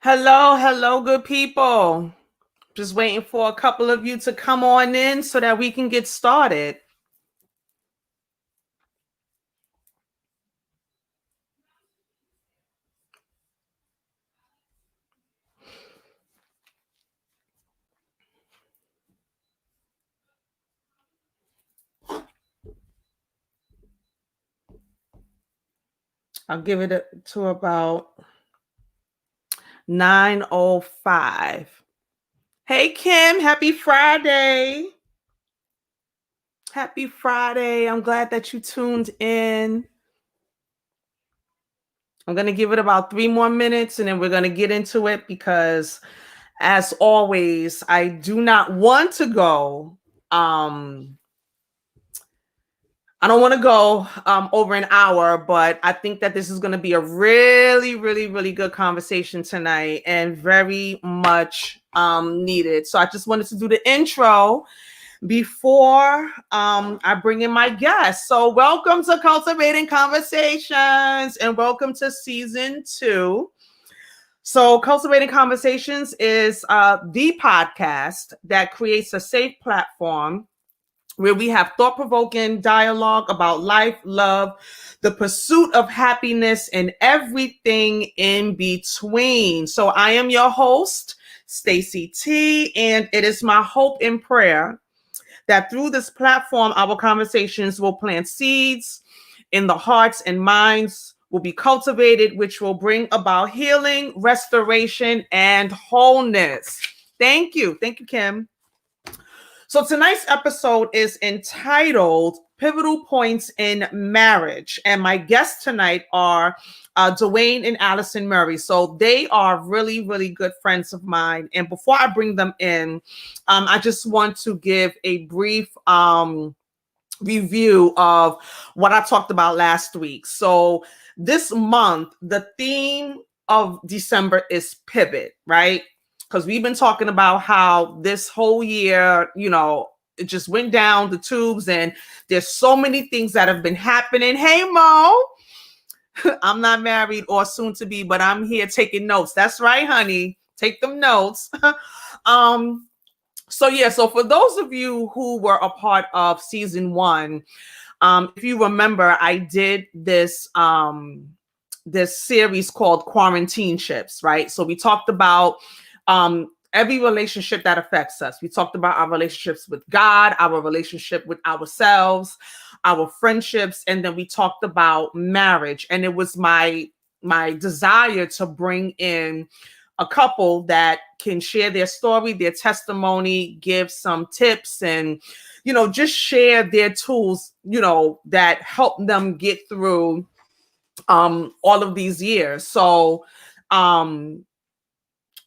Hello, hello, good people. Just waiting for a couple of you to come on in so that we can get started. I'll give it to about 9:05. Hey, Kim, happy Friday. Happy Friday. I'm glad that you tuned in. I'm going to give it about 3 more minutes and then we're going to get into it because, as always, I do not want to go. I don't want to go over an hour, but I think that this is going to be a really, really, really good conversation tonight and very much needed. So I just wanted to do the intro before I bring in my guest. So welcome to Cultivating Conversations and welcome to season 2. So Cultivating Conversations is the podcast that creates a safe platform where we have thought-provoking dialogue about life, love, the pursuit of happiness, and everything in between. So I am your host, Stacey T, and it is my hope and prayer that through this platform, our conversations will plant seeds in the hearts and minds will be cultivated, which will bring about healing, restoration, and wholeness. Thank you. Thank you, Kim. So tonight's episode is entitled Pivotal Points in Marriage. And my guests tonight are Dwayne and Alison Murray. So they are really, really good friends of mine. And before I bring them in, I just want to give a brief review of what I talked about last week. So this month, the theme of December is pivot, right? Because we've been talking about how this whole year, it just went down the tubes and there's so many things that have been happening. Hey, Mo, I'm not married or soon to be, but I'm here taking notes. That's right, honey. Take them notes. So for those of you who were a part of season 1, if you remember, I did this series called Quarantine Ships, right? So we talked about every relationship that affects us. We talked about our relationships with God, our relationship with ourselves, our friendships, and then we talked about marriage. And it was my desire to bring in a couple that can share their story, their testimony, give some tips, and just share their tools, that help them get through all of these years. So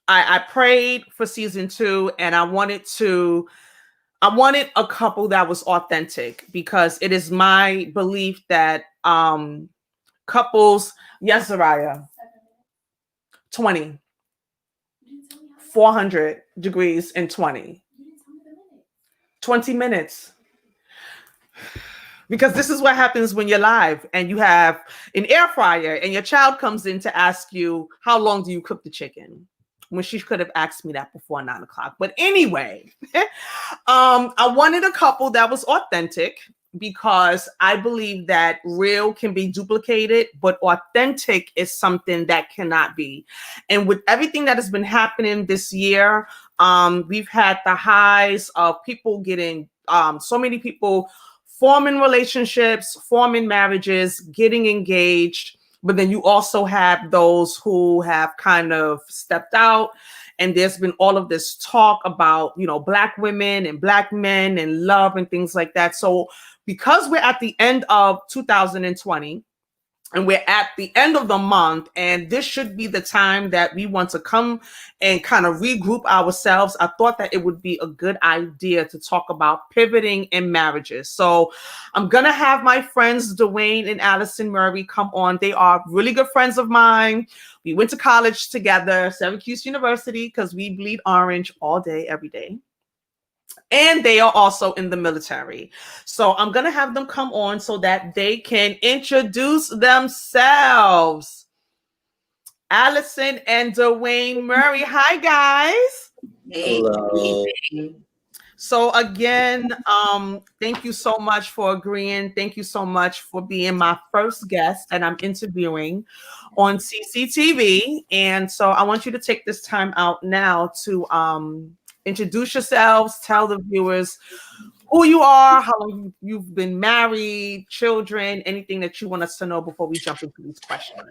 I prayed for season 2 and I wanted a couple that was authentic because it is my belief that couples, yes, Zariah, 20, 400 degrees in 20 minutes. Because this is what happens when you're live and you have an air fryer and your child comes in to ask you, how long do you cook the chicken? When she could have asked me that before 9 o'clock. But anyway, I wanted a couple that was authentic because I believe that real can be duplicated, but authentic is something that cannot be. And with everything that has been happening this year, we've had the highs of people getting, so many people forming relationships, forming marriages, getting engaged. But then you also have those who have kind of stepped out. And there's been all of this talk about, Black women and Black men and love and things like that. So because we're at the end of 2020, and we're at the end of the month, and this should be the time that we want to come and kind of regroup ourselves, I thought that it would be a good idea to talk about pivoting in marriages. So I'm going to have my friends, Dwayne and Alison Murray, come on. They are really good friends of mine. We went to college together, Syracuse University, because we bleed orange all day, every day. And they are also in the military. So I'm going to have them come on so that they can introduce themselves. Alison and Dwayne Murray. Hi, guys. Hey. Hello. So again, thank you so much for agreeing. Thank you so much for being my first guest that I'm interviewing on CCTV. And so I want you to take this time out now to introduce yourselves, tell the viewers who you are, how long you've been married, children, anything that you want us to know before we jump into these questions.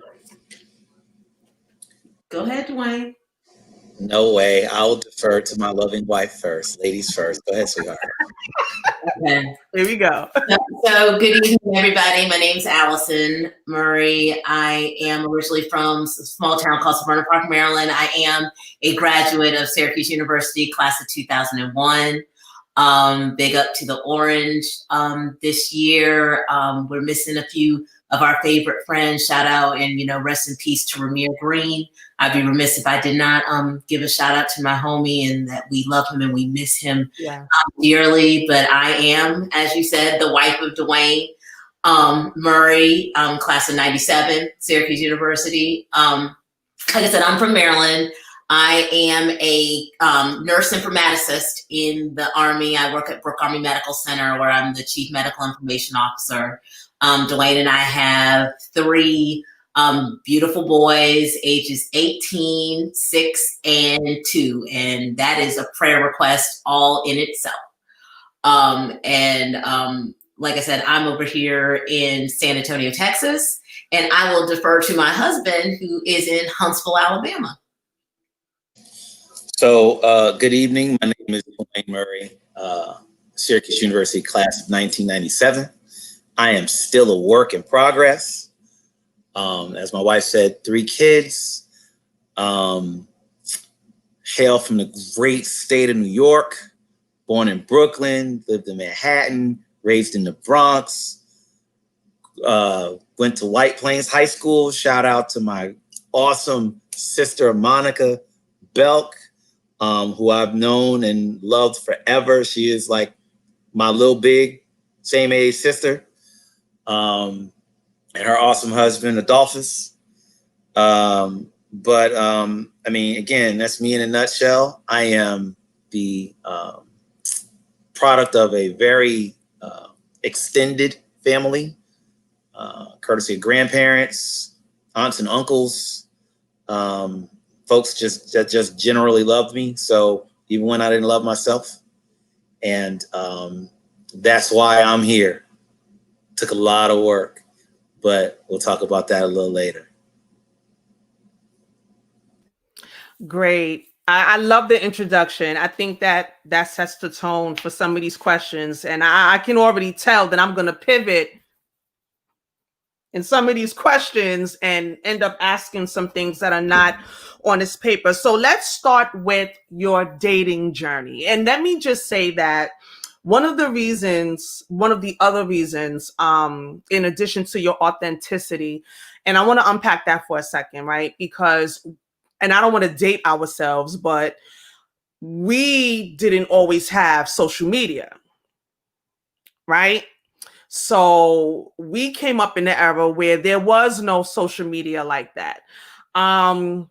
Go ahead, Dwayne. No way. I'll defer to my loving wife first. Ladies first. Go ahead, sweetheart. Okay. Here we go. So good evening, everybody. My name's Alison Murray. I am originally from a small town called Severna Park, Maryland. I am a graduate of Syracuse University, class of 2001. Big up to the Orange. This year, we're missing a few of our favorite friends. Shout out and, rest in peace to Ramir Green. I'd be remiss if I did not give a shout out to my homie and that we love him and we miss him dearly. But I am, as you said, the wife of Dwayne Murray, class of 97, Syracuse University. Like I said, I'm from Maryland. I am a nurse informaticist in the Army. I work at Brooke Army Medical Center where I'm the Chief Medical Information Officer. Dwayne and I have 3 beautiful boys, ages 18, 6, and 2. And that is a prayer request all in itself. Like I said, I'm over here in San Antonio, Texas, and I will defer to my husband who is in Huntsville, Alabama. So, good evening. My name is Dwayne Murray, Syracuse University, class of 1997. I am still a work in progress. As my wife said, 3 kids, hail from the great state of New York, born in Brooklyn, lived in Manhattan, raised in the Bronx, went to White Plains High School. Shout out to my awesome sister, Monica Belk, who I've known and loved forever. She is like my little big, same age sister. And her awesome husband, Adolphus. I mean, again, that's me in a nutshell. I am the product of a very extended family, courtesy of grandparents, aunts and uncles. Folks just generally loved me. So even when I didn't love myself, and that's why I'm here. Took a lot of work, but we'll talk about that a little later. Great. I love the introduction. I think that sets the tone for some of these questions. And I can already tell that I'm going to pivot in some of these questions and end up asking some things that are not on this paper. So let's start with your dating journey. And let me just say that one of the other reasons, in addition to your authenticity, and I want to unpack that for a second, right? Because, and I don't want to date ourselves, but we didn't always have social media, right? So we came up in the era where there was no social media like that. And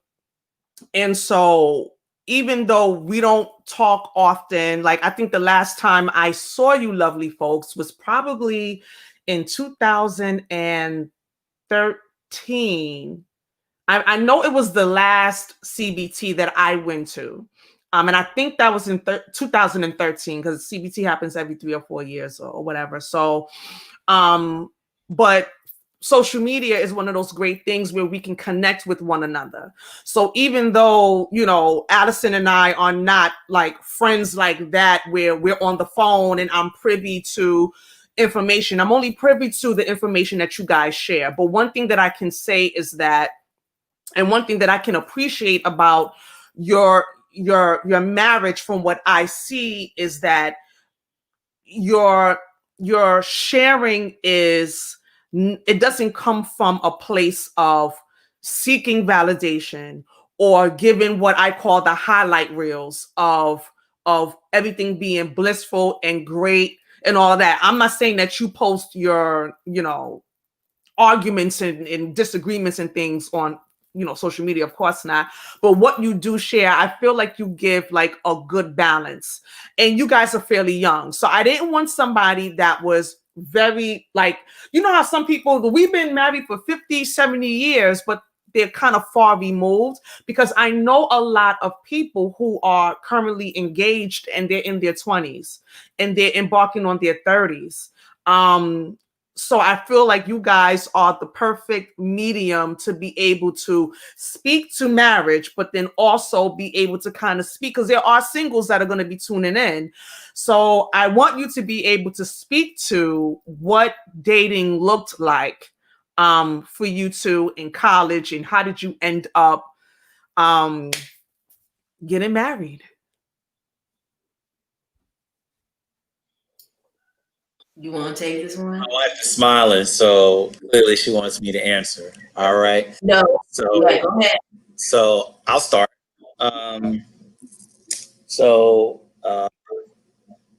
so even though we don't talk often, like I think the last time I saw you lovely folks was probably in 2013. I know it was the last CBT that I went to. And I think that was in 2013 because CBT happens every 3 or 4 years or whatever. So, but social media is one of those great things where we can connect with one another. So even though, Alison and I are not like friends like that, where we're on the phone and I'm privy to information, I'm only privy to the information that you guys share. But one thing that I can say is that, and one thing that I can appreciate about your marriage from what I see is that your sharing is, it doesn't come from a place of seeking validation or giving what I call the highlight reels of everything being blissful and great and all that. I'm not saying that you post your, arguments and disagreements and things on social media, of course not. But what you do share, I feel like you give like a good balance. And you guys are fairly young. So I didn't want somebody that was very like, how some people, we've been married for 50, 70 years, but they're kind of far removed, because I know a lot of people who are currently engaged and they're in their 20s and they're embarking on their 30s. So I feel like you guys are the perfect medium to be able to speak to marriage, but then also be able to kind of speak, because there are singles that are going to be tuning in. So I want you to be able to speak to what dating looked like for you two in college, and how did you end up getting married? You want to take this one? My wife is smiling, so clearly she wants me to answer. All right. No. So, Yeah, go ahead. So I'll start. Let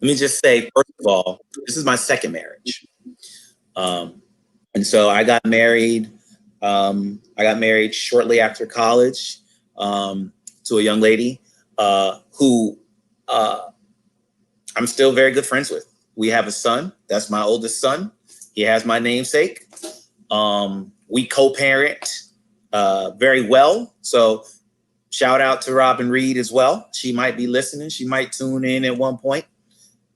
me just say, first of all, this is my second marriage. And so I got married. I got married shortly after college to a young lady who I'm still very good friends with. We have a son. That's my oldest son. He has my namesake. We co-parent very well. So shout out to Robin Reed as well. She might be listening. She might tune in at one point.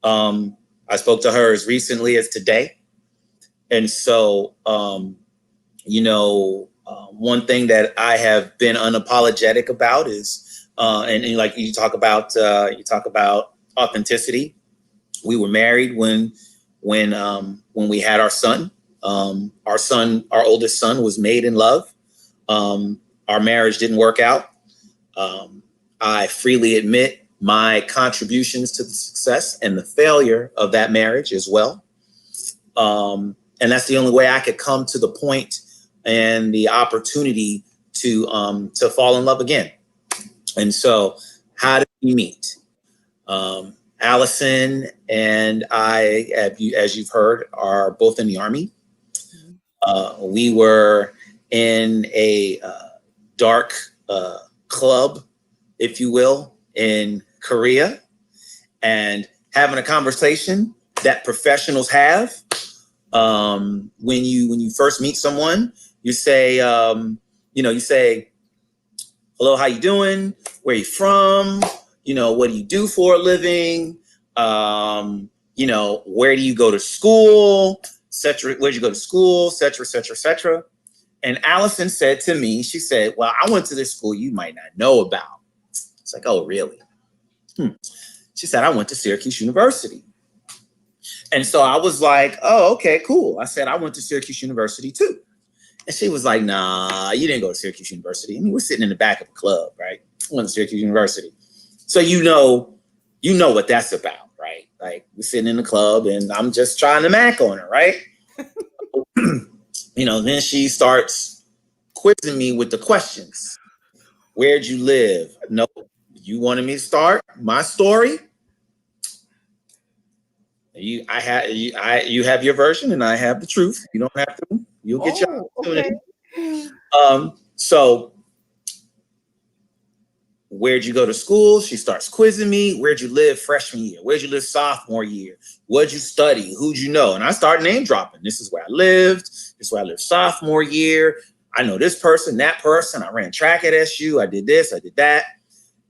I spoke to her as recently as today. And so, one thing that I have been unapologetic about is, and like you talk about authenticity. We were married when we had our son. Our oldest son, was made in love. Our marriage didn't work out. I freely admit my contributions to the success and the failure of that marriage as well. And that's the only way I could come to the point and the opportunity to fall in love again. And so, how did we meet? Allison and I, as you've heard, are both in the Army. We were in a dark club, if you will, in Korea, and having a conversation that professionals have. When you first meet someone, you say, you say, hello, how you doing? Where you from? What do you do for a living? Where do you go to school? Etc. Where'd you go to school? Etc. Etc. Etc. And Allison said to me, she said, well, I went to this school you might not know about. It's like, oh, really? She said, I went to Syracuse University. And so I was like, oh, okay, cool. I said, I went to Syracuse University too. And she was like, nah, you didn't go to Syracuse University. I mean, we're sitting in the back of a club, right? I went to Syracuse University. So you know what that's about, right? Like, we're sitting in the club and I'm just trying to mac on her, right? Then she starts quizzing me with the questions. Where'd you live? No, you wanted me to start my story? You have your version and I have the truth. You don't have to. You'll get your opportunity. Okay. So where'd you go to school? She starts quizzing me. Where'd you live freshman year? Where'd you live sophomore year? What'd you study? Who'd you know? And I start name dropping. This is where I lived. This is where I lived sophomore year. I know this person, that person. I ran track at SU. I did this, I did that.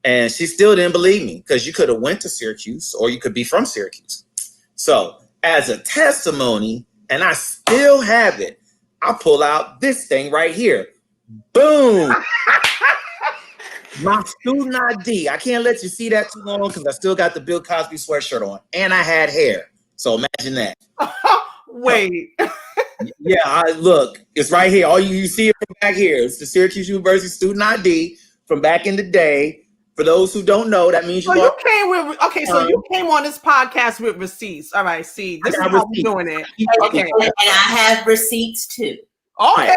And she still didn't believe me, because you could have went to Syracuse or you could be from Syracuse. So as a testimony, and I still have it, I pull out this thing right here. Boom. My student ID. I can't let you see that too long because I still got the Bill Cosby sweatshirt on and I had hair. So imagine that. Wait. Yeah, look, it's right here. All you see it from back here. It's the Syracuse University student ID from back in the day. For those who don't know, that means so you came with you came on this podcast with receipts. All right, see, this is how we're doing it. Okay. And I have receipts too. Okay.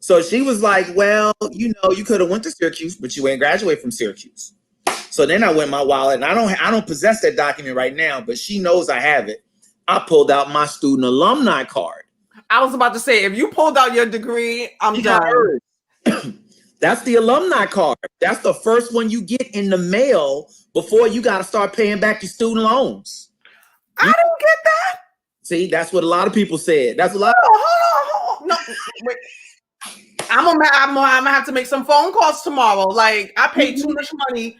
So she was like, well, you could have went to Syracuse, but you ain't graduate from Syracuse. So then I went in my wallet, and I don't possess that document right now, but she knows I have it. I pulled out my student alumni card. I was about to say, if you pulled out your degree, I'm done. That's the alumni card. That's the first one you get in the mail before you got to start paying back your student loans. I don't get that. See, that's what a lot of people said. That's a lot. Hold on. No, wait. I'm gonna have to make some phone calls tomorrow. Like, I paid too much money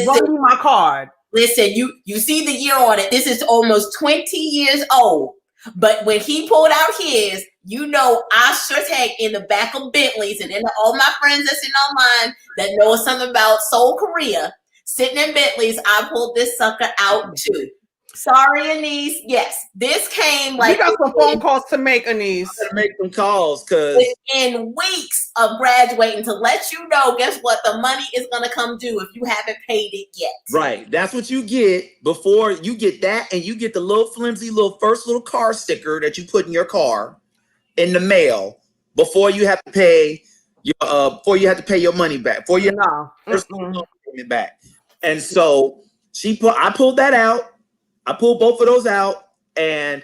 running my card. Listen, you see the year on it. This is almost 20 years old. But when he pulled out his, you know, I sure tag in the back of Bentleys, and then all my friends that's sitting online that know something about Seoul, Korea, sitting in Bentleys, I pulled this sucker out too. Sorry, Anise. Yes, this came like we got some phone calls to make, Anise. I'm gonna make some calls because within weeks of graduating to let you know. Guess what? The money is gonna come due if you haven't paid it yet. Right. That's what you get before you get that, and you get the little flimsy first little car sticker that you put in your car in the mail before you have to pay your money back. Before you first payment back. And so I pulled that out. I pulled both of those out, and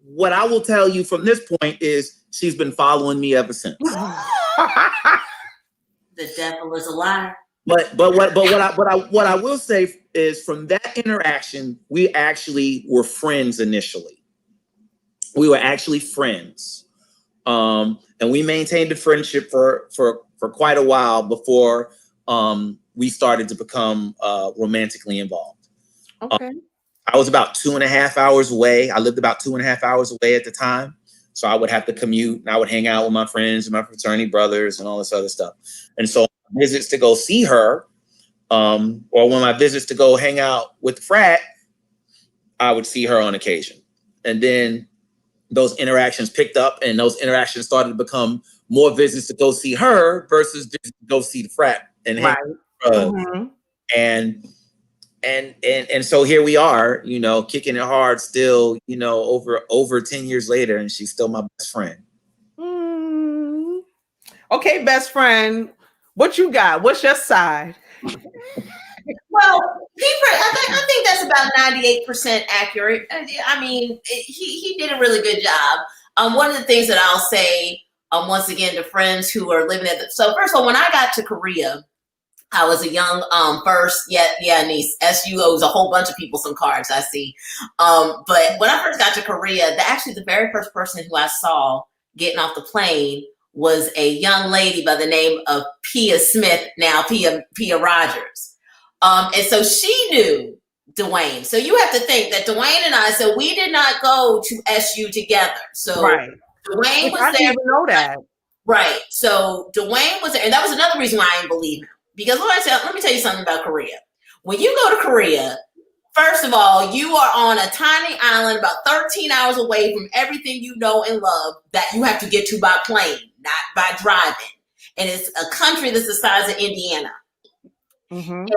what I will tell you from this point is she's been following me ever since. The devil is a liar. But what I will say is from that interaction, we actually were friends initially. We were actually friends, and we maintained a friendship for quite a while before we started to become romantically involved. Okay. I was about 2.5 hours away. I lived about 2.5 hours away at the time. So I would have to commute, and I would hang out with my friends and my fraternity brothers and all this other stuff. And so visits to go see her, or when my visits to go hang out with the frat, I would see her on occasion. And then those interactions picked up, and those interactions started to become more visits to go see her versus visits to go see the frat and hang out with her. And so here we are, you know, kicking it hard still, you know, over 10 years later, and she's still my best friend. Okay, best friend, what you got? What's your side? Well, I think that's about 98% accurate. I mean, he did a really good job. One of the things that I'll say, once again, to friends who are living so first of all, when I got to Korea, I was a young niece. SU owes a whole bunch of people some cards, I see. But when I first got to Korea, actually the very first person who I saw getting off the plane was a young lady by the name of Pia Smith, now Pia Rogers. And so she knew Dwayne. So you have to think that Dwayne and I, so we did not go to SU together. So Dwayne was there. I didn't even know that. Right. So Dwayne was there. And that was another reason why I didn't believe him. Because let me tell you something about Korea. When you go to Korea, first of all, you are on a tiny island about 13 hours away from everything you know and love that you have to get to by plane, not by driving. And it's a country that's the size of Indiana. And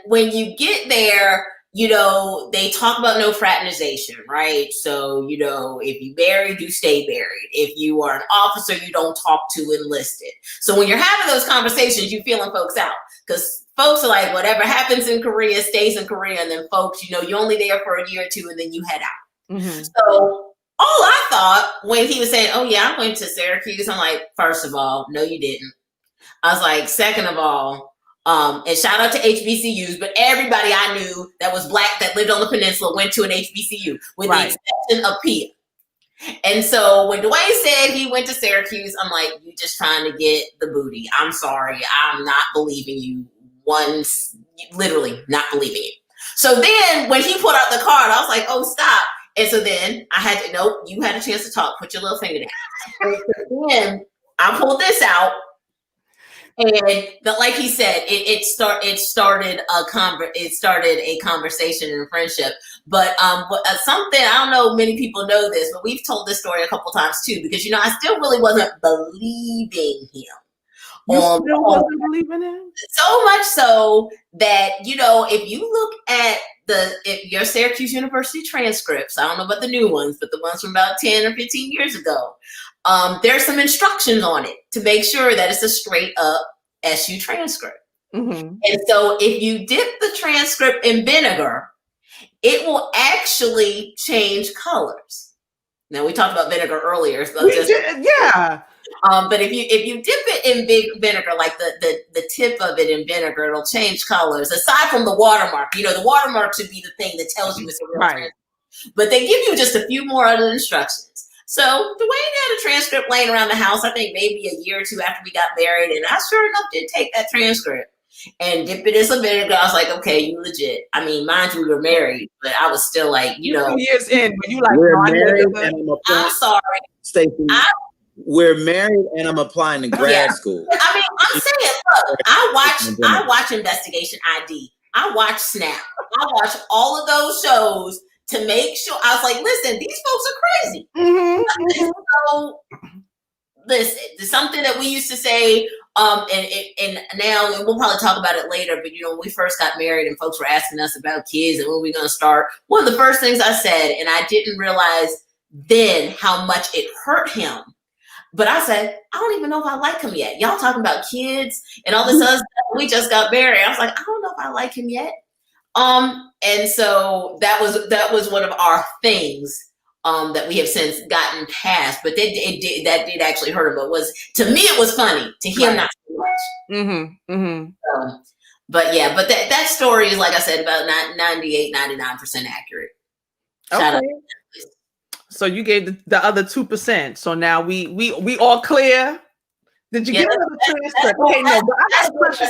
when you get there, you know, they talk about no fraternization, right? So, you know, if you married, you stay married. If you are an officer, you don't talk to enlisted. So when you're having those conversations, you're feeling folks out because folks are like, whatever happens in Korea stays in Korea. And then folks, you know, you're only there for a year or two and then you head out. So all I thought when he was saying, oh yeah, I went to Syracuse. I'm like, first of all, no, you didn't. I was like, second of all, and shout out to HBCUs, but everybody I knew that was Black that lived on the peninsula went to an HBCU with the exception of Pia. And so when Dwayne said he went to Syracuse, I'm like, you just trying to get the booty. I'm sorry. I'm not believing you. Literally not believing you. So then when he put out the card, I was like, oh, stop. And so then I had to, nope, you had a chance to talk. Put your little finger down. And so then I pulled this out. And like he said, it started a conversation and a friendship. But something, I don't know, many people know this, but we've told this story a couple times too, because, you know, I still really wasn't believing him. You still wasn't believing him? So much so that, you know, if you look at your Syracuse University transcripts, I don't know about the new ones, but the ones from about 10 or 15 years ago, there's some instructions on it to make sure that it's a straight up SU transcript. And so if you dip the transcript in vinegar, it will actually change colors. Now we talked about vinegar earlier. So But if you dip it in big vinegar, like the tip of it in vinegar, it'll change colors. Aside from the watermark, the watermark should be the thing that tells you it's a real transcript. But they give you just a few more other instructions. So Dwayne had a transcript laying around the house, I think maybe a year or two after we got married, and I sure enough did take that transcript and dip it in some vinegar. I was like, okay, you legit. I mean, mind you, we were married, but I was still like, 2 years in, but you like, we're married and I'm sorry. Stacey, we're married and I'm applying to grad school. I mean, I'm saying, look, I watch Investigation ID. I watch Snap. I watch all of those shows to make sure. I was like, listen, these folks are crazy. Mm-hmm. So, listen, something that we used to say, and now, and we'll probably talk about it later, but when we first got married and folks were asking us about kids and when we're going to start, one of the first things I said, and I didn't realize then how much it hurt him. But I said, I don't even know if I like him yet. Y'all talking about kids and all this other stuff. We just got married. I was like, I don't know if I like him yet. And so that was one of our things that we have since gotten past. But that did actually hurt him. But to me it was funny. To him, not so much. Mm-hmm. Mm-hmm. But yeah, but that story is, like I said, about 98, 99% accurate. Shout out. So you gave the other 2%. So now we all clear. Did you get the transcript? Okay, no, but I have a question.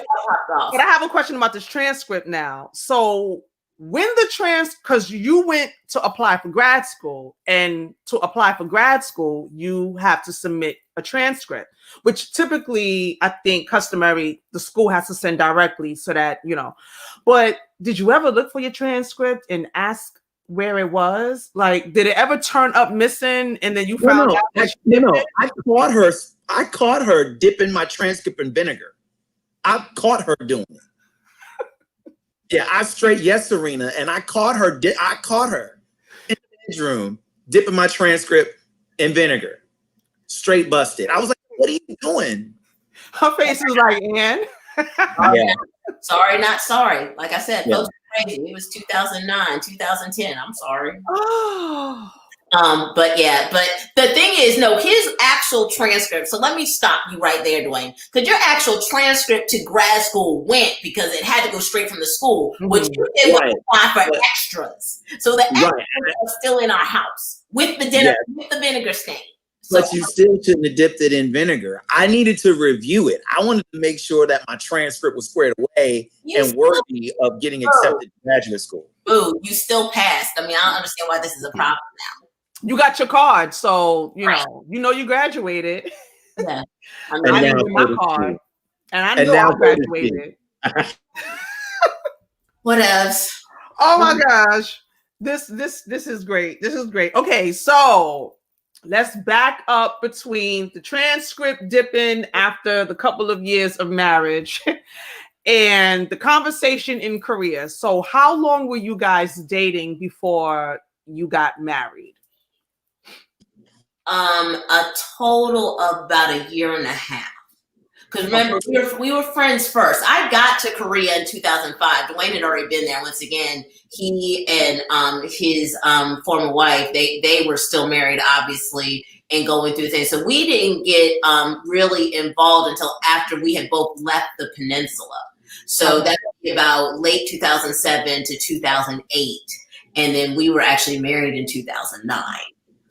But I have a question about this transcript now. So when because you went to apply for grad school, and to apply for grad school, you have to submit a transcript, which typically I think customary, the school has to send directly so that, but did you ever look for your transcript and ask where it was? Like, did it ever turn up missing and then you found out? I caught her dipping my transcript in vinegar. I caught her doing it. Yeah, yes, Serena, and I caught her in the bedroom dipping my transcript in vinegar. Straight busted. I was like, what are you doing? Her face was like, Ann. Yeah. Sorry, not sorry. Like I said, folks are crazy. It was 2009, 2010. I'm sorry. Oh. But the thing is, his actual transcript. So let me stop you right there, Dwayne. Because your actual transcript to grad school went because it had to go straight from the school, which you did apply for extras. So the extras are still in our house with the vinegar stain. But you still shouldn't have dipped it in vinegar. I needed to review it. I wanted to make sure that my transcript was squared away and worthy of getting accepted to graduate school. Ooh, you still passed. I mean, I don't understand why this is a problem now. You got your card, so you graduated. Yeah, I didn't get my card, and I know I graduated. What else? Oh my gosh, this is great. This is great. Okay, so let's back up between the transcript dipping after the couple of years of marriage and the conversation in Korea. So, how long were you guys dating before you got married? A total of about a year and a half. Because remember, we were friends first. I got to Korea in 2005. Dwayne had already been there. Once again, he and his former wife, they were still married, obviously, and going through things. So we didn't get really involved until after we had both left the peninsula. So that would be about late 2007 to 2008. And then we were actually married in 2009.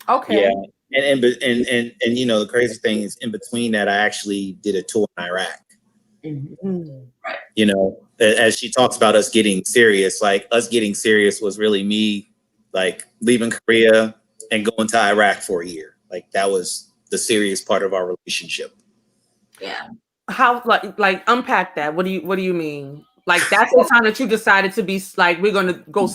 Okay. Yeah. And the crazy thing is, in between that, I actually did a tour in Iraq. Mm-hmm. Right. As she talks about us getting serious, like us getting serious was really me, like leaving Korea and going to Iraq for a year. Like that was the serious part of our relationship. Yeah. How like unpack that? What do you mean? Like that's the time that you decided to be like, we're gonna go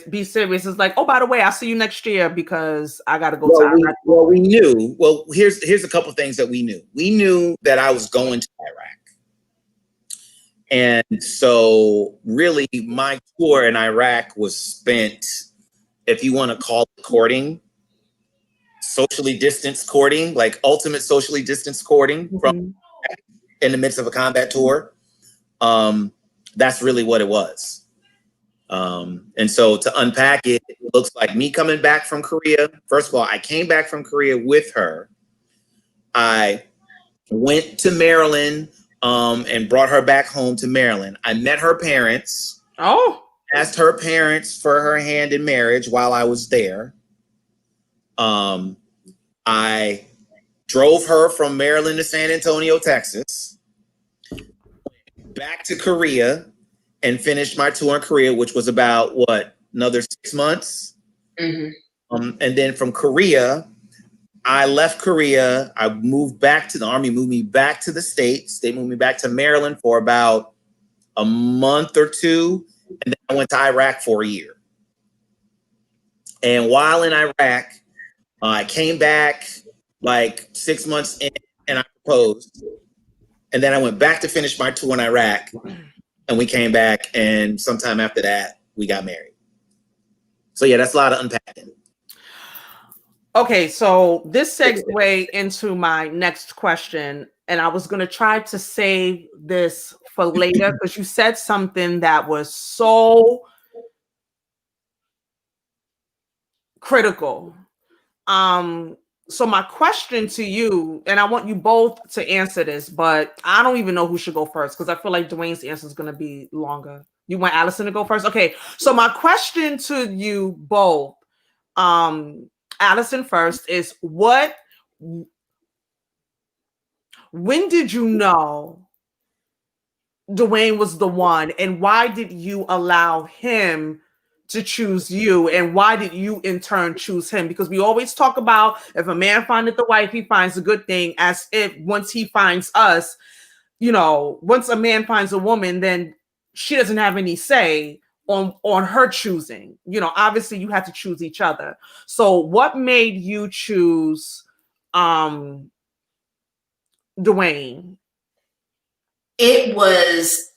be serious. It's like, oh, by the way, I'll see you next year because I gotta go to Iraq. We knew. Well, here's a couple things that we knew. We knew that I was going to Iraq. And so really my tour in Iraq was spent, if you want to call it courting, socially distanced courting, like ultimate socially distanced courting from in the midst of a combat tour. That's really what it was. And so to unpack it, it looks like me coming back from Korea. First of all, I came back from Korea with her. I went to Maryland and brought her back home to Maryland. I met her parents. Oh. Asked her parents for her hand in marriage while I was there. I drove her from Maryland to San Antonio, Texas, back to Korea, and finished my tour in Korea, which was about another 6 months. Mm-hmm. And then from Korea, I left Korea. I moved back to the Army, moved me back to the States. They moved me back to Maryland for about a month or two. And then I went to Iraq for a year. And while in Iraq, I came back like 6 months in and I proposed. And then I went back to finish my tour in Iraq. And we came back. And sometime after that, we got married. So yeah, that's a lot of unpacking. Okay, so this segues into my next question. And I was going to try to save this for later because you said something that was so critical. So my question to you, and I want you both to answer this, but I don't even know who should go first because I feel like Dwayne's answer is going to be longer. You want Alison to go first? Okay, so my question to you both, Alison first, is when did you know Dwayne was the one, and why did you allow him to choose you, and why did you in turn choose him? Because we always talk about if a man findeth the wife, he finds a good thing, as if once he finds us, once a man finds a woman, then she doesn't have any say on her choosing. Obviously you had to choose each other. So what made you choose Dwayne? It was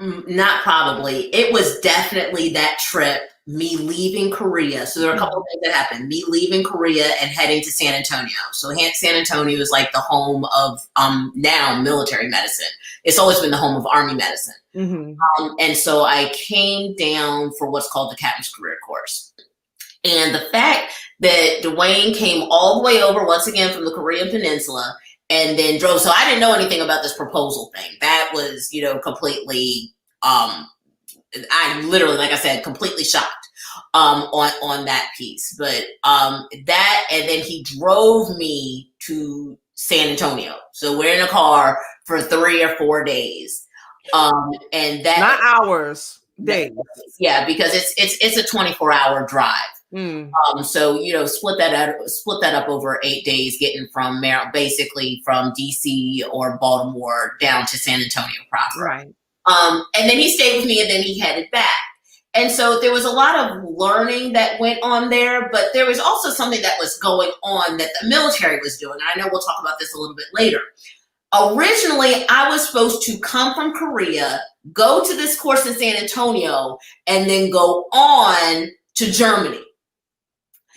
it was definitely that trip, me leaving Korea. So there are a couple of things that happened. Me leaving Korea and heading to San Antonio. So San Antonio is like the home of now military medicine. It's always been the home of Army medicine. Mm-hmm. And so I came down for what's called the Captain's Career Course. And the fact that Dwayne came all the way over once again from the Korean Peninsula and then drove. So I didn't know anything about this proposal thing. That was, completely, I literally, like I said, completely shocked on that piece. But that, and then he drove me to San Antonio. So we're in a car for 3 or 4 days. And that, not hours, days. Yeah, because it's a 24-hour drive. So split that up over 8 days, getting from Maryland, basically from DC or Baltimore down to San Antonio proper. Right. And then he stayed with me, and then he headed back. And so there was a lot of learning that went on there, but there was also something that was going on that the military was doing. And I know we'll talk about this a little bit later. Originally, I was supposed to come from Korea, go to this course in San Antonio, and then go on to Germany.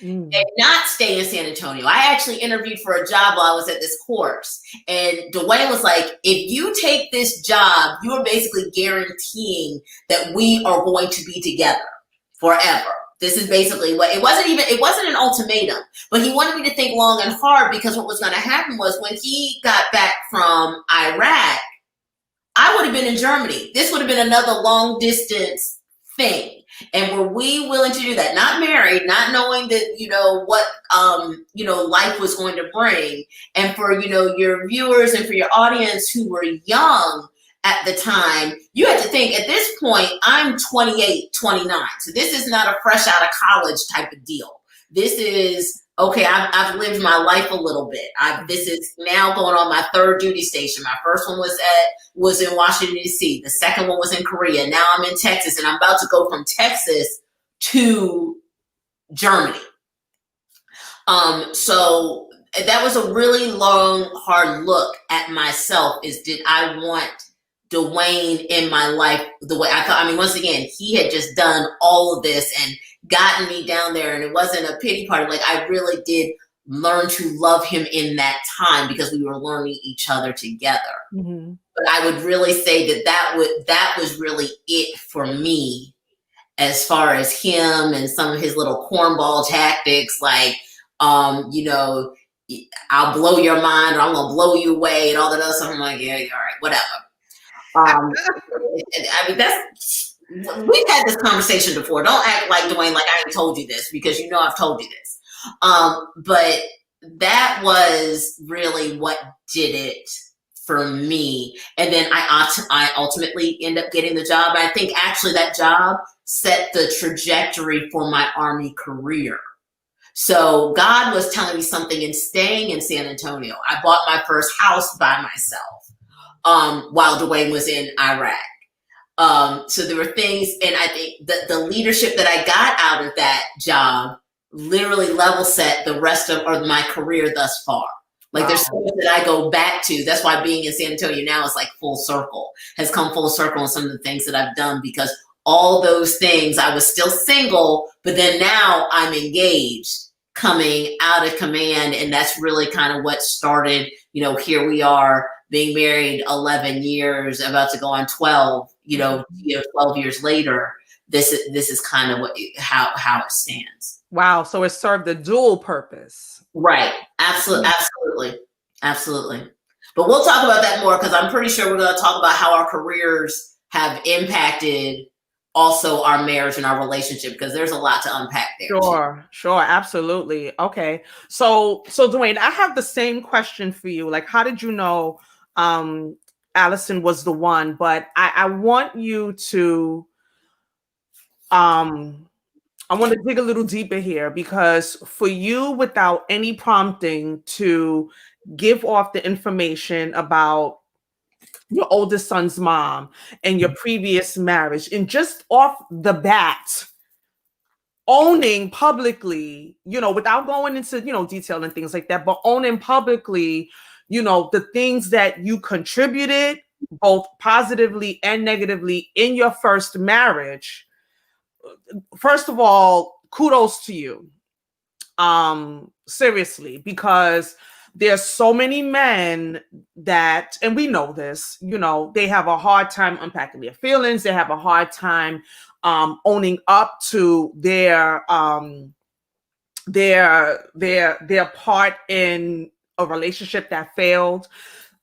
And not stay in San Antonio. I actually interviewed for a job while I was at this course. And Dwayne was like, if you take this job, you are basically guaranteeing that we are going to be together forever. This is basically what, it wasn't an ultimatum, but he wanted me to think long and hard, because what was going to happen was when he got back from Iraq, I would have been in Germany. This would have been another long distance thing. And were we willing to do that? Not married, not knowing that, what, life was going to bring. And for, your viewers and for your audience who were young at the time, you had to think at this point, I'm 28, 29. So this is not a fresh out of college type of deal. This is, okay, I've lived my life a little bit. This is now going on my 3rd duty station. My first one was in Washington, D.C. The second one was in Korea. Now I'm in Texas, and I'm about to go from Texas to Germany. So that was a really long, hard look at myself, is did I want Dwayne in my life the way I thought? I mean, once again, he had just done all of this and gotten me down there, and it wasn't a pity party. Like, I really did learn to love him in that time because we were learning each other together. Mm-hmm. But I would really say that was really it for me, as far as him and some of his little cornball tactics, like, I'll blow your mind, or I'm gonna blow you away, and all that other stuff. I'm like, yeah, all right, whatever. I mean, we've had this conversation before. Don't act like, Dwayne, like I ain't told you this, because you know I've told you this. But that was really what did it for me. And then I ultimately end up getting the job. I think actually that job set the trajectory for my Army career. So God was telling me something in staying in San Antonio. I bought my first house by myself while Dwayne was in Iraq. So there were things, and I think that the leadership that I got out of that job literally level set the rest of my career thus far. Like, there's so much that I go back to. That's why being in San Antonio now is like full circle, has come full circle on some of the things that I've done, because all those things, I was still single, but then now I'm engaged, coming out of command. And that's really kind of what started, here we are being married 11 years, about to go on 12, 12 years later. This is kind of how it stands. Wow. So it served a dual purpose. Right. Absolutely. But we'll talk about that more, because I'm pretty sure we're going to talk about how our careers have impacted also our marriage and our relationship, because there's a lot to unpack there. Sure. Absolutely. Okay. So Dwayne, I have the same question for you. Like, how did you know Alison was the one? But I want you to I want to dig a little deeper here, because for you, without any prompting, to give off the information about your oldest son's mom and your previous marriage, and just off the bat, owning publicly, without going into, detail and things like that, but owning publicly, the things that you contributed both positively and negatively in your first marriage. First of all, kudos to you. Seriously, because there's so many men that, and we know this, they have a hard time unpacking their feelings. They have a hard time owning up to their part in a relationship that failed,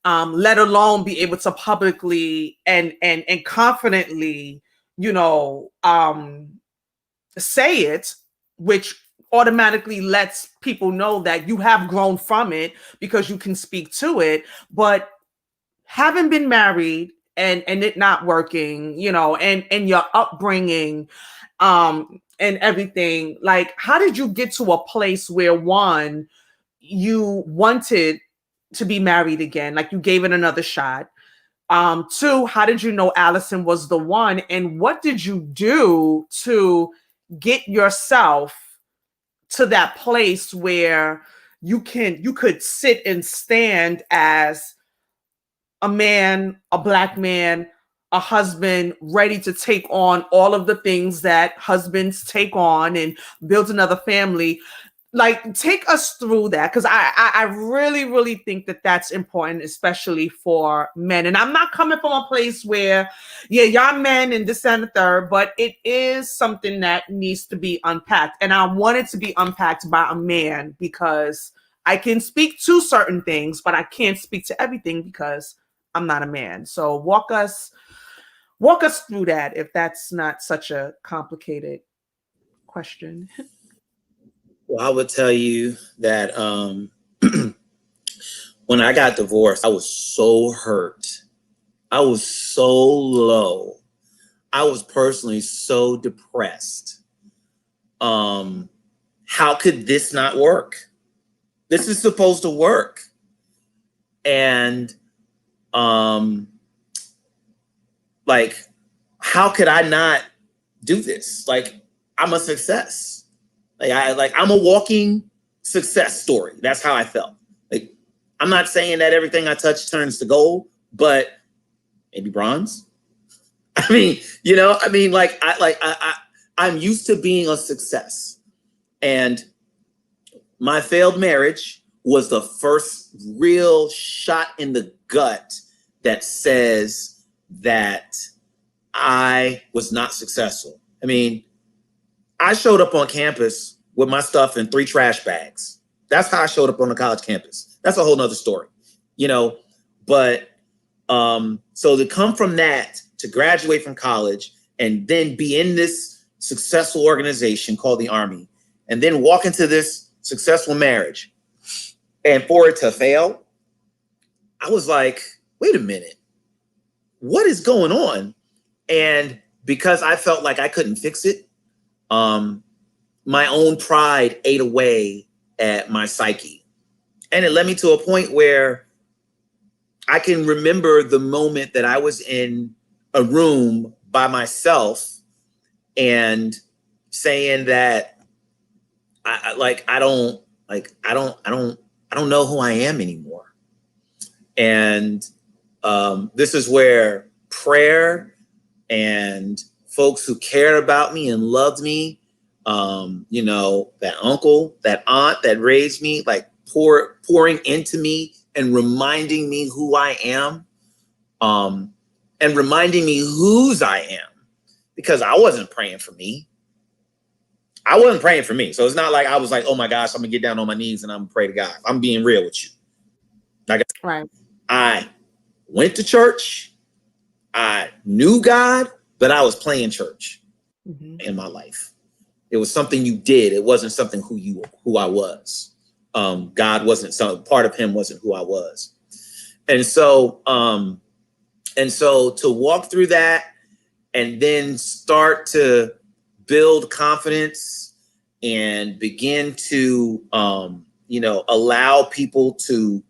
let alone be able to publicly and confidently, say it, which automatically lets people know that you have grown from it because you can speak to it. But having been married and it not working, and your upbringing and everything, like, how did you get to a place where, one, you wanted to be married again, like you gave it another shot? Two, how did you know Alison was the one? And what did you do to get yourself to that place where you could sit and stand as a man, a Black man, a husband, ready to take on all of the things that husbands take on and build another family? Like, take us through that, because I really, really think that that's important, especially for men. And I'm not coming from a place where, y'all men and this and the third, but it is something that needs to be unpacked. And I want it to be unpacked by a man, because I can speak to certain things, but I can't speak to everything because I'm not a man. So walk us through that, if that's not such a complicated question. Well, I would tell you that when I got divorced, I was so hurt. I was so low. I was personally so depressed. How could this not work? This is supposed to work. And like, how could I not do this? Like, I'm a success. I'm a walking success story. That's how I felt. Like, I'm not saying that everything I touch turns to gold, but maybe bronze. I'm used to being a success. And my failed marriage was the first real shot in the gut that says that I was not successful. I mean, I showed up on campus with my stuff in 3 trash bags. That's how I showed up on the college campus. That's a whole nother story, you know. But so to come from that, to graduate from college and then be in this successful organization called the Army, and then walk into this successful marriage, and for it to fail, I was like, wait a minute, what is going on? And because I felt like I couldn't fix it, my own pride ate away at my psyche. And it led me to a point where I can remember the moment that I was in a room by myself and saying that I don't know who I am anymore. And this is where prayer and folks who cared about me and loved me, you know, that uncle, that aunt that raised me, like pouring into me and reminding me who I am, and reminding me whose I am, because I wasn't praying for me. I wasn't praying for me. So it's not like I was like, oh my gosh, I'm gonna get down on my knees and I'm gonna pray to God. I'm being real with you. Like, Right. I went to church. I knew God, but I was playing church in my life. It was something you did. It wasn't something who I was. God wasn't part of him wasn't who I was. And so to walk through that and then start to build confidence and begin to, you know, allow people to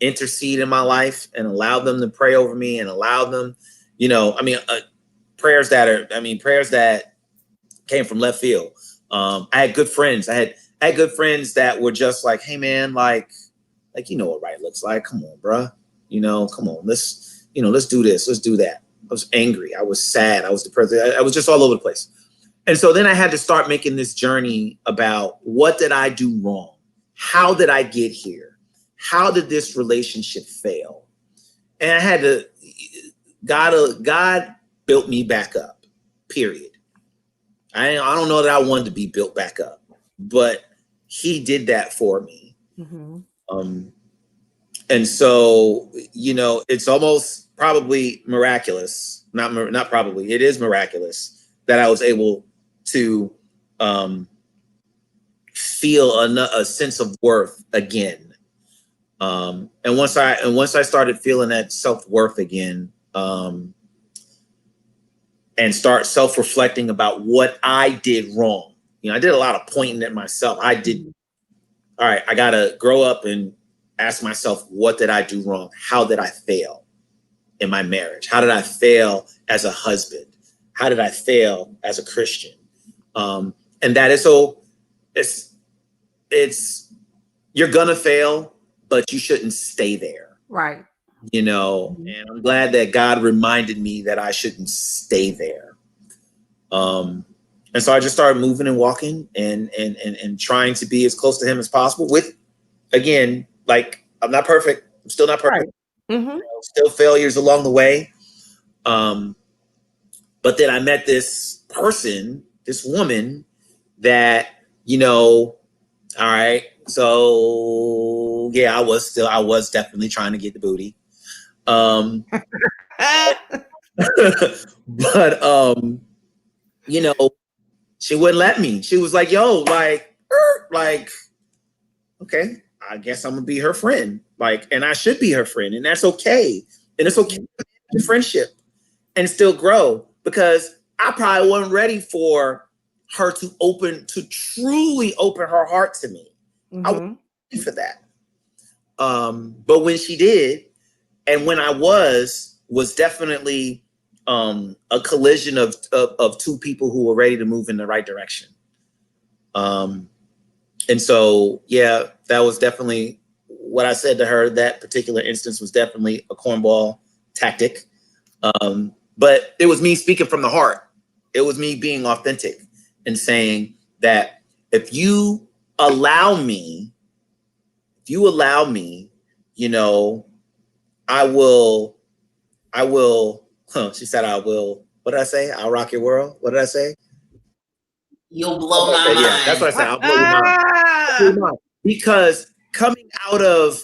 intercede in my life and allow them to pray over me and allow them, you know, prayers that came from left field. I had good friends. I had good friends that were just like, hey man, like, you know what right looks like. Come on, bruh. You know, come on, let's do this. Let's do that. I was angry. I was sad. I was depressed. I was just all over the place. And so then I had to start making this journey about, what did I do wrong? How did I get here? How did this relationship fail? And I had to, God built me back up, period. I don't know that I wanted to be built back up, but he did that for me. And so, you know, it's almost probably miraculous. Not probably, it is miraculous that I was able to feel a sense of worth again. And once I started feeling that self-worth again, and start self-reflecting about what I did wrong. You know, I did a lot of pointing at myself. All right, I gotta grow up and ask myself, what did I do wrong? How did I fail in my marriage? How did I fail as a husband? How did I fail as a Christian? And that is so, it's you're gonna fail, but you shouldn't stay there. Right. You know, and I'm glad that God reminded me that I shouldn't stay there. And so I just started moving and walking and trying to be as close to him as possible with, again, like, I'm not perfect. I'm still not perfect. Right. You know, still failures along the way. But then I met this person, this woman that, you know, all right. So yeah, I was definitely trying to get the booty. But you know, she wouldn't let me. She was like, yo, like, okay, I guess I'm gonna be her friend. Like, and I should be her friend, and that's okay. And it's okay to have a friendship and still grow, because I probably wasn't ready for her to truly open her heart to me. I wasn't ready for that. But when she did, and when I was definitely a collision of two people who were ready to move in the right direction. And so, yeah, that was definitely what I said to her. That particular instance was definitely a cornball tactic. But it was me speaking from the heart. It was me being authentic and saying that if you allow me, you know, I will, she said, I will, what did I say? I'll rock your world. What did I say? You'll blow my mind. Yeah, that's what I said. I'll blow your mind. because coming out of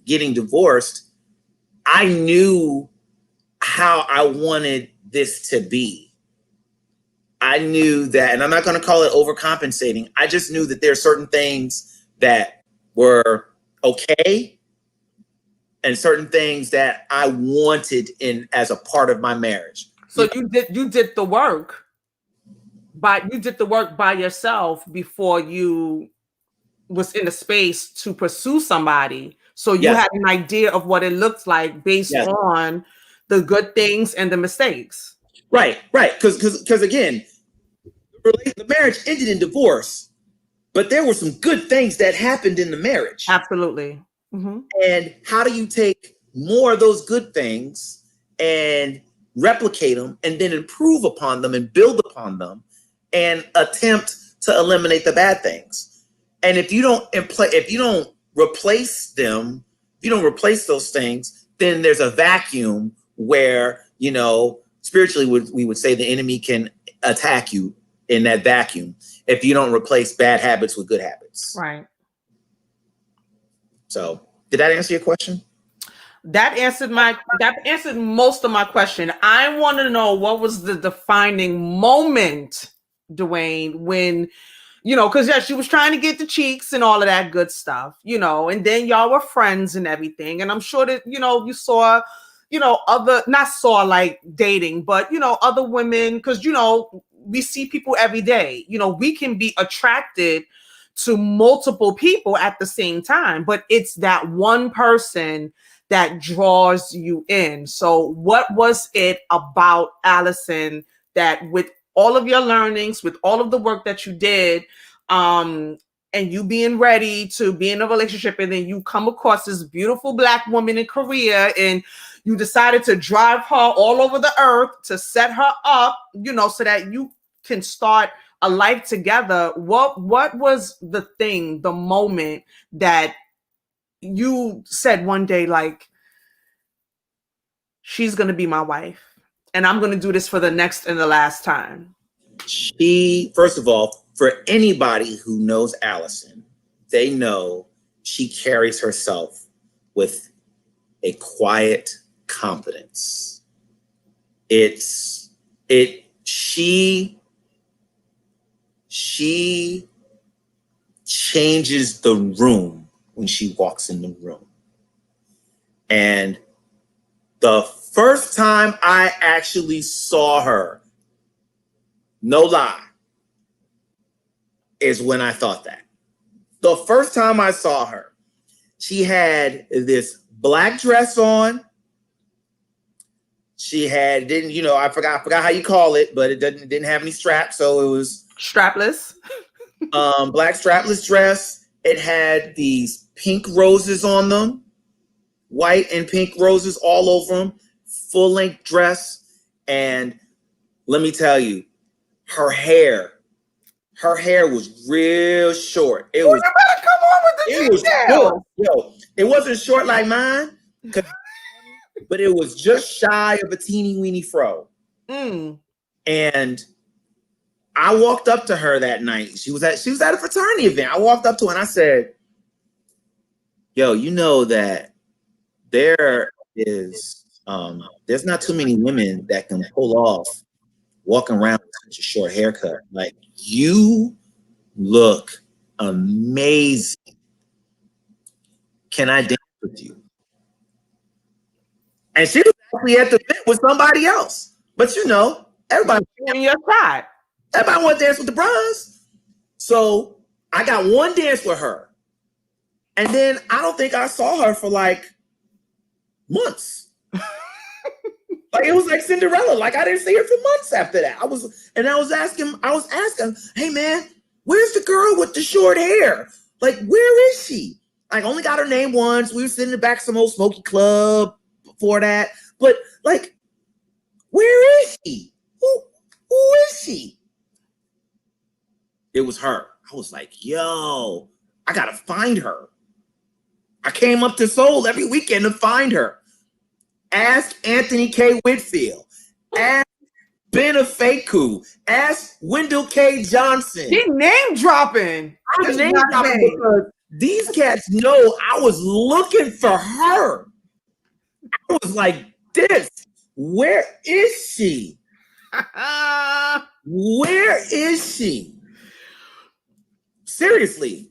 getting divorced, I knew how I wanted this to be. I knew that, and I'm not going to call it overcompensating. I just knew that there are certain things that were okay and certain things that I wanted in as a part of my marriage. So you did the work, but you did the work by yourself before you was in a space to pursue somebody. So you Yes. had an idea of what it looks like based Yes. on the good things and the mistakes. Right. Because again, the marriage ended in divorce, but there were some good things that happened in the marriage. Absolutely. Mm-hmm. And how do you take more of those good things and replicate them and then improve upon them and build upon them and attempt to eliminate the bad things? And if you don't replace them, if you don't replace those things, then there's a vacuum where, spiritually we would say the enemy can attack you in that vacuum if you don't replace bad habits with good habits. Right. So did that answer your question? That answered most of my question. I want to know, what was the defining moment, Dwayne, when, because she was trying to get the cheeks and all of that good stuff, and then y'all were friends and everything. And I'm sure that, you saw, not saw like dating, but, other women, because, we see people every day, we can be attracted to multiple people at the same time, but it's that one person that draws you in. So what was it about Alison that, with all of your learnings, with all of the work that you did, and you being ready to be in a relationship, and then you come across this beautiful Black woman in Korea and you decided to drive her all over the earth to set her up, so that you can start a life together? What was the thing, the moment that you said one day, like, she's going to be my wife and I'm going to do this for the next and the last time? First of all, for anybody who knows Alison, they know she carries herself with a quiet confidence. She changes the room when she walks in the room. And the first time I actually saw her, no lie, is when I thought that. The first time I saw her, she had this black dress on. She had, I forgot how you call it, but it didn't have any straps, so it was strapless. Black strapless dress. It had these pink roses on them, white and pink roses all over them, full length dress. And let me tell you, her hair was real short. It was, come on with the details. It wasn't short like mine, but it was just shy of a teeny weeny fro. And I walked up to her that night. She was at a fraternity event. I walked up to her and I said, yo, you know that there's not too many women that can pull off walking around with such a short haircut. Like, you look amazing. Can I dance with you? And she was actually at the event with somebody else. But everybody in your side. Everybody want to dance with the bros. So I got one dance with her. And then I don't think I saw her for like months. Like, it was like Cinderella. Like, I didn't see her for months after that. I was asking, hey man, where's the girl with the short hair? Like, where is she? Like, only got her name once. We were sitting in the back of some old smoky club before that. But like, where is she? Who is she? It was her. I was like, yo, I gotta find her. I came up to Seoul every weekend to find her. Ask Anthony K. Whitfield. Ask Benefaku. Ask Wendell K. Johnson. He name dropping. I'm name dropping because these cats know I was looking for her. I was like, this. Where is she? Where is she? Seriously.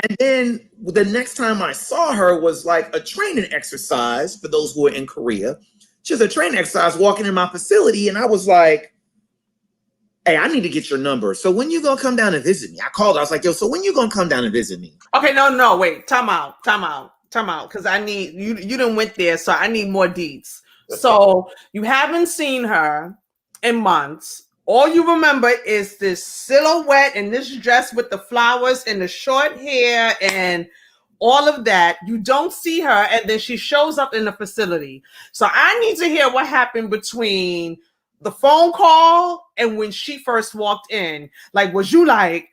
And then the next time I saw her was like a training exercise for those who are in Korea. She was a training exercise walking in my facility, and I was like, hey, I need to get your number. So when you gonna come down and visit me? I called. I was like, yo, so when you gonna come down and visit me? Okay, no, wait. Time out. Because I need you. You didn't went there, so I need more deeds. So you haven't seen her in months. All you remember is this silhouette and this dress with the flowers and the short hair and all of that. You don't see her, and then she shows up in the facility. So I need to hear what happened between the phone call and when she first walked in. Like, was you like,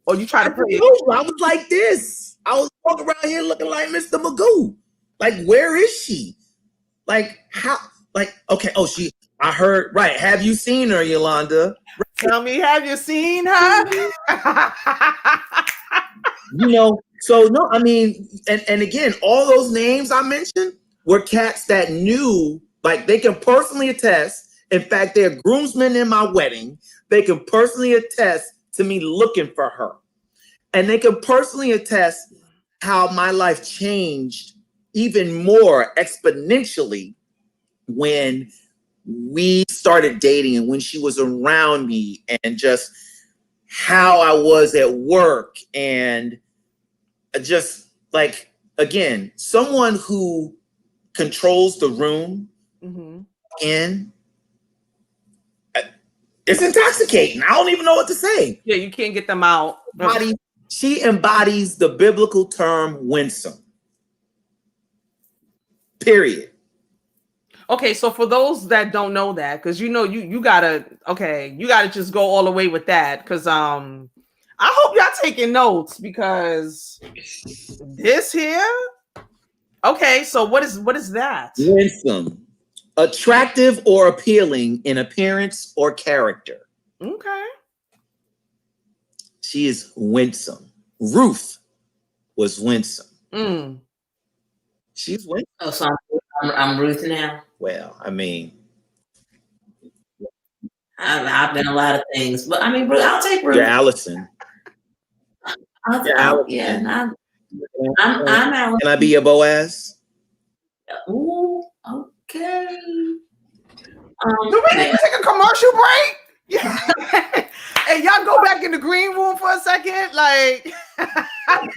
or you try to play it? I was like this. I was walking around here looking like Mr. Magoo. Like, where is she? Like, how? Like, okay. Oh, I heard. Right. Have you seen her, Yolanda? Tell me, have you seen her? So no. I mean, and again, all those names I mentioned were cats that knew. Like, they can personally attest. In fact, they're groomsmen in my wedding. They can personally attest to me looking for her, and they can personally attest how my life changed even more exponentially when we started dating and when she was around me, and just how I was at work, and just like, again, someone who controls the room in, it's intoxicating. I don't even know what to say. Yeah, you can't get them out. She embodies the biblical term winsome. Period. Okay, so for those that don't know that, because you gotta just go all the way with that, because I hope y'all taking notes, because this here. Okay, so what is that? Winsome, attractive or appealing in appearance or character. Okay. She is winsome. Ruth was winsome. She's winsome. Oh, so I'm Ruth now. Well, I mean, I've been a lot of things, but I mean, I'll take Ruth. you're Allison. Yeah, I'm Allison. Can I be your Boaz? Ooh, okay. Do we need to take a commercial break? Yeah. Hey, y'all go back in the green room for a second. Like, I'll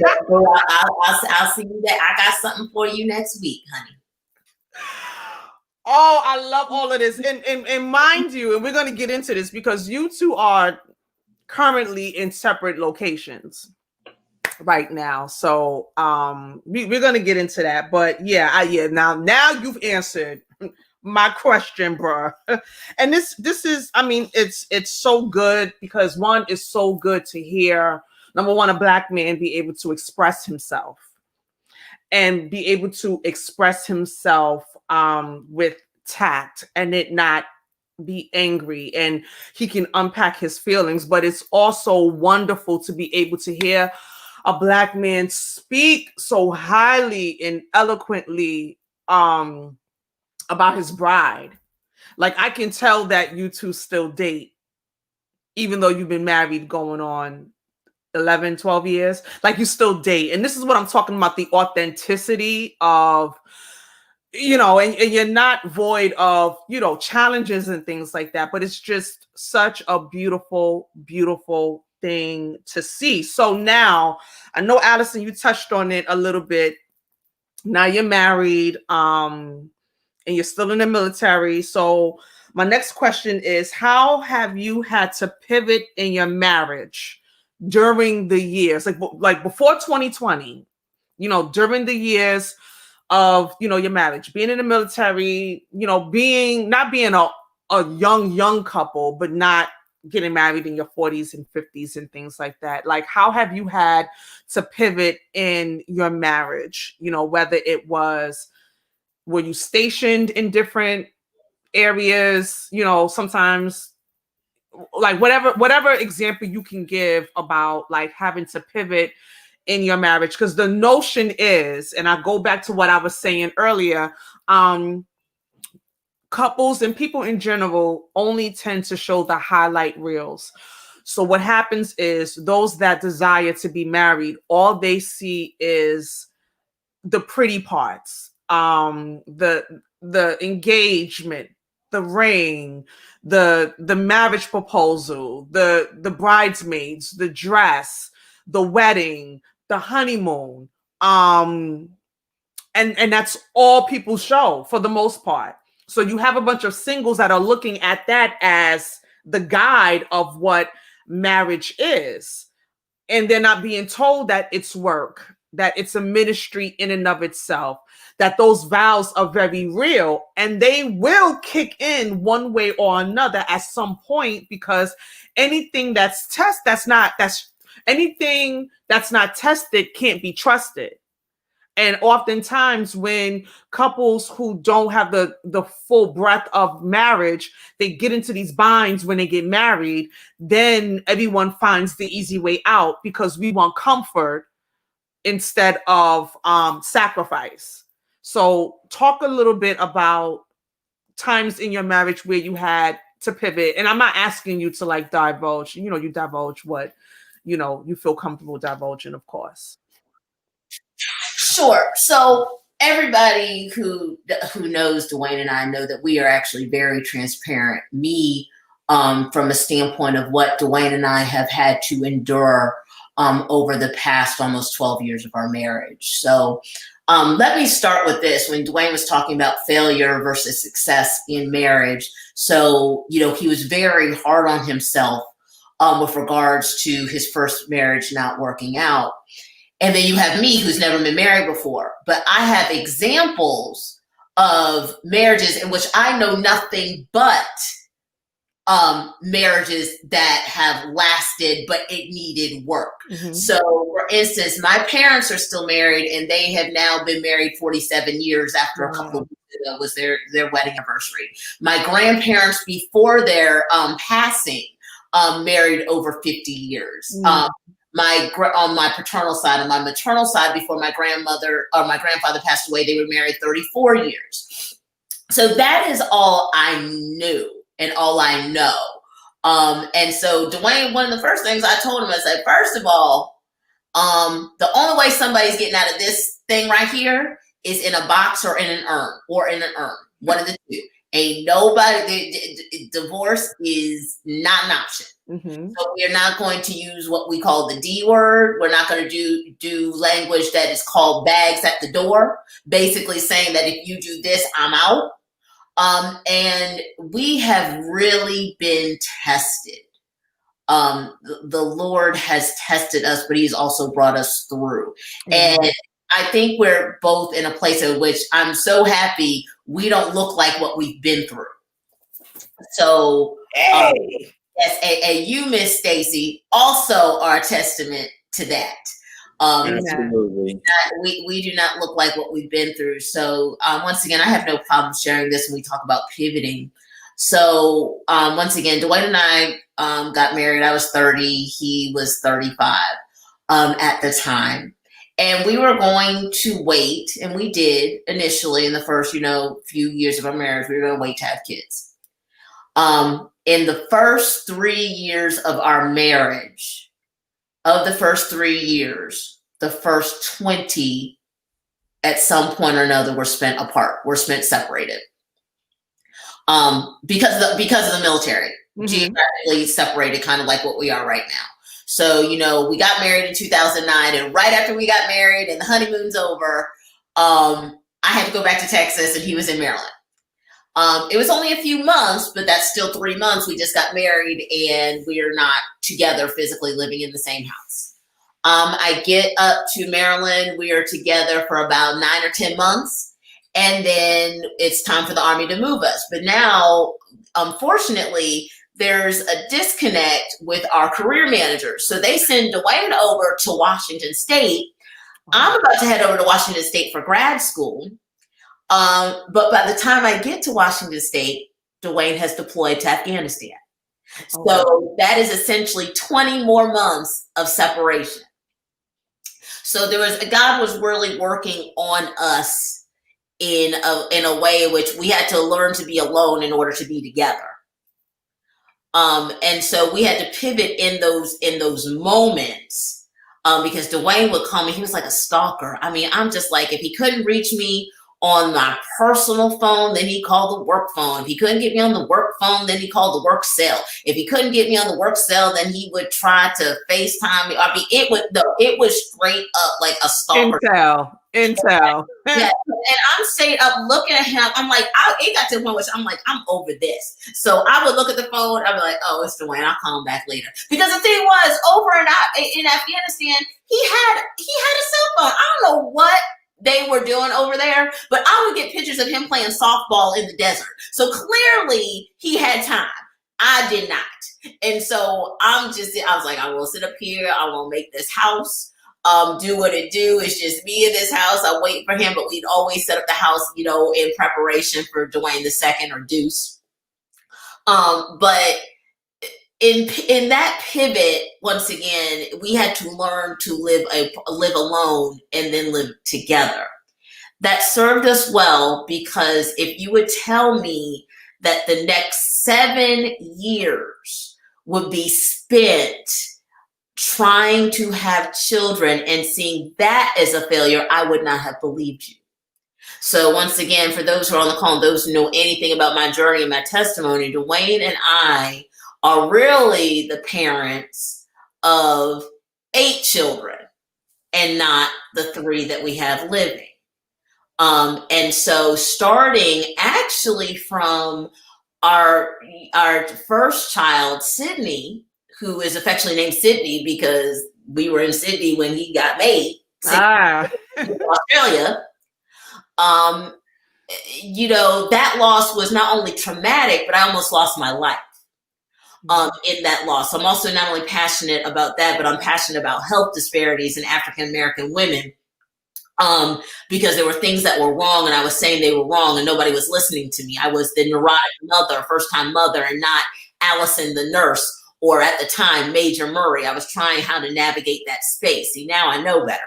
see you there. I got something for you next week, honey. Oh, I love all of this. And mind you, and we're going to get into this because you two are currently in separate locations right now. So we're going to get into that. But yeah, now you've answered my question, bro. And this is, I mean, it's so good because one, is so good to hear, number one, a Black man be able to express himself and be able to express himself with tact and it not be angry, and he can unpack his feelings. But it's also wonderful to be able to hear a Black man speak so highly and eloquently about his bride. Like, I can tell that you two still date, even though you've been married going on 11, 12 years. Like, you still date. And this is what I'm talking about, the authenticity of, and you're not void of, challenges and things like that. But it's just such a beautiful, beautiful thing to see. So now, I know, Allison, you touched on it a little bit. Now you're married, and you're still in the military. So my next question is, how have you had to pivot in your marriage during the years, like before 2020, during the years of, your marriage, being in the military, not being a young couple, but not getting married in your 40s and 50s and things like that. Like, how have you had to pivot in your marriage? Whether it was, were you stationed in different areas, you know, sometimes like whatever example you can give about like having to pivot in your marriage, because the notion is, and I go back to what I was saying earlier, couples and people in general only tend to show the highlight reels. So what happens is those that desire to be married, all they see is the pretty parts, the engagement, the ring, the marriage proposal, the bridesmaids, the dress, the wedding, the honeymoon, and that's all people show for the most part. So you have a bunch of singles that are looking at that as the guide of what marriage is, and they're not being told that it's work, that it's a ministry in and of itself, that those vows are very real, and they will kick in one way or another at some point, because anything that's anything that's not tested can't be trusted. And oftentimes when couples who don't have the full breadth of marriage, they get into these binds when they get married, then everyone finds the easy way out because we want comfort instead of sacrifice. So talk a little bit about times in your marriage where you had to pivot. And I'm not asking you to like divulge, you know, you divulge what, you know, you feel comfortable divulging, of course. Sure. So everybody who knows Dwayne and I know that we are actually very transparent. Me, from a standpoint of what Dwayne and I have had to endure over the past almost 12 years of our marriage. So let me start with this. When Dwayne was talking about failure versus success in marriage, so, you know, he was very hard on himself with regards to his first marriage not working out. And then you have me, who's never been married before. But I have examples of marriages in which I know nothing but marriages that have lasted, but it needed work. Mm-hmm. So, for instance, my parents are still married, and they have now been married 47 years after a couple of weeks ago was their wedding anniversary. My grandparents, before their passing, married over 50 years. Mm-hmm. On my paternal side, on my maternal side, before my grandmother or my grandfather passed away, they were married 34 years. So that is all I knew and all I know. And so Dwayne, one of the first things I told him, I said, first of all, the only way somebody's getting out of this thing right here is in a box or in an urn, one of the two. Ain't nobody, divorce is not an option. Mm-hmm. So we're not going to use what we call the D word. We're not going to do language that is called bags at the door, basically saying that if you do this, I'm out. And we have really been tested. The Lord has tested us, but he's also brought us through. Mm-hmm. And I think we're both in a place in which I'm so happy we don't look like what we've been through. So, yes, and you, Miss Stacy, also are a testament to that. Absolutely. We do not look like what we've been through. So, once again, I have no problem sharing this when we talk about pivoting. So, once again, Dwayne and I got married. I was 30. He was 35 at the time. And we were going to wait, and we did initially in the first, few years of our marriage, we were going to wait to have kids. In the first 3 years of our marriage, the first 20 at some point or another were spent apart, were spent separated. Because of the military, mm-hmm. Geographically separated, kind of like what we are right now. So, we got married in 2009, and right after we got married and the honeymoon's over, I had to go back to Texas, and he was in Maryland. It was only a few months, but that's still 3 months. We just got married, and we are not together physically living in the same house. I get up to Maryland. We are together for about 9 or 10 months, and then it's time for the Army to move us. But now, unfortunately, there's a disconnect with our career managers. So they send Dwayne over to Washington State. I'm about to head over to Washington State for grad school. But by the time I get to Washington State, Dwayne has deployed to Afghanistan. Oh. So that is essentially 20 more months of separation. So God was really working on us in a way in which we had to learn to be alone in order to be together. And so we had to pivot in those moments, because Dwayne would come and he was like a stalker. I mean, I'm just like, if he couldn't reach me on my personal phone, then he called the work phone. If he couldn't get me on the work phone, then he called the work cell. If he couldn't get me on the work cell, then he would try to FaceTime me. I mean, it was straight up like a stalker. Intel. Yeah, and I'm straight up looking at him. I'm like, it got to the point where I'm like, I'm over this. So I would look at the phone. I'd be like, oh, it's Dwayne. I'll call him back later. Because the thing was, over in Afghanistan, he had a cell phone. I don't know what they were doing over there, but I would get pictures of him playing softball in the desert. So clearly he had time. I did not. And so I was like, I will sit up here. I will make this house do what it do. It's just me in this house. I wait for him, but we'd always set up the house, in preparation for Dwayne II or Deuce. But in that pivot, once again, we had to learn to live alone and then live together. That served us well, because if you would tell me that the next 7 years would be spent trying to have children and seeing that as a failure, I would not have believed you. So once again, for those who are on the call and those who know anything about my journey and my testimony, Dwayne and I are really the parents of 8 children and not the 3 that we have living. And so starting actually from our first child, Sydney, who is affectionately named Sydney because we were in Sydney when he got made, in Australia. That loss was not only traumatic, but I almost lost my life in that loss. I'm also not only passionate about that, but I'm passionate about health disparities in African American women, because there were things that were wrong and I was saying they were wrong and nobody was listening to me. I was the neurotic mother, first-time mother, and not Allison the nurse, or at the time, Major Murray. I was trying how to navigate that space. See, now I know better.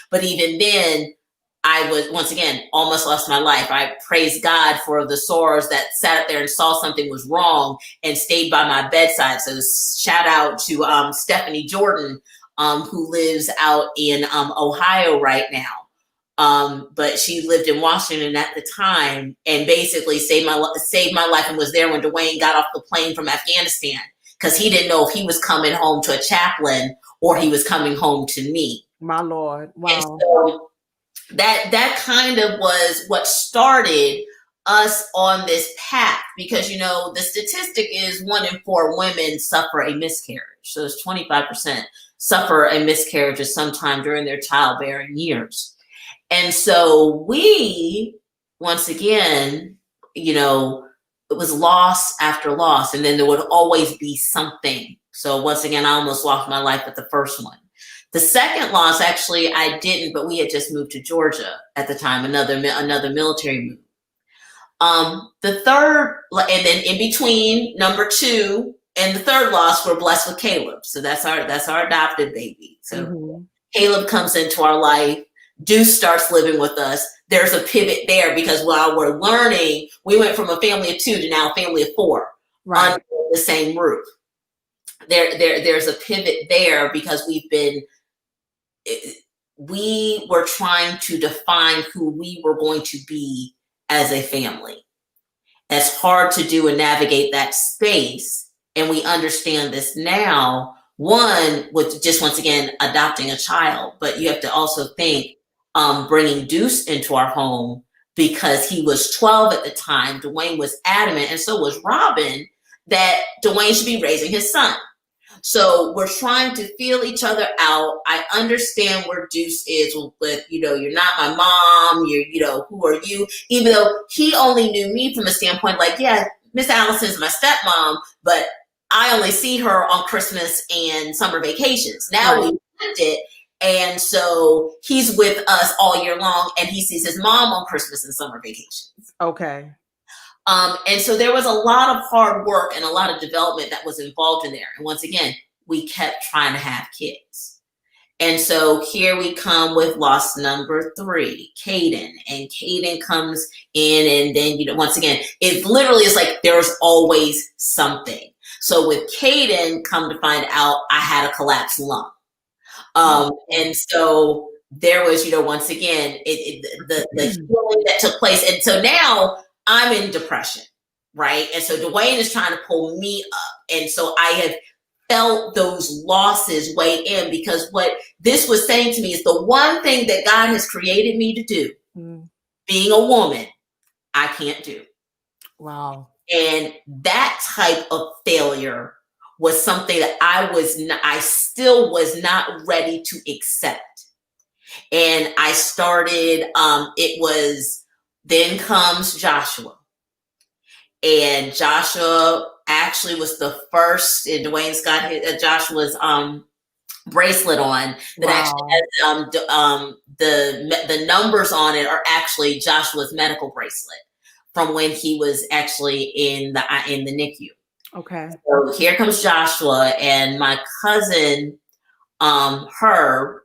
But even then, I was, once again, almost lost my life. I praise God for the sorors that sat up there and saw something was wrong and stayed by my bedside. So shout out to Stephanie Jordan, who lives out in Ohio right now. But she lived in Washington at the time and basically saved my life, and was there when Dwayne got off the plane from Afghanistan, because he didn't know if he was coming home to a chaplain or he was coming home to me. My Lord. Wow. And so that kind of was what started us on this path, because the statistic is 1 in 4 women suffer a miscarriage. So it's 25% suffer a miscarriage at some time during their childbearing years. And so we, once again, it was loss after loss, and then there would always be something. So once again, I almost lost my life with the first one. The second loss, actually, I didn't, but we had just moved to Georgia at the time, another military move. The third, and then in between number 2 and the third loss, we're blessed with Caleb. So that's our adopted baby. So Caleb comes into our life. Deuce starts living with us. There's a pivot there, because while we're learning, we went from a family of 2 to now a family of 4 under the same roof. There's a pivot there, because we were trying to define who we were going to be as a family. It's hard to do and navigate that space. And we understand this now, one, with just, once again, adopting a child, but you have to also think, bringing Deuce into our home, because he was 12 at the time. Dwayne was adamant, and so was Robin, that Dwayne should be raising his son. So we're trying to feel each other out. I understand where Deuce is with, you're not my mom, who are you? Even though he only knew me from a standpoint like, yeah, Miss Allison's my stepmom, but I only see her on Christmas and summer vacations. Now we flipped it. And so he's with us all year long, and he sees his mom on Christmas and summer vacations. Okay. And so there was a lot of hard work and a lot of development that was involved in there. And once again, we kept trying to have kids. And so here we come with loss number 3, Caden. And Caden comes in, and then, once again, it literally is like there's always something. So with Caden, come to find out, I had a collapsed lung. And so there was, once again, the healing that took place. And so now I'm in depression, right? And so Dwayne is trying to pull me up. And so I have felt those losses weigh in, because what this was saying to me is the one thing that God has created me to do, being a woman, I can't do. Wow. And that type of failure was something that I still was not ready to accept. And I started, then comes Joshua. And Joshua actually was the first, and Dwayne's got Joshua's bracelet on that actually has the numbers on it are actually Joshua's medical bracelet from when he was actually in the NICU. Okay. So here comes Joshua, and my cousin Herb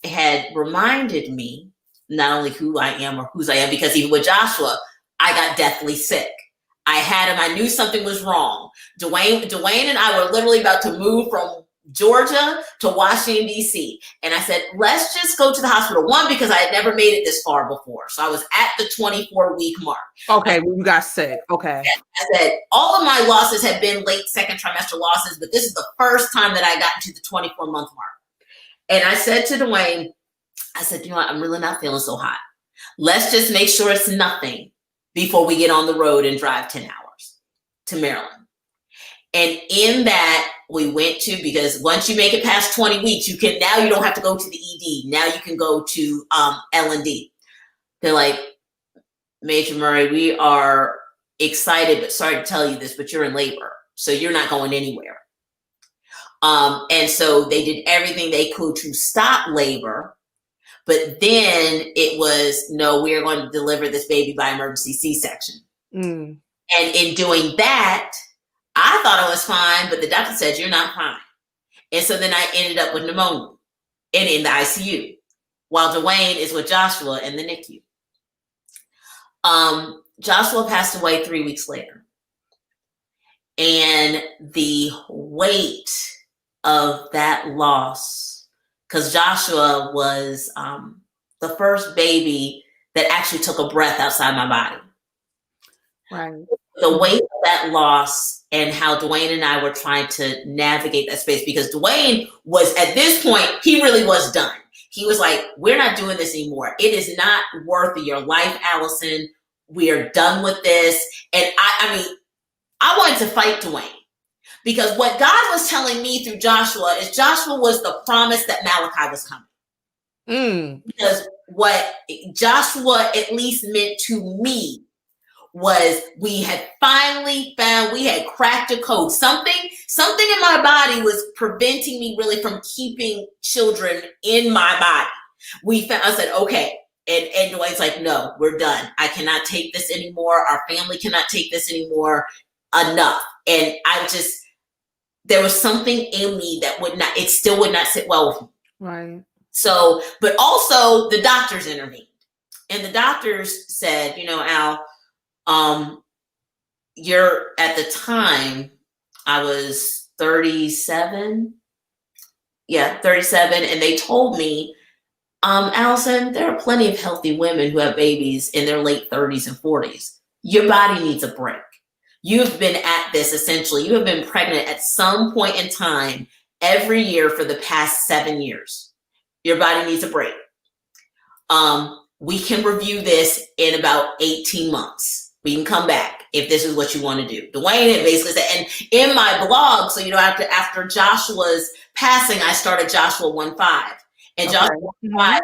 had reminded me not only who I am or whose I am, because even with Joshua, I got deathly sick. I knew something was wrong. Dwayne and I were literally about to move from Georgia to Washington, D.C. And I said, let's just go to the hospital. One, because I had never made it this far before. So I was at the 24-week mark. Okay, you got sick. Okay. I said, all of my losses have been late second trimester losses, but this is the first time that I got to the 24-month mark. And I said to Dwayne, I said, what? I'm really not feeling so hot. Let's just make sure it's nothing before we get on the road and drive 10 hours to Maryland. And in that, we went to, because once you make it past 20 weeks, you don't have to go to the ED. Now you can go to L&D. They're like, Major Murray, we are excited, but sorry to tell you this, but you're in labor. So you're not going anywhere. And so they did everything they could to stop labor. But then it was, no, we are going to deliver this baby by emergency C-section. And in doing that, I thought I was fine, but the doctor said, you're not fine. And so then I ended up with pneumonia and in the ICU, while Dwayne is with Joshua in the NICU. Joshua passed away 3 weeks later. And the weight of that loss, because Joshua was the first baby that actually took a breath outside my body. Right. The weight of that loss and how Dwayne and I were trying to navigate that space, because Dwayne was, at this point, he really was done. He was like, we're not doing this anymore. It is not worth your life, Allison. We are done with this. And I wanted to fight Dwayne, because what God was telling me through Joshua is Joshua was the promise that Malachi was coming. Because what Joshua at least meant to me was we had finally found, we had cracked a code. Something in my body was preventing me really from keeping children in my body. I said, okay. And Dwayne's like, no, we're done. I cannot take this anymore. Our family cannot take this anymore. Enough. And there was something in me that it still would not sit well with me. Right. So, but also the doctors intervened, and the doctors said, Al, you're, at the time I was 37. Yeah, 37. And they told me, Allison, there are plenty of healthy women who have babies in their late 30s and 40s. Your body needs a break. You've been at this, essentially, you have been pregnant at some point in time every year for the past 7 years. Your body needs a break. We can review this in about 18 months. We can come back if this is what you want to do. Dwayne had basically said, and in my blog, so after Joshua's passing, I started Joshua 1.5 and okay. Joshua 1.5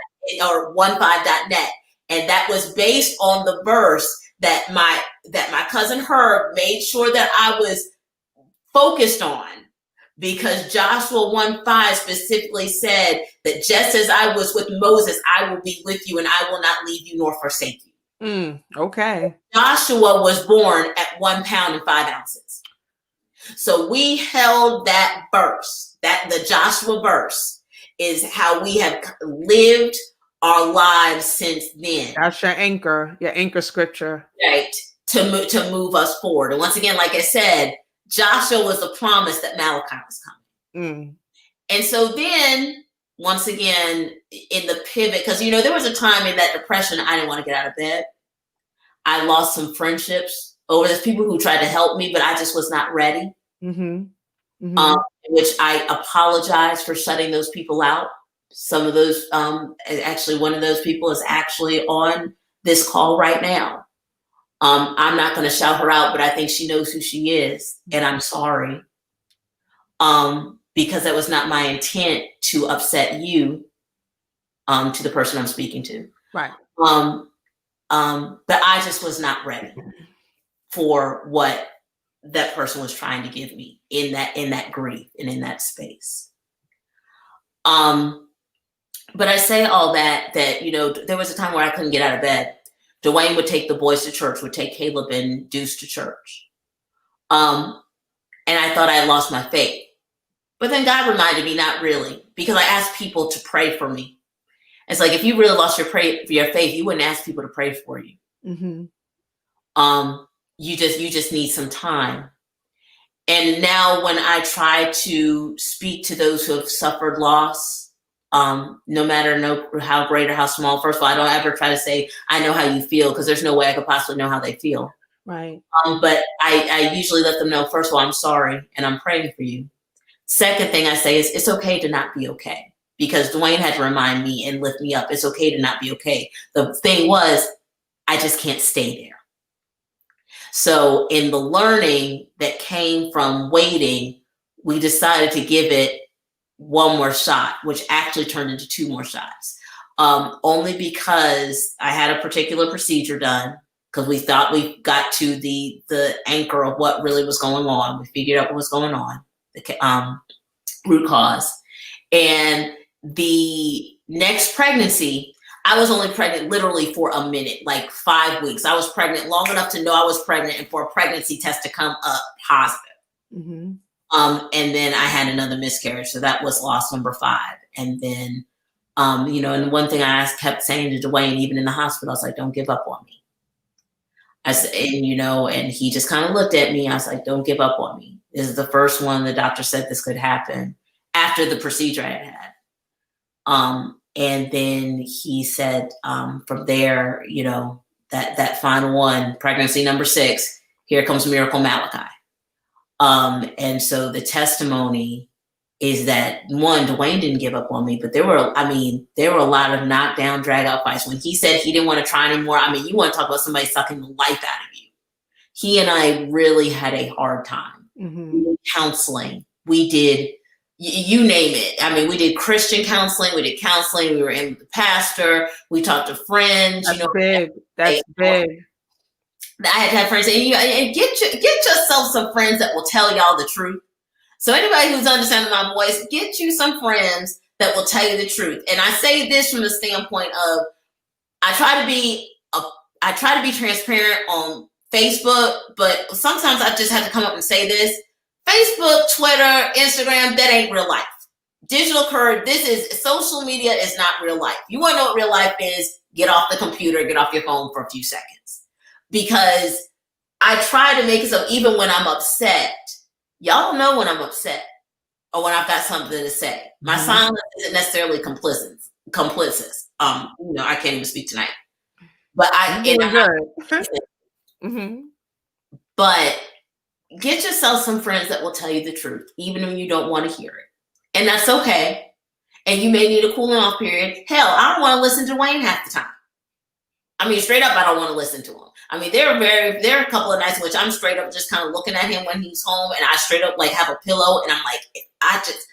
or 1.5.net, and that was based on the verse that my cousin Herb made sure that I was focused on, because Joshua 1.5 specifically said that just as I was with Moses, I will be with you, and I will not leave you nor forsake you. Okay. Joshua was born at 1 pound and 5 ounces. So we held that verse, that the Joshua verse is how we have lived our lives since then. That's your anchor scripture. Right. To move us forward. And once again, like I said, Joshua was the promise that Malachi was coming. And so then, once again, in the pivot, because, you know, there was a time in that depression, I didn't want to get out of bed. I lost some friendships over those people who tried to help me, but I just was not ready. Which I apologize for shutting those people out. Some of those, actually, one of those people is actually on this call right now. I'm not going to shout her out, but I think she knows who she is, and I'm sorry. Because that was not my intent to upset you, to the person I'm speaking to. Right. But I just was not ready for what that person was trying to give me in that grief and in that space. But I say all that, you know, there was a time where I couldn't get out of bed. Dwayne would take the boys to church, would take Caleb and Deuce to church. And I thought I had lost my faith. But then God reminded me, not really, because I asked people to pray for me. It's like, if you really lost your faith, you wouldn't ask people to pray for you. You just need some time. And now when I try to speak to those who have suffered loss, no matter how great or how small, first of all, I don't ever try to say, I know how you feel, because there's no way I could possibly know how they feel. Right. But I usually let them know, first of all, I'm sorry and I'm praying for you. Second thing I say is, it's okay to not be okay, because Dwayne had to remind me and lift me up. It's okay to not be okay. The thing was, I just can't stay there. So in the learning that came from waiting, we decided to give it one more shot, which actually turned into 2 more shots. Only because I had a particular procedure done, because we thought we got to the anchor of what really was going on. We figured out what was going on, the root cause. And the next pregnancy, I was only pregnant literally for a minute, like 5 weeks. I was pregnant long enough to know I was pregnant and for a pregnancy test to come up positive. And then I had another miscarriage. So that was loss number 5. And then, you know, and one thing I kept saying to Dwayne, even in the hospital, I was like, don't give up on me. I said, and, you know, and he just kind of looked at me. I was like, don't give up on me. This is the first one the doctor said this could happen after the procedure I had. And then he said, from there, you know, that final one, pregnancy number 6, here comes Miracle Malachi. And so the testimony is that, one, Dwayne didn't give up on me, but there were a lot of knockdown, drag out fights. When he said he didn't want to try anymore, I mean, you want to talk about somebody sucking the life out of you. He and I really had a hard time. We did counseling. We did, you name it. I mean, we did Christian counseling. We did counseling. We were in with the pastor. We talked to friends. That's you know, big. That's big. I had to have friends, and get yourself some friends that will tell y'all the truth. So anybody who's understanding my voice, get you some friends that will tell you the truth. And I say this from the standpoint of, I try to be transparent on Facebook, but sometimes I just have to come up and say this: Facebook, Twitter, Instagram, that ain't real life. Digital curve, social media is not real life. You want to know what real life is? Get off the computer, get off your phone for a few seconds. Because I try to make it so even when I'm upset, y'all don't know when I'm upset or when I've got something to say. My silence isn't necessarily complicit. You know, I can't even speak tonight. But But get yourself some friends that will tell you the truth, even when you don't want to hear it. And that's okay. And you may need a cooling off period. Hell, I don't want to listen to Dwayne half the time. I mean, straight up, I don't want to listen to him. I mean, there are a couple of nights in which I'm straight up just kind of looking at him when he's home, and I straight up like have a pillow, and I'm like, I just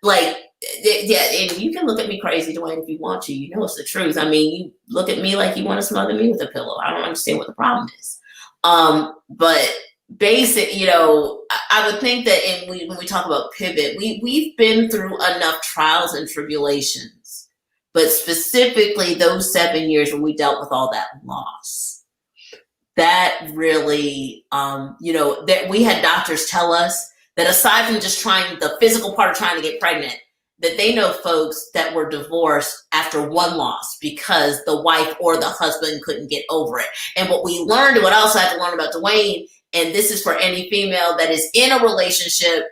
like, yeah. And you can look at me crazy, Dwayne, if you want to. You know it's the truth. I mean, you look at me like you want to smother me with a pillow. I don't understand what the problem is. But basic, you know, I would think that when we talk about pivot, we've been through enough trials and tribulations but specifically those 7 years when we dealt with all that loss. That really, that we had doctors tell us that aside from just trying the physical part of trying to get pregnant, that they know folks that were divorced after one loss because the wife or the husband couldn't get over it. And what we learned, and what I also had to learn about Dwayne, and this is for any female that is in a relationship,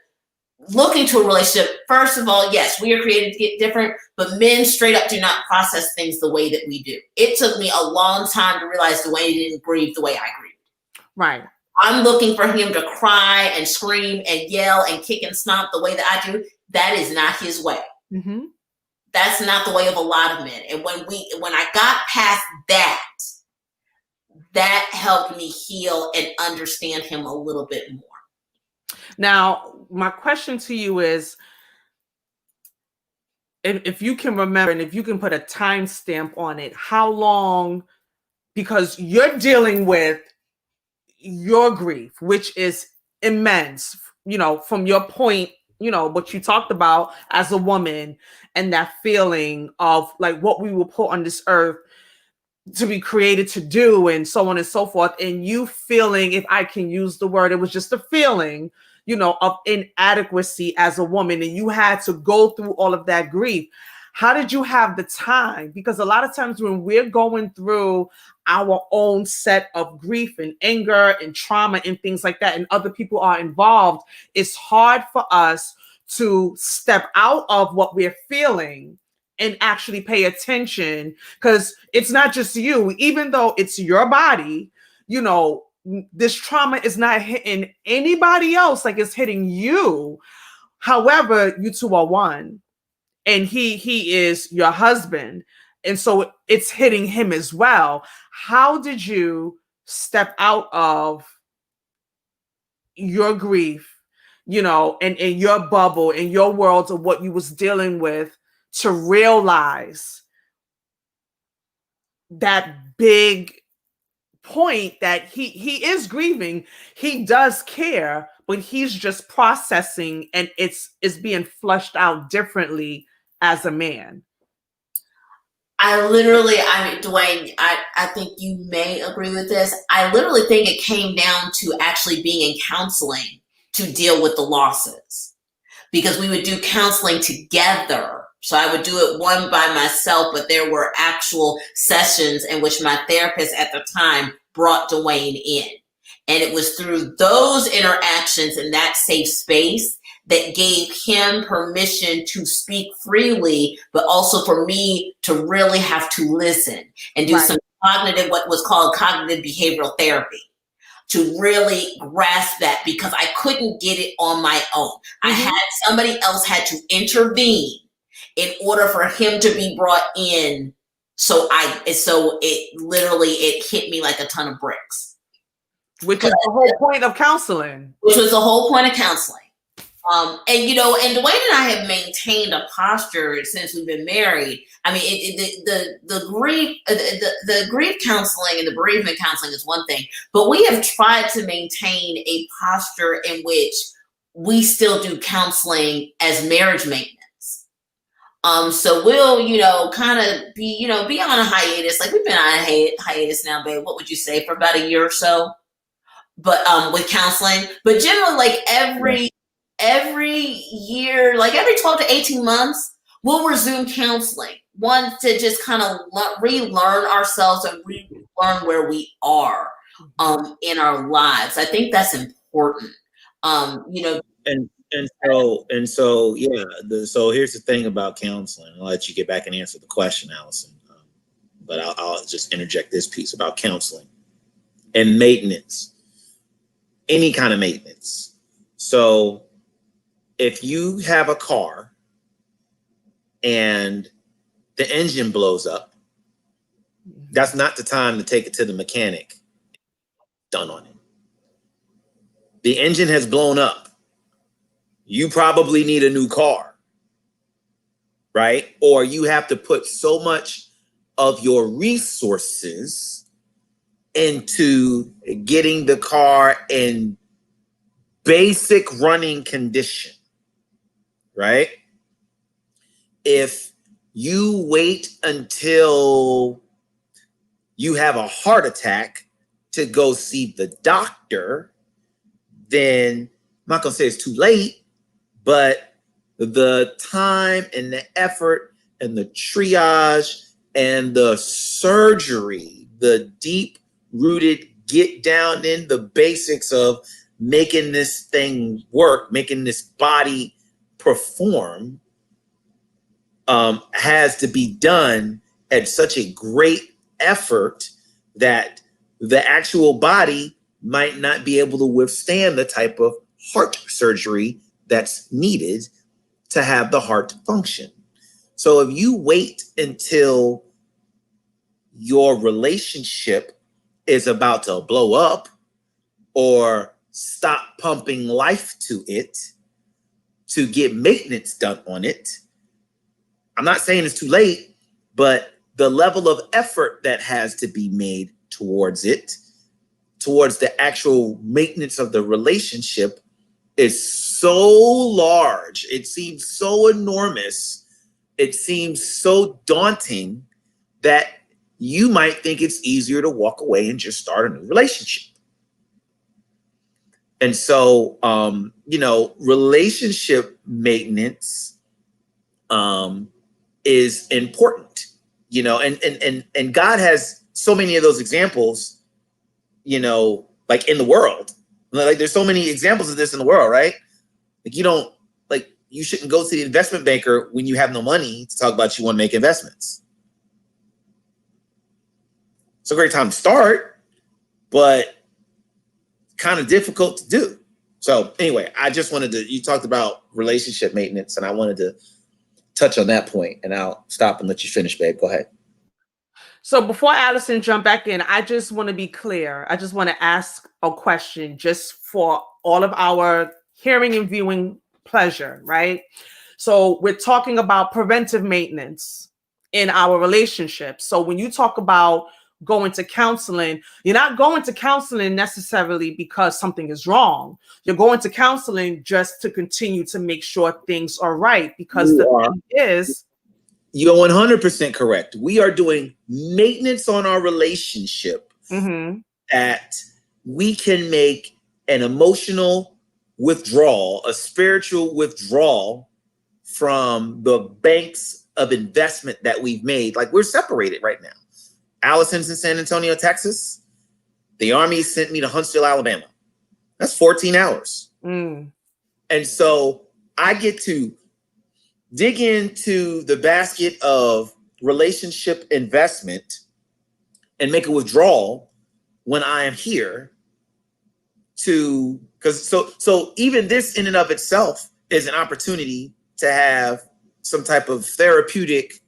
looking to a relationship, first of all, yes, we are created to get different, but men straight up do not process things the way that we do. It took me a long time to realize Dwayne didn't grieve the way I grieved. Right. I'm looking for him to cry and scream and yell and kick and stomp the way that I do. That is not his way. Mm-hmm. That's not the way of a lot of men. And when I got past that, that helped me heal and understand him a little bit more. Now, my question to you is, if you can remember and if you can put a timestamp on it, how long, because you're dealing with your grief, which is immense, from your point, what you talked about as a woman and that feeling of like what we were put on this earth to be created to do and so on and so forth. And you feeling, if I can use the word, it was just a feeling, of inadequacy as a woman. And you had to go through all of that grief. How did you have the time? Because a lot of times when we're going through our own set of grief and anger and trauma and things like that, and other people are involved, it's hard for us to step out of what we're feeling and actually pay attention, because it's not just you. Even though it's your body, this trauma is not hitting anybody else like it's hitting you. However, you two are one. And he is your husband. And so it's hitting him as well. How did you step out of your grief, and in your bubble, in your world of what you was dealing with, to realize that big point that he is grieving, he does care, but he's just processing and it's being flushed out differently as a man? Dwayne, I think you may agree with this. I literally think it came down to actually being in counseling to deal with the losses, because we would do counseling together. So I would do it one by myself, but there were actual sessions in which my therapist at the time brought Dwayne in. And it was through those interactions in that safe space that gave him permission to speak freely, but also for me to really have to listen and do some what was called cognitive behavioral therapy, to really grasp that, because I couldn't get it on my own. Mm-hmm. Somebody else had to intervene in order for him to be brought in. So it hit me like a ton of bricks. Which is the whole point of counseling. Which was the whole point of counseling. And Dwayne and I have maintained a posture since we've been married. I mean, the grief counseling and the bereavement counseling is one thing, but we have tried to maintain a posture in which we still do counseling as marriage maintenance. So we'll, kind of be on a hiatus. Like, we've been on a hiatus now, babe. What would you say, for about a year or so? But with counseling, but generally, like every year, like every 12 to 18 months, we'll resume counseling. One, to just kind of relearn ourselves and relearn where we are in our lives. I think that's important. So here's the thing about counseling. I'll let you get back and answer the question, Allison. But I'll just interject this piece about counseling and maintenance. Any kind of maintenance. So if you have a car and the engine blows up, that's not the time to take it to the mechanic. Done on it. The engine has blown up. You probably need a new car, right? Or you have to put so much of your resources into getting the car in basic running condition, right? If you wait until you have a heart attack to go see the doctor, then I'm not going to say it's too late, but the time and the effort and the triage and the surgery, the deep rooted, get down in the basics of making this thing work, making this body perform, has to be done at such a great effort that the actual body might not be able to withstand the type of heart surgery that's needed to have the heart function. So if you wait until your relationship is about to blow up or stop pumping life to it to get maintenance done on it, I'm not saying it's too late, but the level of effort that has to be made towards it, towards the actual maintenance of the relationship, is so large. It seems so enormous. It seems so daunting that you might think it's easier to walk away and just start a new relationship. And so, relationship maintenance is important, and God has so many of those examples, like in the world. Like there's so many examples of this in the world, right? Like you shouldn't go to the investment banker when you have no money to talk about you want to make investments. It's a great time to start, but kind of difficult to do. So anyway, I just wanted to, you talked about relationship maintenance, and I wanted to touch on that point, and I'll stop and let you finish, babe. Go ahead. So before Alison jump back in, I just want to be clear. I just want to ask a question just for all of our hearing and viewing pleasure, right? So we're talking about preventive maintenance in our relationship. So when you talk about going to counseling, you're not going to counseling necessarily because something is wrong. You're going to counseling just to continue to make sure things are right, because thing is, you're 100% correct. We are doing maintenance on our relationship that we can make an emotional withdrawal, a spiritual withdrawal from the banks of investment that we've made. Like, we're separated right now. Allison's in San Antonio, Texas. The Army sent me to Huntsville, Alabama. That's 14 hours. And so I get to dig into the basket of relationship investment and make a withdrawal when I am here so even this in and of itself is an opportunity to have some type of therapeutic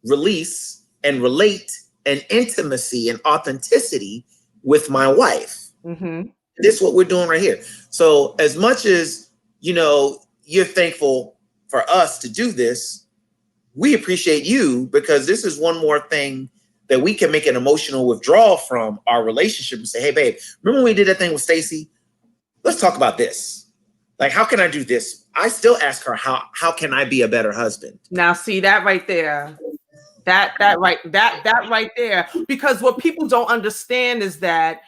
release and relate and intimacy and authenticity with my wife. This is what we're doing right here. So as much as, you're thankful for us to do this, we appreciate you, because this is one more thing that we can make an emotional withdrawal from our relationship and say, hey, babe, remember when we did that thing with Stacy? Let's talk about this. Like, how can I do this? I still ask her, how can I be a better husband? Now, see that right there. That right there. Because what people don't understand is that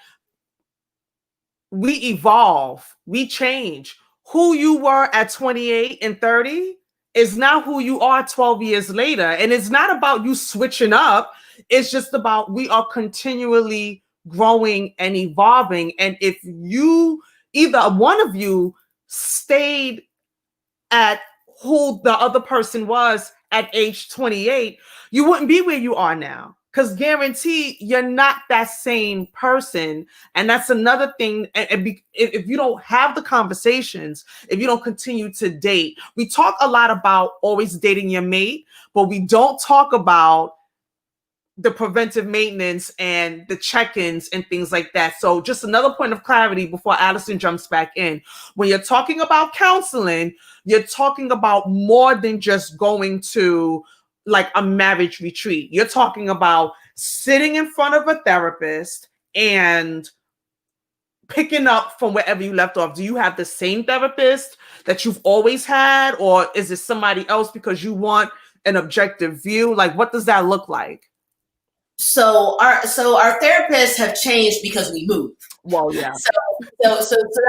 we evolve, we change. Who you were at 28 and 30 is not who you are 12 years later. And it's not about you switching up. It's just about we are continually growing and evolving. And if you, either one of you, stayed at who the other person was at age 28, you wouldn't be where you are now. Because guarantee you're not that same person. And that's another thing. If you don't have the conversations, if you don't continue to date, we talk a lot about always dating your mate, but we don't talk about the preventive maintenance and the check-ins and things like that. So just another point of clarity before Alison jumps back in. When you're talking about counseling, you're talking about more than just going to like a marriage retreat. You're talking about sitting in front of a therapist and picking up from wherever you left off. Do you have the same therapist that you've always had, or is it somebody else because you want an objective view? Like, what does that look like? So our therapists have changed because we moved. Well, yeah. So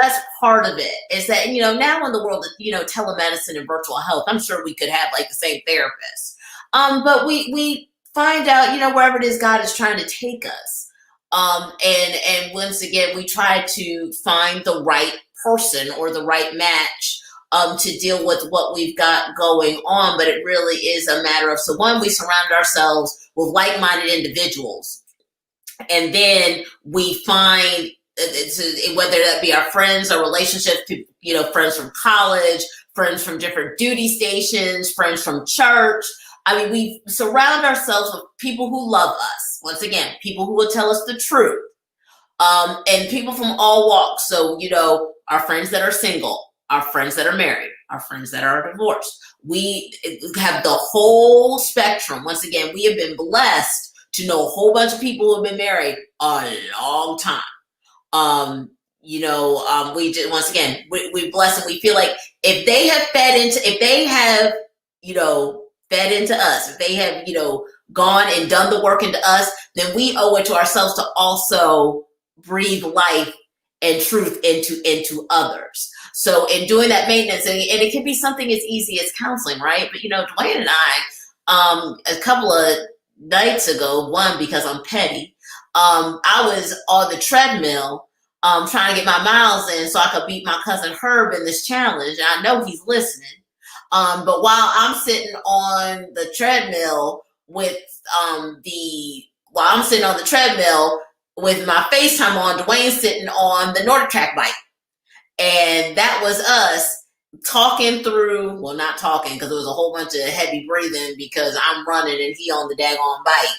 that's part of it, is that, now in the world of, telemedicine and virtual health, I'm sure we could have like the same therapist. But we find out, wherever it is God is trying to take us. And once again, we try to find the right person or the right match to deal with what we've got going on. But it really is a matter of, so one, we surround ourselves with like-minded individuals. And then we find, whether that be our friends or relationships, friends from college, friends from different duty stations, friends from church. I mean, we surround ourselves with people who love us. Once again, people who will tell us the truth. And people from all walks. So, our friends that are single, our friends that are married, our friends that are divorced. We have the whole spectrum. Once again, we have been blessed to know a whole bunch of people who have been married a long time. We just, once again, we bless, and we feel like if they have fed into us, if they have, gone and done the work into us, then we owe it to ourselves to also breathe life and truth into others. So in doing that maintenance, and it can be something as easy as counseling, right? But Dwayne and I, a couple of nights ago, one, because I'm petty, I was on the treadmill trying to get my miles in so I could beat my cousin Herb in this challenge. And I know he's listening. But while I'm sitting on the treadmill with my FaceTime on, Dwayne's sitting on the Nordic Track bike. And that was us talking through, well, not talking, because it was a whole bunch of heavy breathing because I'm running and he on the daggone bike.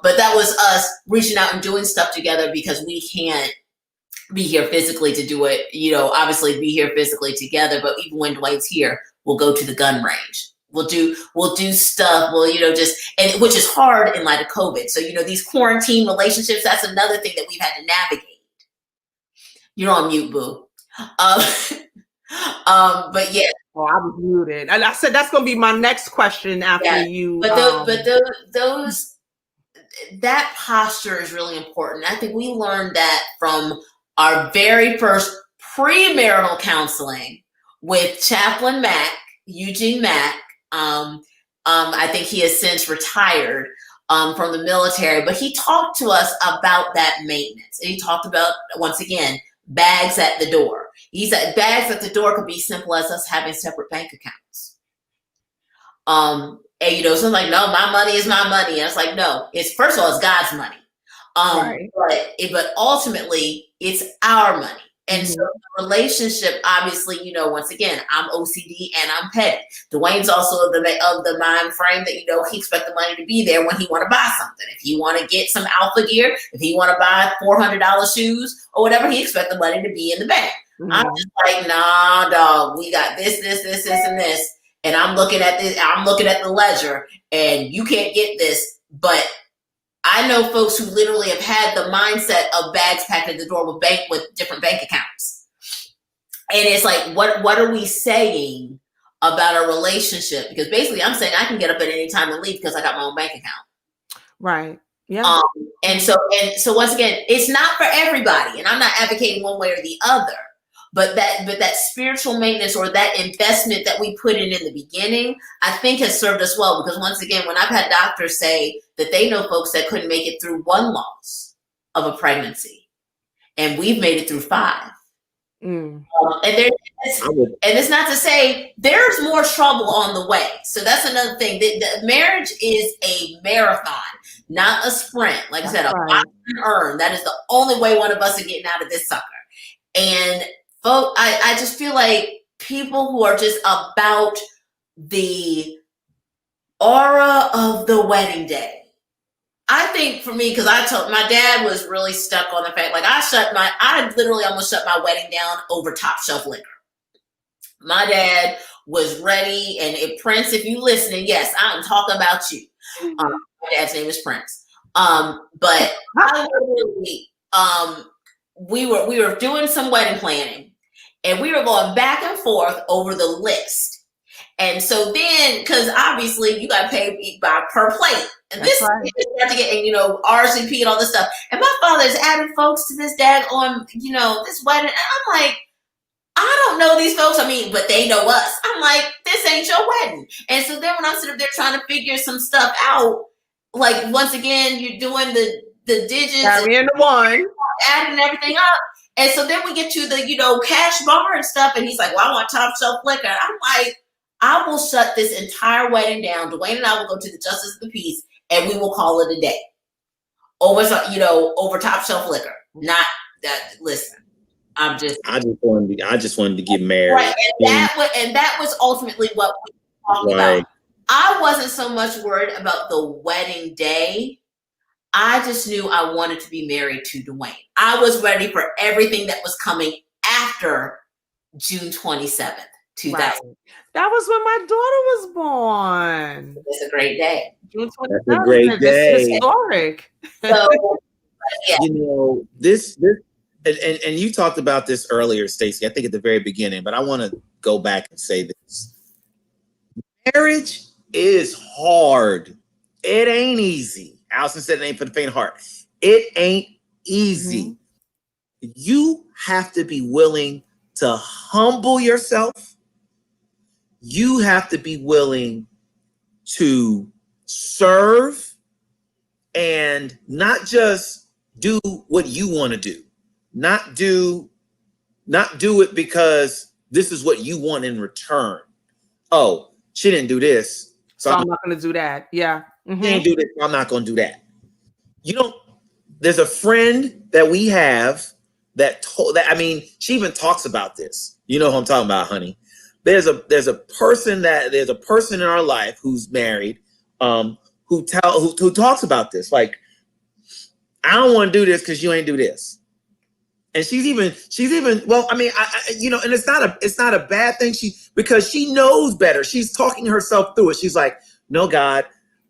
But that was us reaching out and doing stuff together because we can't be here physically to do it, obviously be here physically together. But even when Dwayne's here, we'll go to the gun range. We'll do stuff. And which is hard in light of COVID. So, these quarantine relationships, that's another thing that we've had to navigate. You're on mute, boo. But yeah. Oh, I was muted. And I said that's going to be my next question after you. But that posture is really important. I think we learned that from our very first premarital counseling with Chaplain Mack, Eugene Mack. I think he has since retired from the military, but he talked to us about that maintenance. And he talked about, once again, bags at the door. He said bags at the door could be simple as us having separate bank accounts. And so I'm like, no, my money is my money. And it's like, no, it's, first of all, it's God's money. Right. But ultimately it's our money. And so the relationship, obviously, once again, I'm OCD and I'm petty. Dwayne's also of the mind frame that, he expects the money to be there when he want to buy something. If he want to get some alpha gear, if he want to buy $400 shoes or whatever, he expects the money to be in the bank. I'm just like, nah, dog, we got this, and this. And I'm looking at this, I'm looking at the ledger, and you can't get this. But I know folks who literally have had the mindset of bags packed at the door with different bank accounts. And it's like, what are we saying about our relationship? Because basically I'm saying I can get up at any time and leave because I got my own bank account. Right. Yeah. And so once again, it's not for everybody. And I'm not advocating one way or the other. But that spiritual maintenance or that investment that we put in the beginning, I think has served us well. Because once again, when I've had doctors say that they know folks that couldn't make it through one loss of a pregnancy, and we've made it through 5. And it's not to say there's more trouble on the way. So that's another thing. The marriage is a marathon, not a sprint. Like I said, a box and earn. That is the only way one of us are getting out of this sucker. And folks, I just feel like people who are just about the aura of the wedding day. I think for me, because my dad was really stuck on the fact, like I literally almost shut my wedding down over top shelf liquor. My dad was ready, and Prince, if you listening, yes, I'm talking about you. My dad's name is Prince. But I literally, we were doing some wedding planning, and we were going back and forth over the list. And so then, because obviously you got to pay by per plate. And That's this right. you have to get, and RSVP and all this stuff. And my father's adding folks to this daggone, this wedding. And I'm like, I don't know these folks. I mean, but they know us. I'm like, this ain't your wedding. And so then when I'm sitting there trying to figure some stuff out, like once again, you're doing the digits, Carrying the one, adding everything up. And so then we get to the, cash bar and stuff. And he's like, well, I want top shelf liquor. I'm like, I will shut this entire wedding down. Dwayne and I will go to the Justice of the Peace and we will call it a day. Over top shelf liquor. Not that, listen, I just wanted to get married. Right. And that was ultimately what we talked about. I wasn't so much worried about the wedding day. I just knew I wanted to be married to Dwayne. I was ready for everything that was coming after June 27th, 2000. right. That was when my daughter was born. It's a great day. June 27th. That's a great day. It's historic. So, yeah. This and you talked about this earlier, Stacey, I think at the very beginning, but I want to go back and say this. Marriage is hard. It ain't easy. Alison said it ain't for the faint of heart. It ain't easy. Mm-hmm. You have to be willing to humble yourself. You have to be willing to serve and not just do what you want to do. Not do it because this is what you want in return. Oh, she didn't do this, so I'm not going to do that. Yeah. Mm-hmm. She didn't do this, so I'm not going to do that. There's a friend that we have she even talks about this. You know who I'm talking about, honey. There's a person in our life who's married, who talks about this. Like, I don't want to do this because you ain't do this. And she's even well, I mean, and it's not a bad thing. Because she knows better. She's talking herself through it. She's like, no, God,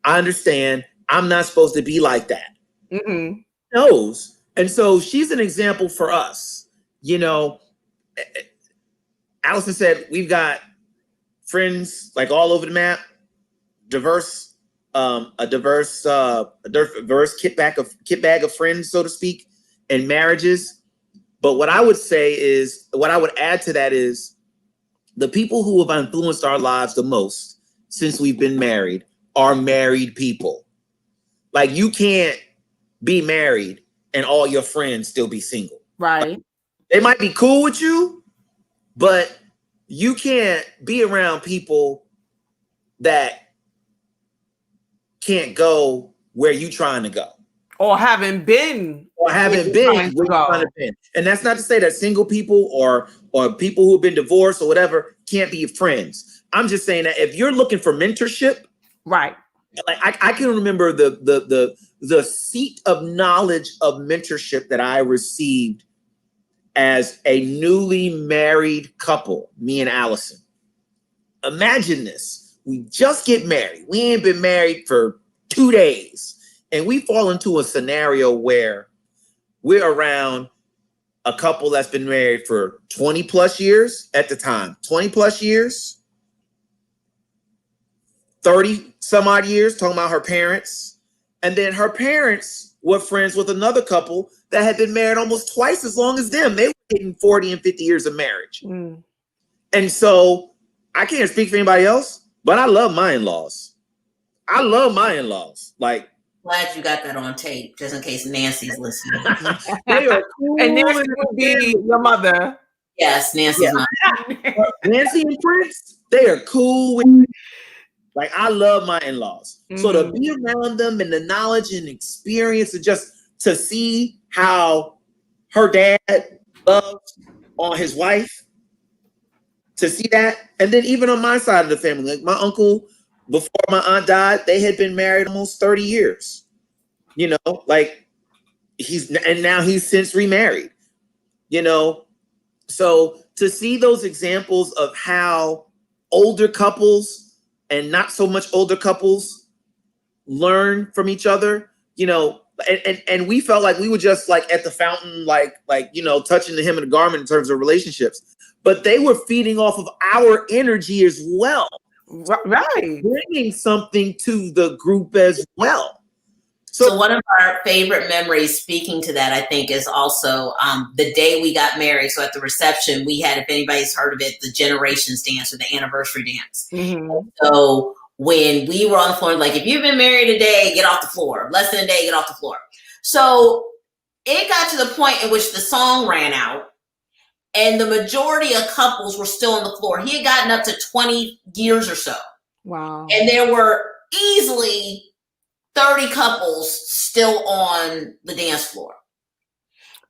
I understand. I'm not supposed to be like that. Mm-hmm. She knows. And so she's an example for us. Alison said, we've got friends like all over the map, a diverse kit bag of friends, so to speak, and marriages. But what I would add to that is the people who have influenced our lives the most since we've been married are married people. Like, you can't be married and all your friends still be single. Right. They might be cool with you, but you can't be around people that can't go where you trying to go. Or haven't been where you're trying to be. And that's not to say that single people or people who have been divorced or whatever can't be friends. I'm just saying that if you're looking for mentorship, right? Like, I can remember the seat of knowledge of mentorship that I received as a newly married couple, me and Alison. Imagine this. We just get married. We ain't been married for 2 days. And we fall into a scenario where we're around a couple that's been married for 20 plus years at the time, 20 plus years, 30 some odd years, talking about her parents. And then her parents were friends with another couple that had been married almost twice as long as them. They were getting 40 and 50 years of marriage. Mm. And so I can't speak for anybody else, but I love my in-laws. Like, glad you got that on tape, just in case Nancy's listening. They are cool. And Nancy would be your mother. Yes, Nancy's mother. Nancy and Prince, they are cool with me. Like, I love my in-laws. Mm-hmm. So to be around them and the knowledge and experience and just to see how her dad loves on his wife, to see that. And then even on my side of the family, like my uncle, before my aunt died, they had been married almost 30 years, like now he's since remarried, so to see those examples of how older couples and not so much older couples learn from each other, and we felt like we were just like at the fountain, like touching the hem of the garment in terms of relationships, but they were feeding off of our energy as well. Right. bringing something to the group as well. So one of our favorite memories, speaking to that, I think, is also the day we got married. So at the reception, we had, if anybody's heard of it, the generations dance or the anniversary dance. Mm-hmm. So when we were on the floor, like, if you've been married a day, get off the floor. Less than a day, get off the floor. So it got to the point in which the song ran out and the majority of couples were still on the floor. He had gotten up to 20 years or so. Wow. And there were easily 30 couples still on the dance floor.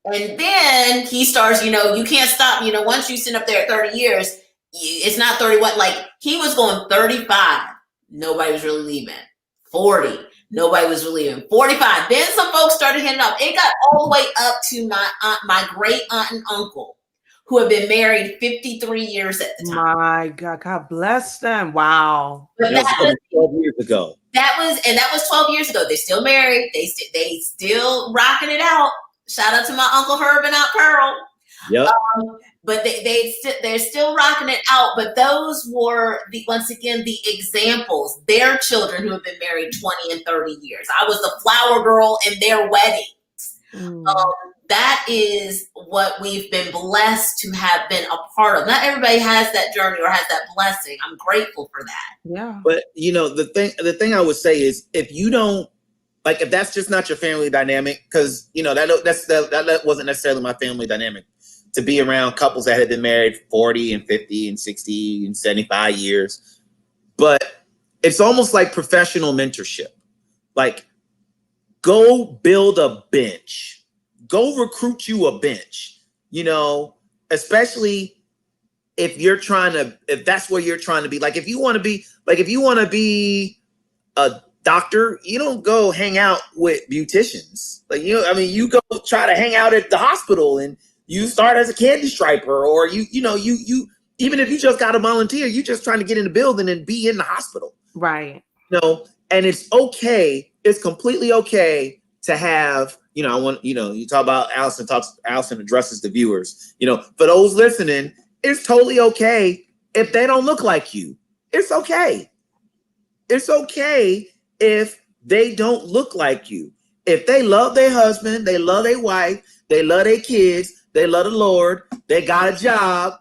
And then he starts, you can't stop, once you sit up there at 30 years, it's not 31. Like, he was going 35. Nobody was really leaving. 40. Nobody was really leaving. 45. Then some folks started hitting up. It got all the way up to my great aunt and uncle, who had been married 53 years at the time. My God, God bless them. Wow. But that was 12 years ago. That was 12 years ago. They're still married. They still rocking it out. Shout out to my Uncle Herb and Aunt Pearl. Yep. But they're still rocking it out. But those were once again the examples. Their children who have been married 20 and 30 years. I was the flower girl in their wedding. That is what we've been blessed to have been a part of. Not everybody has that journey or has that blessing. I'm grateful for that. Yeah. But the thing I would say is, if you don't, like, if that's just not your family dynamic, because that wasn't necessarily my family dynamic, to be around couples that had been married 40 and 50 and 60 and 75 years. But it's almost like professional mentorship. Like, go build a bench. Go recruit you a bench, especially if that's where you're trying to be. Like, if you want to be a doctor, you don't go hang out with beauticians. Like, you go try to hang out at the hospital and you start as a candy striper, or you even if you just got to volunteer, you just trying to get in the building and be in the hospital. Right. And it's okay. It's completely okay to have, you talk about Alison addresses the viewers, for those listening, it's totally okay if they don't look like you. It's okay. It's okay if they don't look like you. If they love their husband, they love their wife, they love their kids, they love the Lord, they got a job.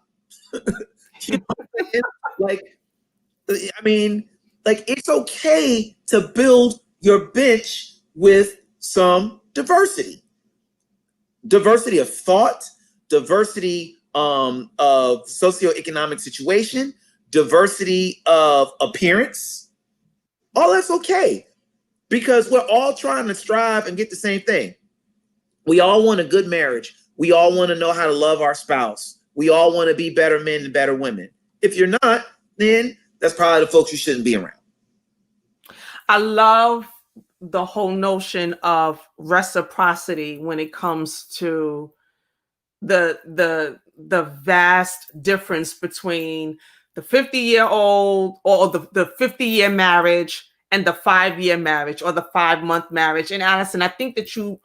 It's okay to build your bench with some diversity of thought, diversity of socioeconomic situation, diversity of appearance. All that's okay, because we're all trying to strive and get the same thing. We all want a good marriage. We all want to know how to love our spouse. We all want to be better men and better women. If you're not, then that's probably the folks you shouldn't be around. I love the whole notion of reciprocity when it comes to the vast difference between the 50-year-old or the 50-year marriage and the 5-year marriage or the 5-month marriage. And Alison, I think that you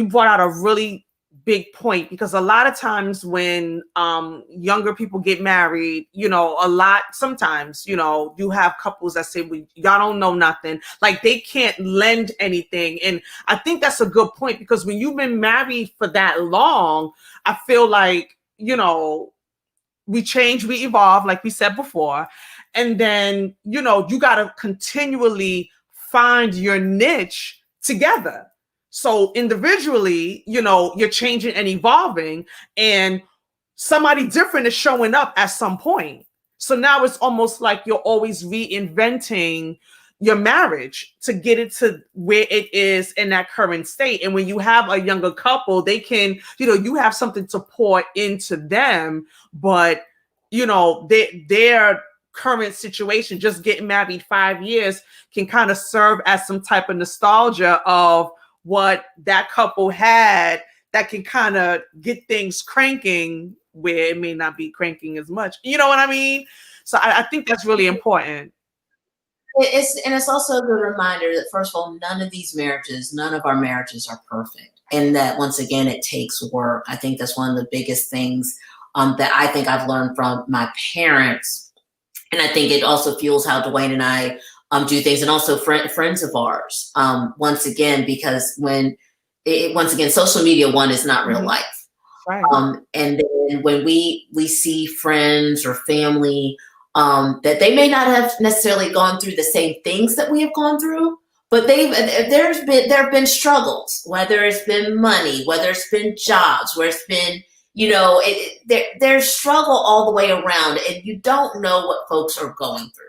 brought out a really big point, because a lot of times when younger people get married, sometimes you have couples that say, well, y'all don't know nothing, like they can't lend anything. And I think that's a good point, because when you've been married for that long, I feel like we change, we evolve, like we said before, and then you got to continually find your niche together. So individually, you're changing and evolving, and somebody different is showing up at some point. So now it's almost like you're always reinventing your marriage to get it to where it is in that current state. And when you have a younger couple, they can, you have something to pour into them, but their current situation, just getting married 5 years, can kind of serve as some type of nostalgia of what that couple had that can kind of get things cranking where it may not be cranking as much. You know what I mean? So I think that's really important. It's also a good reminder that, first of all, none of our marriages are perfect. And that, once again, it takes work. I think that's one of the biggest things that I think I've learned from my parents And I think it also fuels how Dwayne and I do things, and also friends of ours. Once again, because once again, social media, one, is not real life. Right. And then when we see friends or family that they may not have necessarily gone through the same things that we have gone through, but there have been struggles, whether it's been money, whether it's been jobs, where it's been, there's struggle all the way around, and you don't know what folks are going through.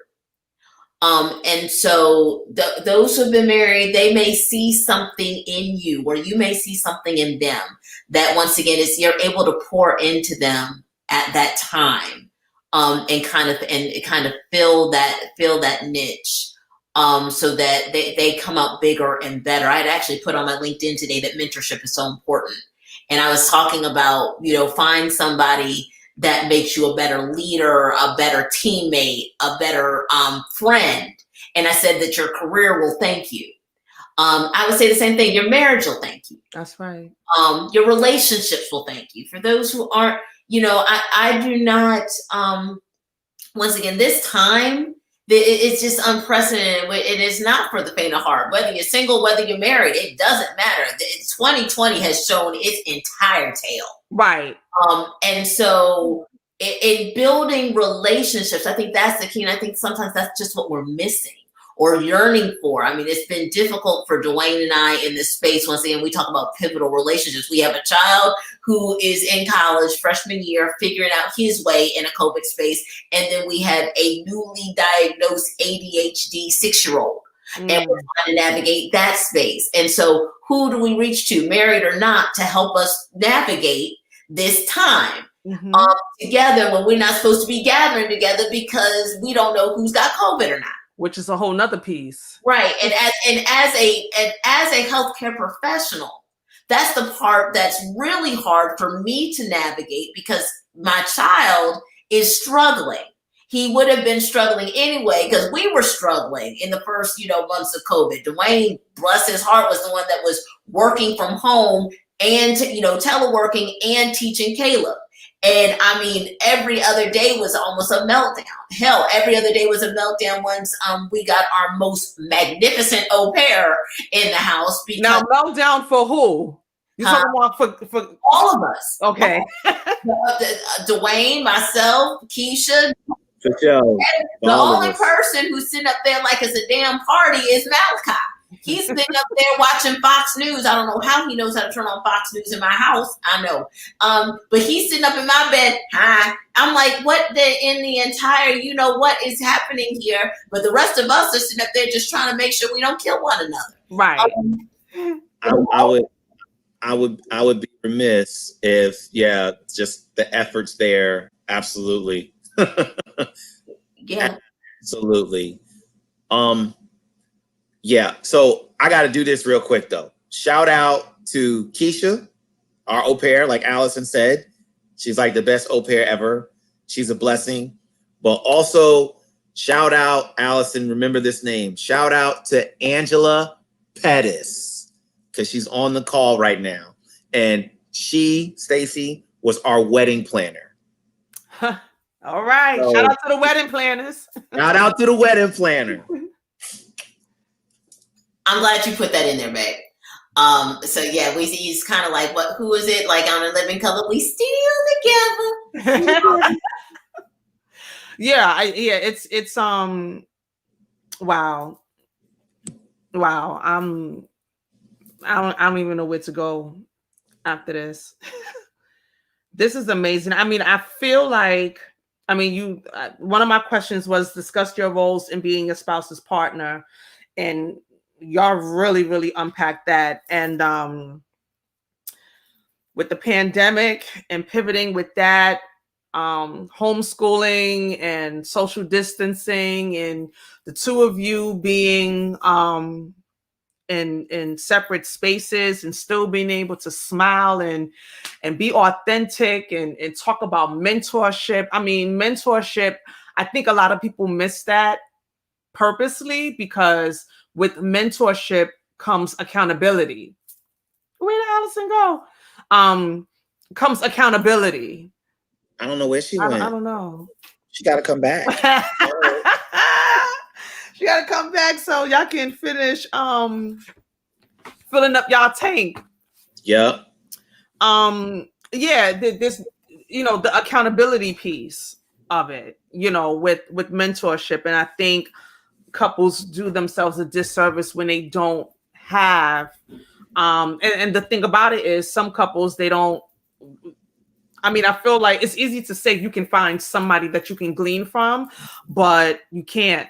And so those who have been married, they may see something in you, or you may see something in them that, once again, is you're able to pour into them at that time, and kind of fill that niche, so that they come out bigger and better. I had actually put on my LinkedIn today that mentorship is so important, and I was talking about, find somebody that makes you a better leader, a better teammate, a better friend. And I said that your career will thank you. I would say the same thing. Your marriage will thank you. That's right. Your relationships will thank you. For those who aren't, I do not, once again, this time, it's just unprecedented. It is not for the faint of heart. Whether you're single, whether you're married, it doesn't matter. 2020 has shown its entire tale. Right. And so in building relationships, I think that's the key. And I think sometimes that's just what we're missing or yearning for. I mean, it's been difficult for Dwayne and I in this space. Once again, we talk about pivotal relationships. We have a child who is in college, freshman year, figuring out his way in a COVID space. And then we have a newly diagnosed ADHD 6-year-old. And we're trying to navigate that space. And so who do we reach to, married or not, to help us navigate this time together, when we're not supposed to be gathering together because we don't know who's got COVID or not? Which is a whole nother piece. Right. And as a healthcare professional, that's the part that's really hard for me to navigate, because my child is struggling. He would have been struggling anyway, because we were struggling in the first, months of COVID. Dwayne, bless his heart, was the one that was working from home and, teleworking and teaching Caleb. And I mean, every other day was almost a meltdown. Hell, every other day was a meltdown once we got our most magnificent au pair in the house. Now, meltdown for who? You talking about for all of us? Okay. Dwayne, myself, Keisha. For sure. The only person who's sitting up there like it's a damn party is Malachi. He's sitting up there watching Fox News. I don't know how he knows how to turn on Fox News in my house. I know. But he's sitting up in my bed. Hi. I'm like, what in the entire, what is happening here? But the rest of us are sitting up there just trying to make sure we don't kill one another. Right. I would be remiss if, just the efforts there. Absolutely. Yeah. Absolutely. Yeah. So I got to do this real quick though. Shout out to Keisha, our au pair, like Allison said. She's like the best au pair ever. She's a blessing. But also shout out, Allison, remember this name. Shout out to Angela Pettis, because she's on the call right now. And she, Stacy, was our wedding planner. All right. So, shout out to the wedding planners. Shout out to the wedding planner. I'm glad you put that in there, babe. So yeah, he's kind of like, who is it? Like on A Living Color, we still together. It's wow. I don't even know where to go after this. This is amazing. I mean, I feel like, one of my questions was discuss your roles in being your spouse's partner, and y'all really, really unpacked that. And with the pandemic and pivoting with that, homeschooling and social distancing, and the two of you being in separate spaces and still being able to smile and be authentic and talk about mentorship. I mean, mentorship, I think a lot of people miss that purposely, because with mentorship comes accountability. Where did Allison go? Comes accountability. I don't know where she went. I don't know. She got to come back. She got to come back so y'all can finish filling up y'all tank. Yeah. Yeah, this, you know, the accountability piece of it, you know, with mentorship. And I think couples do themselves a disservice when they don't have, and the thing about it is some couples, they don't, I mean, I feel like it's easy to say you can find somebody that you can glean from, but you can't,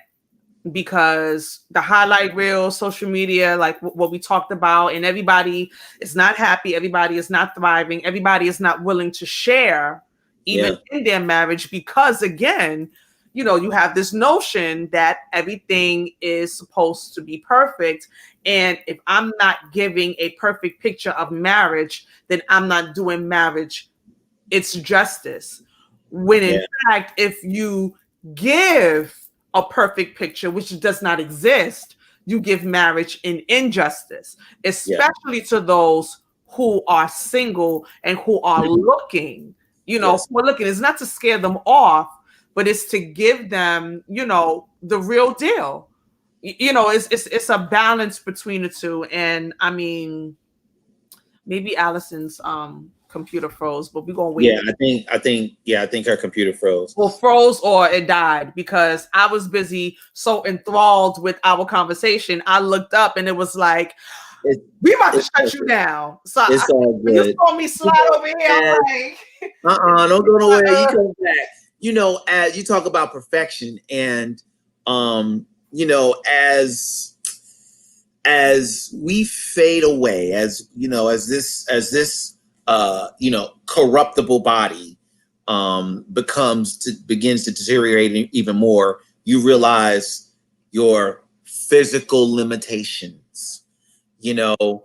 because the highlight reel, social media, like what we talked about, and everybody is not happy, everybody is not thriving, everybody is not willing to share even in their marriage, because again, you know, you have this notion that everything is supposed to be perfect, and if I'm not giving a perfect picture of marriage, then I'm not doing marriage its justice. When in fact, if you give a perfect picture, which does not exist, you give marriage an injustice, especially to those who are single and who are looking, you know, who are looking. It's not to scare them off, but it's to give them, you know, the real deal. You know, it's a balance between the two. And I mean, maybe Allison's computer froze, but we're gonna wait. Yeah, I think her computer froze. Well, froze or it died, because I was busy so enthralled with our conversation. I looked up and it was like, we about to shut you down. So it's all good. You saw me slide over here. I'm like, don't go nowhere. You come back. You know, as you talk about perfection, and you know, as we fade away, as you know, as this you know, corruptible body begins to deteriorate even more, you realize your physical limitations. You know,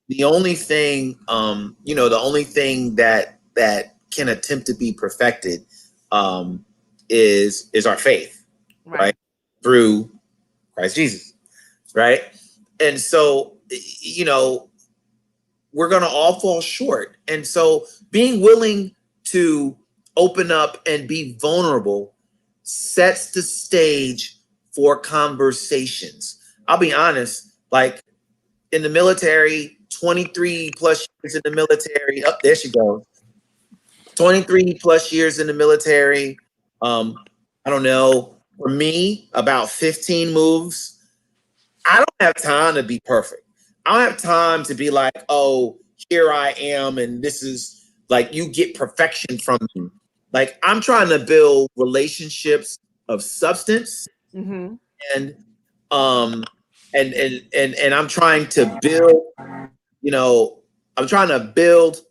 the only thing that can attempt to be perfected is our faith, right? Through Christ Jesus, right? And so, you know, we're going to all fall short. And so being willing to open up and be vulnerable sets the stage for conversations. I'll be honest, like in the military, 23 plus years in the military. Oh, there she goes. 23 plus years in the military. I don't know. For me, about 15 moves. I don't have time to be perfect. I don't have time to be like, oh, here I am, and this is like, you get perfection from me. Like, I'm trying to build relationships of substance, and I'm trying to build, you know, I'm trying to build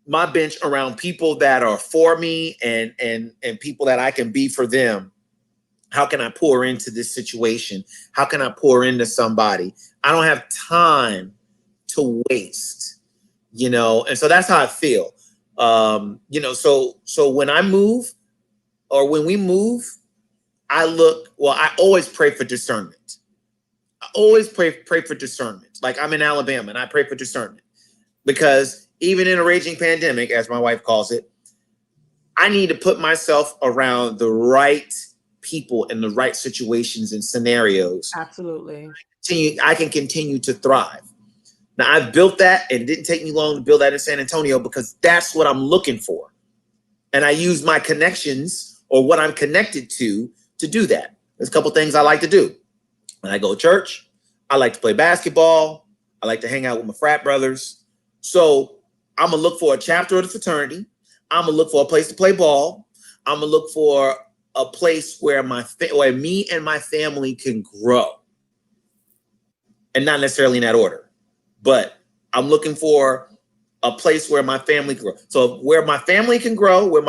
my bench around people that are for me and people that I can be for them. How can I pour into this situation? How can I pour into somebody? I don't have time to waste, you know? And so that's how I feel. You know, so when I move, or when we move, I always pray for discernment. I always pray for discernment. Like, I'm in Alabama and I pray for discernment, because even in a raging pandemic, as my wife calls it, I need to put myself around the right people in the right situations and scenarios. Absolutely. I can continue to thrive. Now, I've built that, and it didn't take me long to build that in San Antonio, because that's what I'm looking for. And I use my connections, or what I'm connected to do that. There's a couple things I like to do. When I go to church, I like to play basketball. I like to hang out with my frat brothers. So I'm going to look for a chapter of the fraternity. I'm going to look for a place to play ball. I'm going to look for a place where where me and my family can grow. And not necessarily in that order, but I'm looking for a place where my family can grow. So where my family can grow, let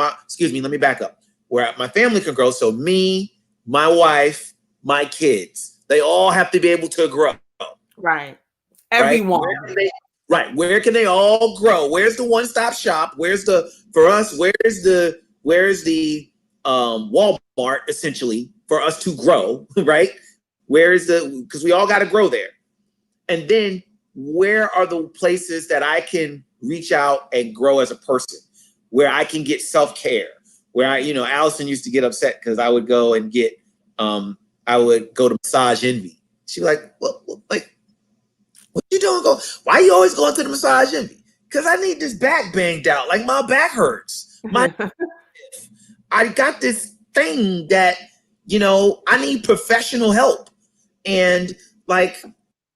me back up. Where my family can grow. So me, my wife, my kids, they all have to be able to grow. Right. Everyone. Right. Where can they all grow? Where's the one-stop shop? Where's the Walmart, essentially, for us to grow, right? Because we all got to grow there. And then where are the places that I can reach out and grow as a person, where I can get self-care, where Allison used to get upset because I would go and get, I would go to Massage Envy. She was like, what you doing? Why you always going to the Massage Envy? Because I need this back banged out. Like my back hurts. I got this thing that, I need professional help. And like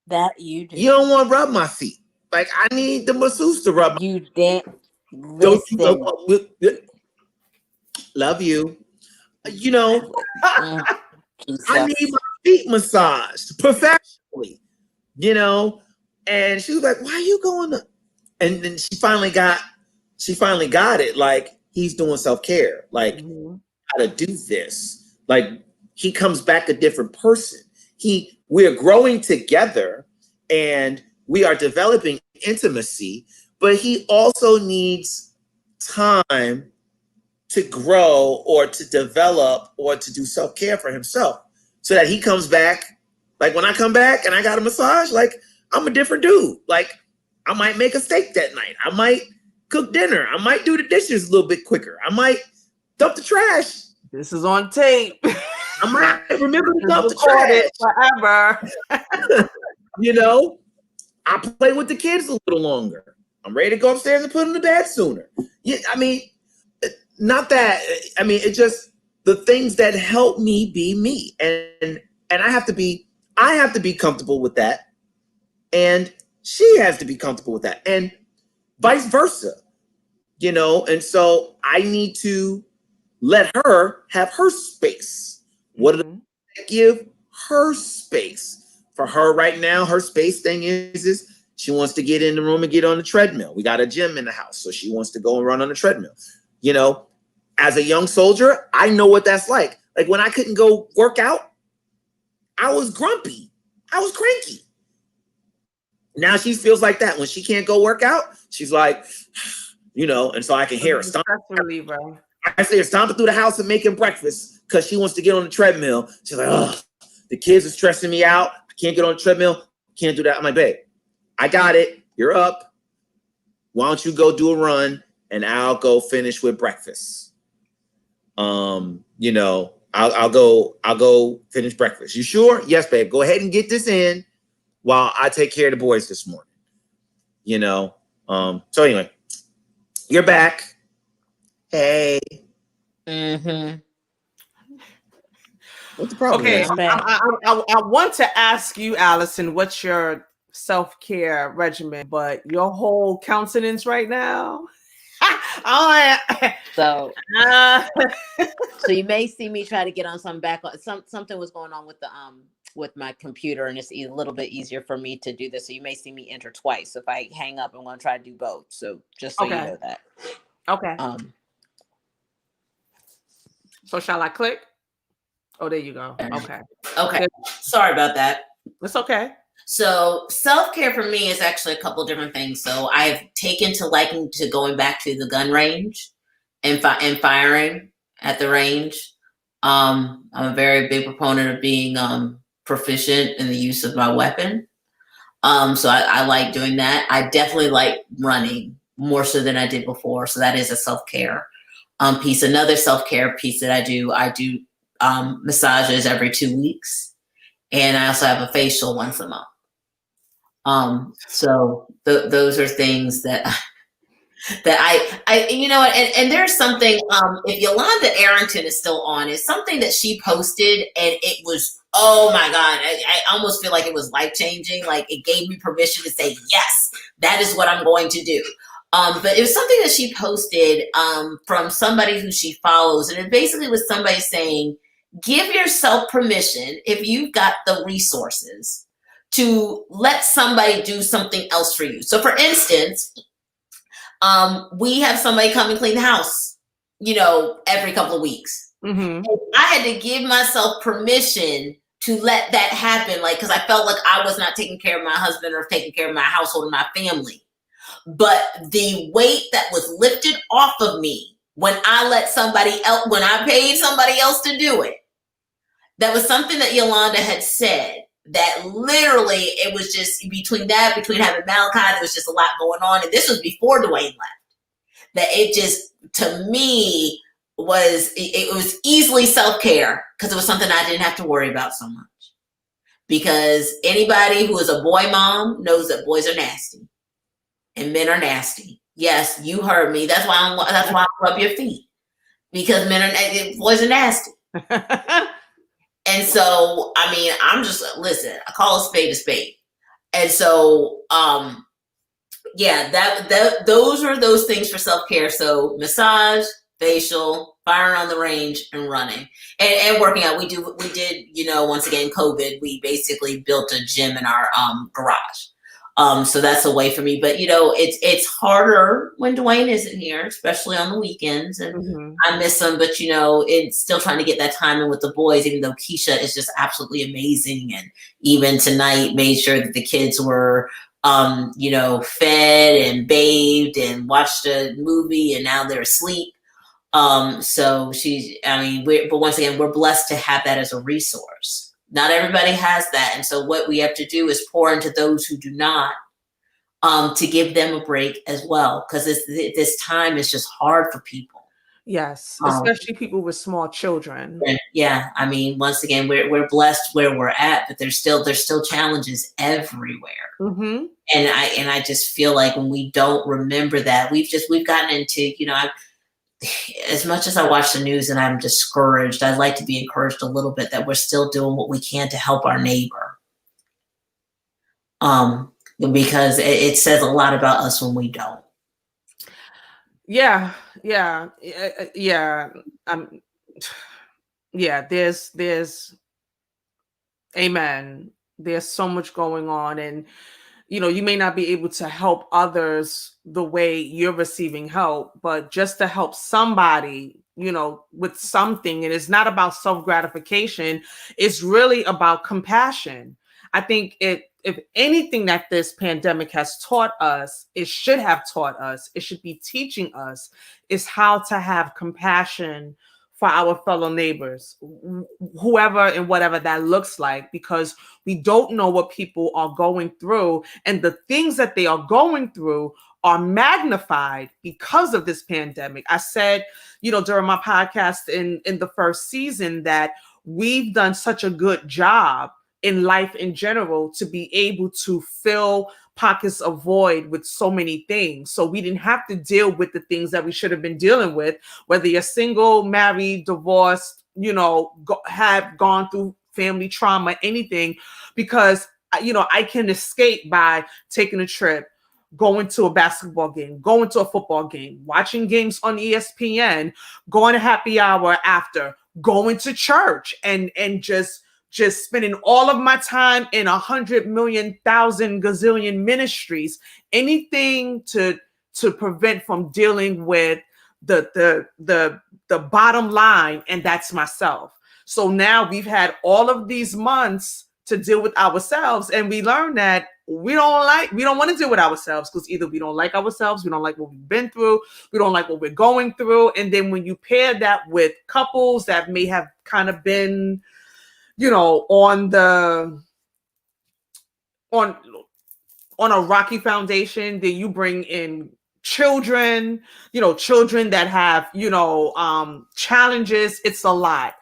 that you do. You don't want to rub my feet. Like I need the masseuse to rub. You didn't listen. Love you. I Jesus. need my feet massaged professionally. And she was like, "Why are you going to?" And then she finally got it. Like he's doing self-care. Like how to do this. Like he comes back a different person. We are growing together and we are developing intimacy, but he also needs time to grow or to develop or to do self-care for himself so that he comes back. Like when I come back and I got a massage, like I'm a different dude. Like I might make a steak that night. I might cook dinner. I might do the dishes a little bit quicker. I might dump the trash. This is on tape. I might remember to dump the trash. Forever. I play with the kids a little longer. I'm ready to go upstairs and put them to bed sooner. Yeah, not that. It's just the things that help me be me, and I have to be comfortable with that, and she has to be comfortable with that, and vice versa. And so I need to let her have her space. What did I give her space? For her right now, her space thing is she wants to get in the room and get on the treadmill. We got a gym in the house, so she wants to go and run on the treadmill. As a young soldier, I know what that's like. Like when I couldn't go work out, I was grumpy. I was cranky. Now she feels like that. When she can't go work out, she's like, and so I can hear her stomping. I say her stomping through the house and making breakfast because she wants to get on the treadmill. She's like, oh, the kids are stressing me out. I can't get on the treadmill. Can't do that. I'm like, babe, I got it. You're up. Why don't you go do a run and I'll go finish with breakfast. I'll go finish breakfast. You sure? Yes, babe. Go ahead and get this in while I take care of the boys this morning. So anyway, you're back. Hey. Mm-hmm. What's the problem? Okay, I want to ask you, Allison, what's your self-care regimen, but your whole countenance right now. So you may see me try to get on some back. Something was going on with my computer, and it's a little bit easier for me to do this. So you may see me enter twice. So if I hang up, I'm going to try to do both. So just so you know that. Okay. So shall I click? Oh, there you go. Okay. Sorry about that. It's okay. So self-care for me is actually a couple different things. So I've taken to liking to going back to the gun range and firing at the range. I'm a very big proponent of being proficient in the use of my weapon. So I like doing that. I definitely like running more so than I did before. So that is a self-care piece. Another self-care piece that I do massages every 2 weeks. And I also have a facial once a month. So those are things that I and there's something, if Yolanda Arrington is still on, it's something that she posted and it was, oh my God, I almost feel like it was life-changing. Like it gave me permission to say, yes, that is what I'm going to do. But it was something that she posted from somebody who she follows. And it basically was somebody saying, give yourself permission, if you've got the resources, to let somebody do something else for you. So for instance, we have somebody come and clean the house, every couple of weeks. Mm-hmm. I had to give myself permission to let that happen. Like, cause I felt like I was not taking care of my husband or taking care of my household and my family. But the weight that was lifted off of me when I paid somebody else to do it, that was something that Yolanda had said, that literally it was just between having Malachi, there was just a lot going on. And this was before Dwayne left. That it just, to me, it was easily self-care because it was something I didn't have to worry about so much. Because anybody who is a boy mom knows that boys are nasty and men are nasty. Yes, you heard me. That's why I rub your feet, because boys are nasty. And so, I mean, I'm just, listen, I call a spade a spade. And so, yeah, those are those things for self-care. So massage, facial, firing on the range, and running, and working out. We did, once again, COVID, we basically built a gym in our garage. So that's a way for me. But it's harder when Dwayne isn't here, especially on the weekends, and I miss him. But it's still trying to get that time in with the boys. Even though Keisha is just absolutely amazing, and even tonight made sure that the kids were fed and bathed and watched a movie, and now they're asleep. So but once again, we're blessed to have that as a resource. Not everybody has that. And so what we have to do is pour into those who do not, to give them a break as well. Because this time is just hard for people. Yes, especially people with small children. Yeah, I mean, once again, we're blessed where we're at, but there's still challenges everywhere. And I just feel like when we don't remember that, we've gotten into, as much as I watch the news and I'm discouraged, I'd like to be encouraged a little bit that we're still doing what we can to help our neighbor. Because it says a lot about us when we don't. Yeah. There's amen. There's so much going on, and you may not be able to help others the way you're receiving help, but just to help somebody, with something. And it's not about self-gratification. It's really about compassion. I think if anything that this pandemic has taught us, it should have taught us, it should be teaching us, is how to have compassion for our fellow neighbors, whoever and whatever that looks like, because we don't know what people are going through, and the things that they are going through are magnified because of this pandemic. I said, during my podcast in the first season, that we've done such a good job in life in general to be able to fill pockets of void with so many things. So we didn't have to deal with the things that we should have been dealing with, whether you're single, married, divorced, have gone through family trauma, anything, because, I can escape by taking a trip, going to a basketball game, going to a football game, watching games on ESPN, going to happy hour after, going to church, and just spending all of my time in 100,000,000 gazillion ministries, anything to prevent from dealing with the bottom line, and that's myself. So now we've had all of these months to deal with ourselves, and we learned that we don't want to deal with ourselves, because either we don't like ourselves, we don't like what we've been through, we don't like what we're going through. And then when you pair that with couples that may have kind of been on a rocky foundation, then you bring in children, children that have, challenges. It's a lot.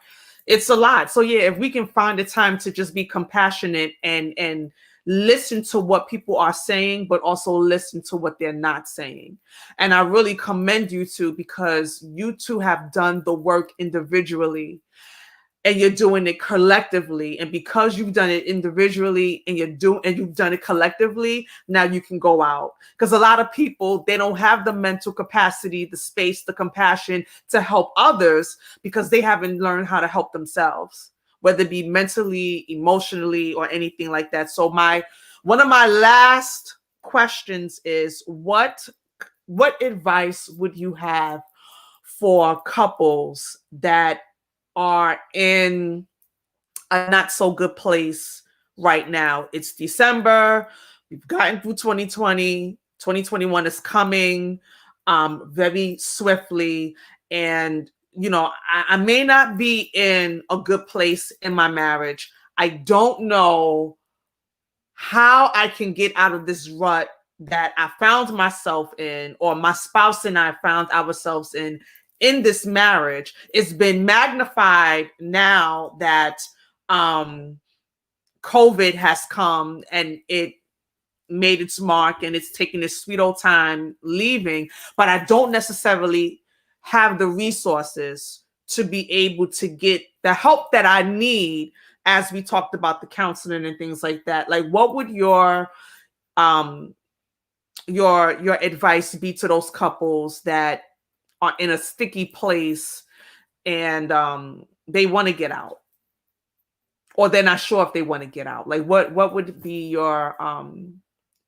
So yeah, if we can find the time to just be compassionate and listen to what people are saying, but also listen to what they're not saying. And I really commend you two, because you two have done the work individually, and you're doing it collectively. And because you've done it individually and you've done it collectively, now you can go out. Because a lot of people, they don't have the mental capacity, the space, the compassion to help others, because they haven't learned how to help themselves, whether it be mentally, emotionally, or anything like that. So one of my last questions is, what advice would you have for couples that are in a not so good place right now? It's December. We've gotten through 2020. 2021 is coming very swiftly. And, I may not be in a good place in my marriage. I don't know how I can get out of this rut that I found myself in, or my spouse and I found ourselves in in this marriage. It's been magnified now that COVID has come and it made its mark and it's taking its sweet old time leaving, but I don't necessarily have the resources to be able to get the help that I need, as we talked about the counseling and things like that. Like, what would your advice be to those couples that are in a sticky place and they want to get out, or they're not sure if they want to get out? Like, what would be your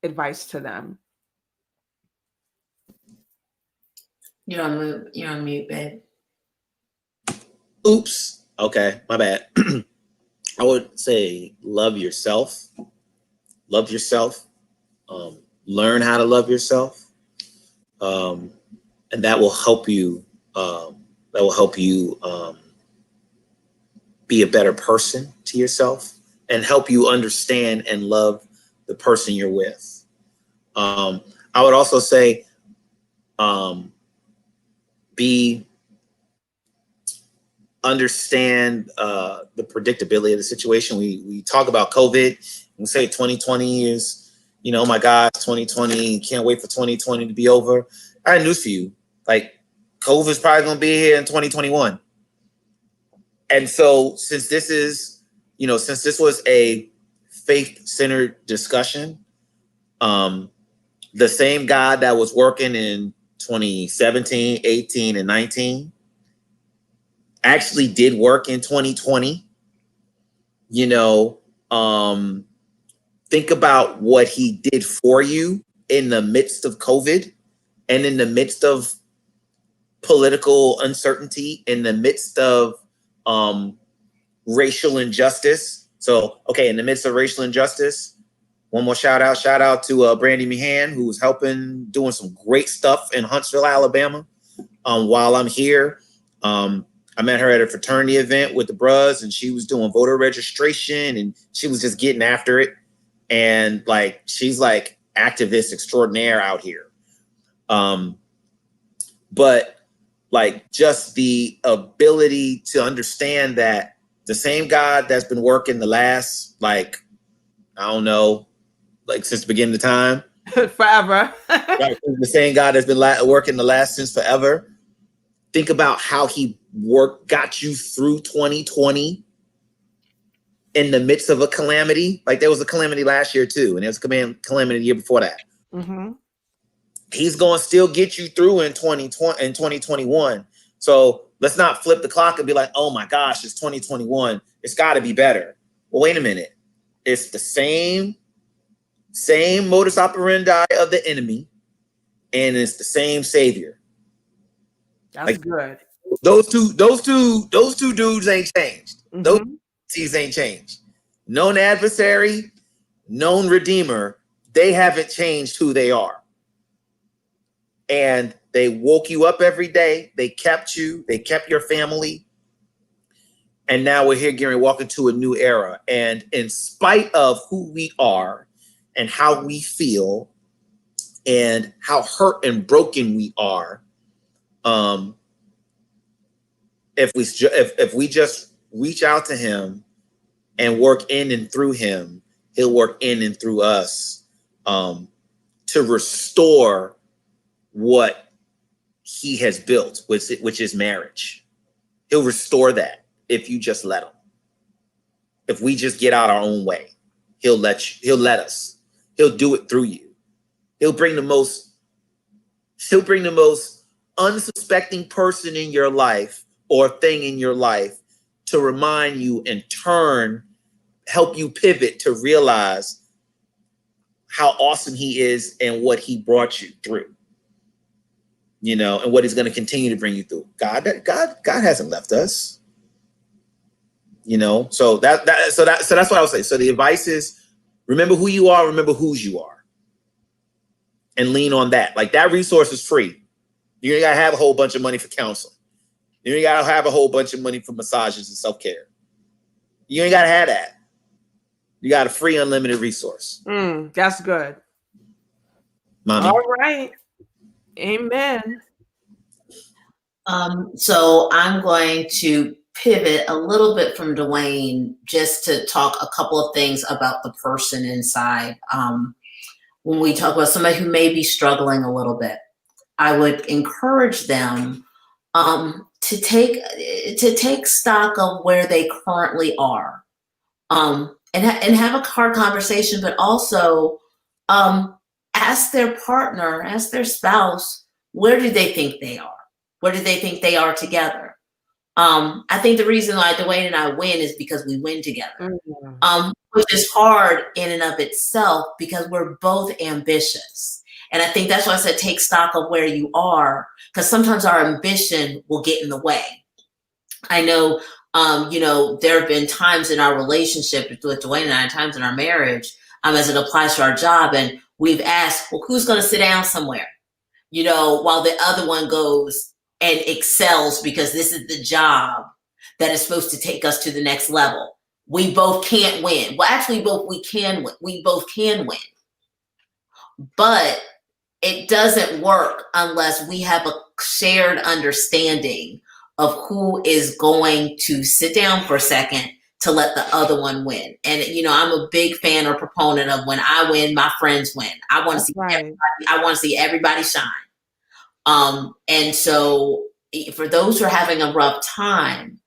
advice to them? You're on mute, babe. Oops. Okay, my bad. I would say love yourself. Love yourself. Learn how to love yourself, and that will help you. Be a better person to yourself and help you understand and love the person you're with. I would also say, understand the predictability of the situation. We talk about COVID. We say 2020 is, oh my God, 2020, can't wait for 2020 to be over. I have news for you. Like, COVID is probably going to be here in 2021. And so since this was a faith-centered discussion, the same God that was working in 2017, 18, and 19 actually did work in 2020. Think about what he did for you in the midst of COVID and in the midst of political uncertainty, in the midst of racial injustice. So, okay, in the midst of racial injustice, one more shout out to Brandy Meehan, who was doing some great stuff in Huntsville, Alabama. While I'm here, I met her at a fraternity event with the bros, and she was doing voter registration, and she was just getting after it. And like, she's like activist extraordinaire out here. But like, just the ability to understand that the same God that's been working the last, like, I don't know, like since the beginning of time. Forever. Right, the same God that's been working since forever. Think about how he got you through 2020 in the midst of a calamity. Like, there was a calamity last year too, and there was a calamity the year before that. Mm-hmm. He's going to still get you through in 2020 and 2021. So let's not flip the clock and be like, oh my gosh, it's 2021. It's got to be better. Well, wait a minute. It's the same modus operandi of the enemy, and it's the same savior. That's like, good. Those two dudes ain't changed. Mm-hmm. Those T's ain't changed. Known adversary, known redeemer, they haven't changed who they are. And they woke you up every day. They kept you. They kept your family. And now we're here, Gary, walking to a new era. And in spite of who we are and how we feel and how hurt and broken we are, if we just reach out to him and work in and through him, he'll work in and through us to restore what he has built, which is marriage. He'll restore that if you just let him. If we just get out our own way, he'll let us. He'll do it through you. He'll bring the most unsuspecting person in your life or thing in your life to remind you and help you pivot to realize how awesome he is and what he brought you through. And what he's going to continue to bring you through. God hasn't left us. So that's what I would say. So the advice is, remember who you are, remember whose you are, and lean on that. Like, that resource is free. You ain't got to have a whole bunch of money for counseling. You ain't got to have a whole bunch of money for massages and self-care. You ain't got to have that. You got a free, unlimited resource. That's good. Mommy. All right. Amen. So I'm going to pivot a little bit from Dwayne just to talk a couple of things about the person inside. When we talk about somebody who may be struggling a little bit, I would encourage them to take stock of where they currently are, and have a hard conversation, but also ask their partner, ask their spouse, where do they think they are? Where do they think they are together? I think the reason why Dwayne and I win is because we win together, which is hard in and of itself because we're both ambitious. And I think that's why I said take stock of where you are, because sometimes our ambition will get in the way. I know, there have been times in our relationship with Dwayne and I, times in our marriage, as it applies to our job, and we've asked, well, who's going to sit down somewhere? While the other one goes and excels because this is the job that is supposed to take us to the next level. We both can't win. Well, actually, we can win. We both can win. But it doesn't work unless we have a shared understanding of who is going to sit down for a second to let the other one win. And, I'm a big fan or proponent of when I win, my friends win. I want to see everybody, I want to see everybody shine. And so for those who are having a rough time,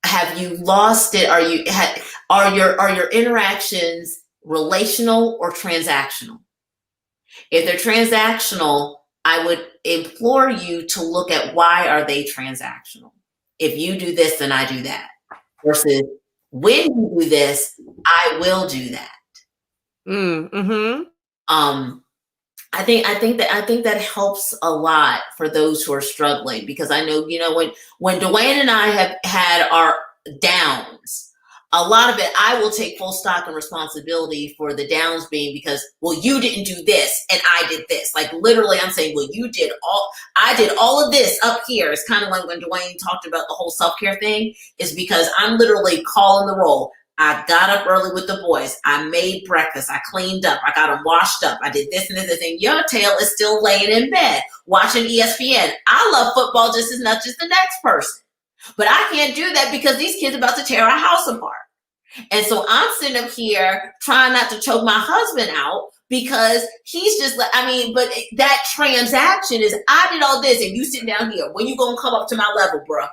have you lost it? Are your interactions relational or transactional? If they're transactional, I would implore you to look at why are they transactional? If you do this, then I do that. Versus when you do this, I will do that. Mm-hmm. I think that helps a lot for those who are struggling, because I know, when Dwayne and I have had our downs, a lot of it, I will take full stock and responsibility for the downs being because, well, you didn't do this and I did this. Like literally I'm saying, well, I did all of this up here. It's kind of like when Dwayne talked about the whole self-care thing, is because I'm literally calling the roll. I got up early with the boys. I made breakfast. I cleaned up. I got them washed up. I did this and this and your tail is still laying in bed watching ESPN. I love football just as much as the next person. But I can't do that because these kids are about to tear our house apart. And so I'm sitting up here trying not to choke my husband out because he's just like, but that transaction is, I did all this and you sitting down here. When you gonna come up to my level, bro?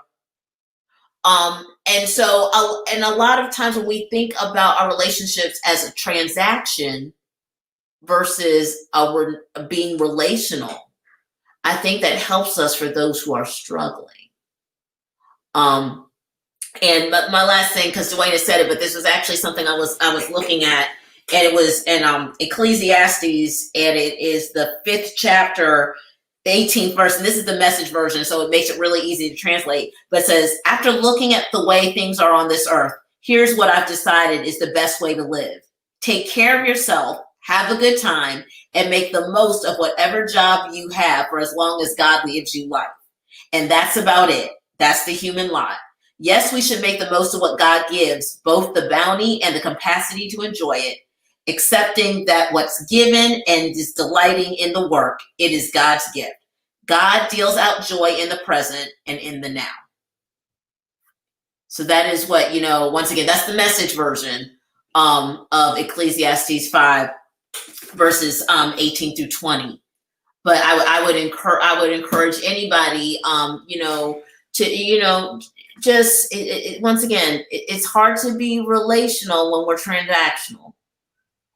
And so, and a lot of times when we think about our relationships as a transaction versus being relational, I think that helps us for those who are struggling. And my last thing, because Dwayne has said it, but this was actually something I was looking at, and it was in Ecclesiastes, and it is the 5th chapter, 18th verse, and this is the Message version, so it makes it really easy to translate. But it says, after looking at the way things are on this earth, here's what I've decided is the best way to live. Take care of yourself, have a good time, and make the most of whatever job you have for as long as God gives you life. And that's about it. That's the human lot. Yes, we should make the most of what God gives, both the bounty and the capacity to enjoy it, accepting that what's given and is delighting in the work, it is God's gift. God deals out joy in the present and in the now. So that is what, once again, that's the Message version of Ecclesiastes 5, verses 18 through 20. But I would encourage anybody, to, just once again, it's hard to be relational when we're transactional,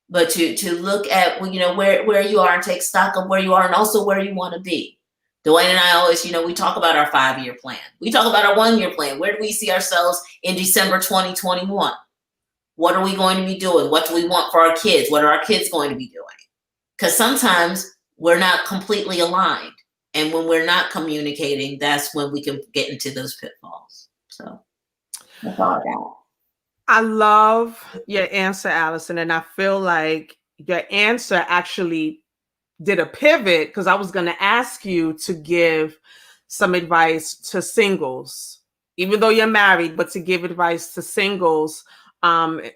but to look at where you are and take stock of where you are and also where you want to be. Dwayne and I always, we talk about our 5-year plan. We talk about our 1-year plan. Where do we see ourselves in December 2021? What are we going to be doing? What do we want for our kids? What are our kids going to be doing? Because sometimes we're not completely aligned. And when we're not communicating, that's when we can get into those pitfalls. So that's all I got. I love your answer, Allison. And I feel like your answer actually did a pivot, because I was going to ask you to give some advice to singles, even though you're married, but to give advice to singles,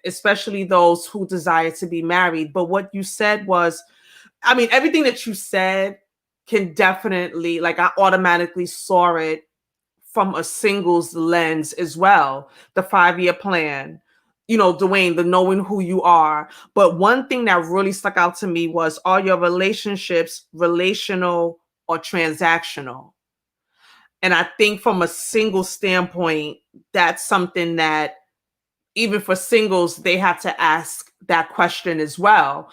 especially those who desire to be married. But what you said was, everything that you said can definitely, like, I automatically saw it from a singles lens as well. The 5-year plan, you know, Dwayne, the knowing who you are. But one thing that really stuck out to me was, are your relationships relational or transactional? And I think from a single standpoint, that's something that even for singles, they have to ask that question as well,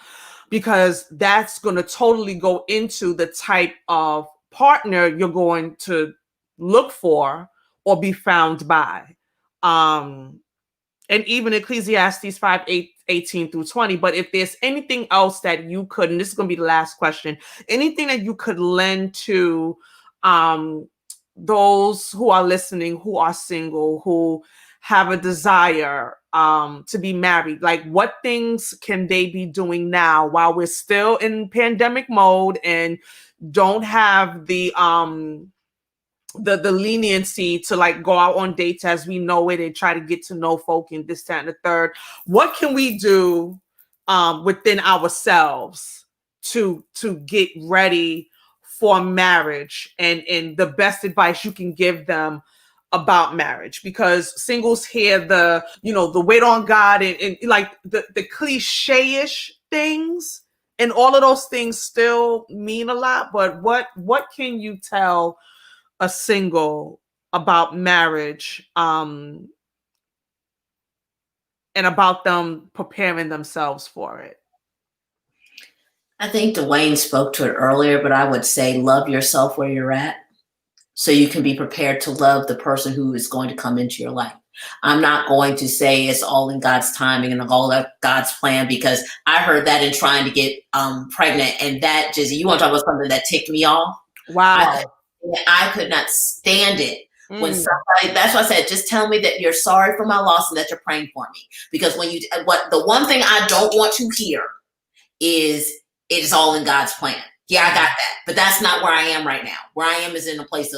because that's going to totally go into the type of partner you're going to look for or be found by. And even Ecclesiastes 5:18 through 20. But if there's anything else that you could, and this is going to be the last question, anything that you could lend to those who are listening, who are single, who have a desire to be married, like what things can they be doing now while we're still in pandemic mode and don't have the leniency to like go out on dates as we know it and try to get to know folk and this, that, and the third? What can we do within ourselves to get ready for marriage, and the best advice you can give them about marriage? Because singles hear the, you know, the wait on God and like the cliche-ish things, and all of those things still mean a lot. But what can you tell a single about marriage, and about them preparing themselves for it? I think Dwayne spoke to it earlier, but I would say love yourself where you're at so you can be prepared to love the person who is going to come into your life. I'm not going to say it's all in God's timing and all of God's plan, because I heard that in trying to get pregnant, and that just, you want to talk about something that ticked me off? Wow. I could not stand it when somebody, that's why I said, just tell me that you're sorry for my loss and that you're praying for me. Because when you, the one thing I don't want to hear is it is all in God's plan. Yeah, I got that. But that's not where I am right now. Where I am is in a place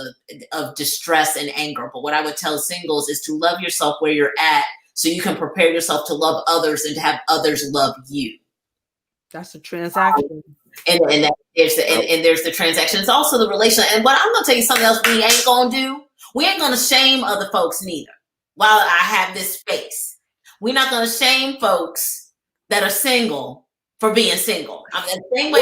of distress and anger. But what I would tell singles is to love yourself where you're at so you can prepare yourself to love others and to have others love you. That's a transaction. And there's the transaction. It's also the relationship. And what I'm going to tell you something else we ain't going to do. We ain't going to shame other folks neither. While I have this space, we're not going to shame folks that are single for being single. I mean, the same way.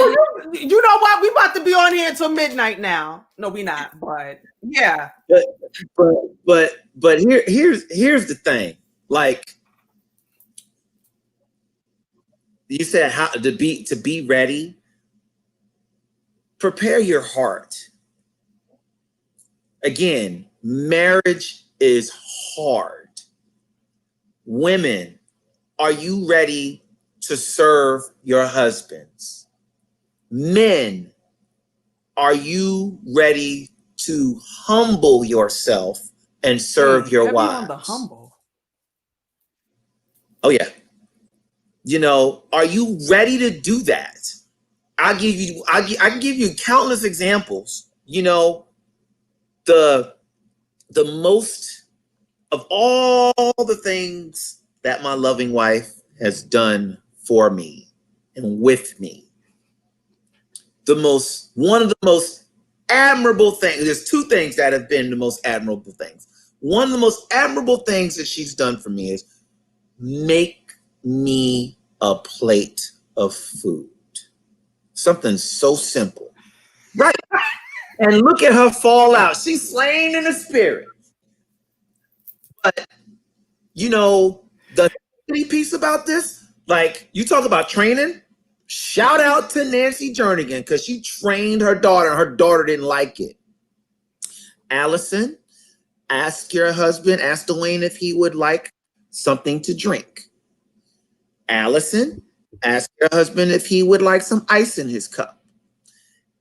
You know what? We about to be on here until midnight now. No, we not. But yeah. But here's the thing. Like you said, how to be ready. Prepare your heart. Again, marriage is hard. Women, are you ready to serve your husbands? Men, are you ready to humble yourself and serve your wives? The humble. Oh yeah. You know, are you ready to do that? I can give you countless examples. You know, the most of all the things that my loving wife has done for me and with me, one of the most admirable things, there's two things that have been the most admirable things. One of the most admirable things that she's done for me is make me a plate of food. Something so simple, right? And look at her fall out. She's slain in the spirit. But, you know, the piece about this, like you talk about training, shout out to Nancy Jernigan because she trained her daughter and her daughter didn't like it. Allison, ask your husband, ask Dwayne if he would like something to drink. Allison, ask your husband if he would like some ice in his cup.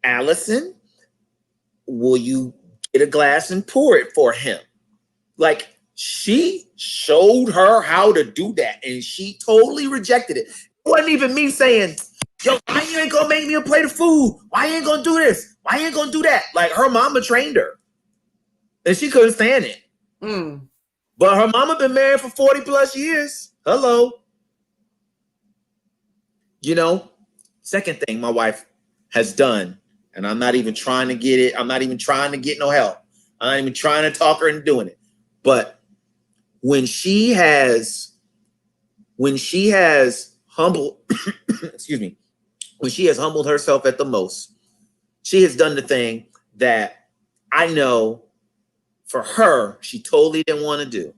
Allison, will you get a glass and pour it for him? Like, she showed her how to do that, and she totally rejected it. It wasn't even me saying, yo, why you ain't gonna make me a plate of food? Why you ain't gonna do this? Why you ain't gonna do that? Like, her mama trained her, and she couldn't stand it. But her mama been married for 40 plus years. Hello. You know, second thing my wife has done and I'm not even trying to get it. I'm not even trying to get no help. I'm not even trying to talk her into doing it. But when she has humbled, excuse me, when she has humbled herself at the most, she has done the thing that I know for her, she totally didn't want to do.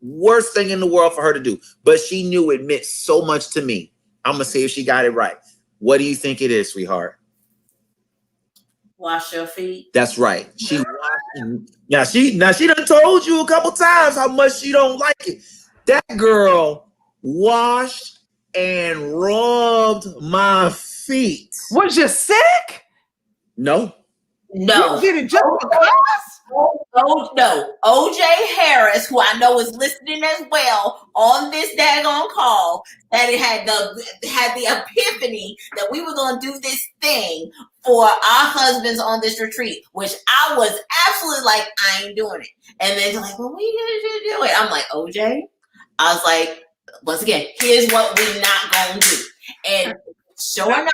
Worst thing in the world for her to do, but she knew it meant so much to me. I'm gonna see if she got it right. What do you think it is, sweetheart? Wash your feet. That's right. She done told you a couple times how much she don't like it. That girl washed and rubbed my feet. Was you sick? No. No. You did it just because? Oh no, OJ Harris, who I know is listening as well on this daggone call, that it had the epiphany that we were going to do this thing for our husbands on this retreat, which I was absolutely like, I ain't doing it. And then they're like, well, we gonna do it. I'm like, OJ. I was like, once again, here's what we not gonna do. And sure enough,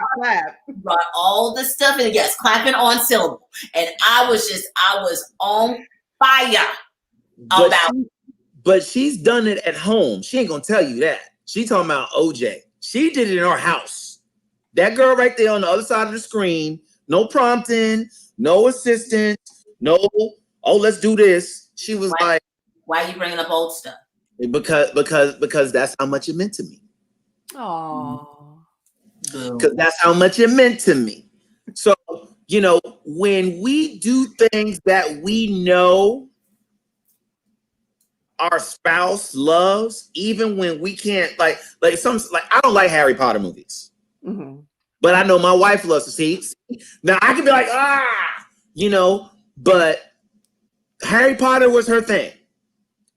brought all the stuff in. Yes, clapping on syllable. And I was on fire but she's done it at home. She ain't gonna tell you that. She talking about OJ. She did it in her house. That girl right there on the other side of the screen, no prompting, no assistant, no, oh, let's do this. She was like, why are you bringing up old stuff? Because that's how much it meant to me. Oh, because that's how much it meant to me. So, when we do things that we know our spouse loves, even when we can't, like I don't like Harry Potter movies, but I know my wife loves to see. Now I can be like, but Harry Potter was her thing.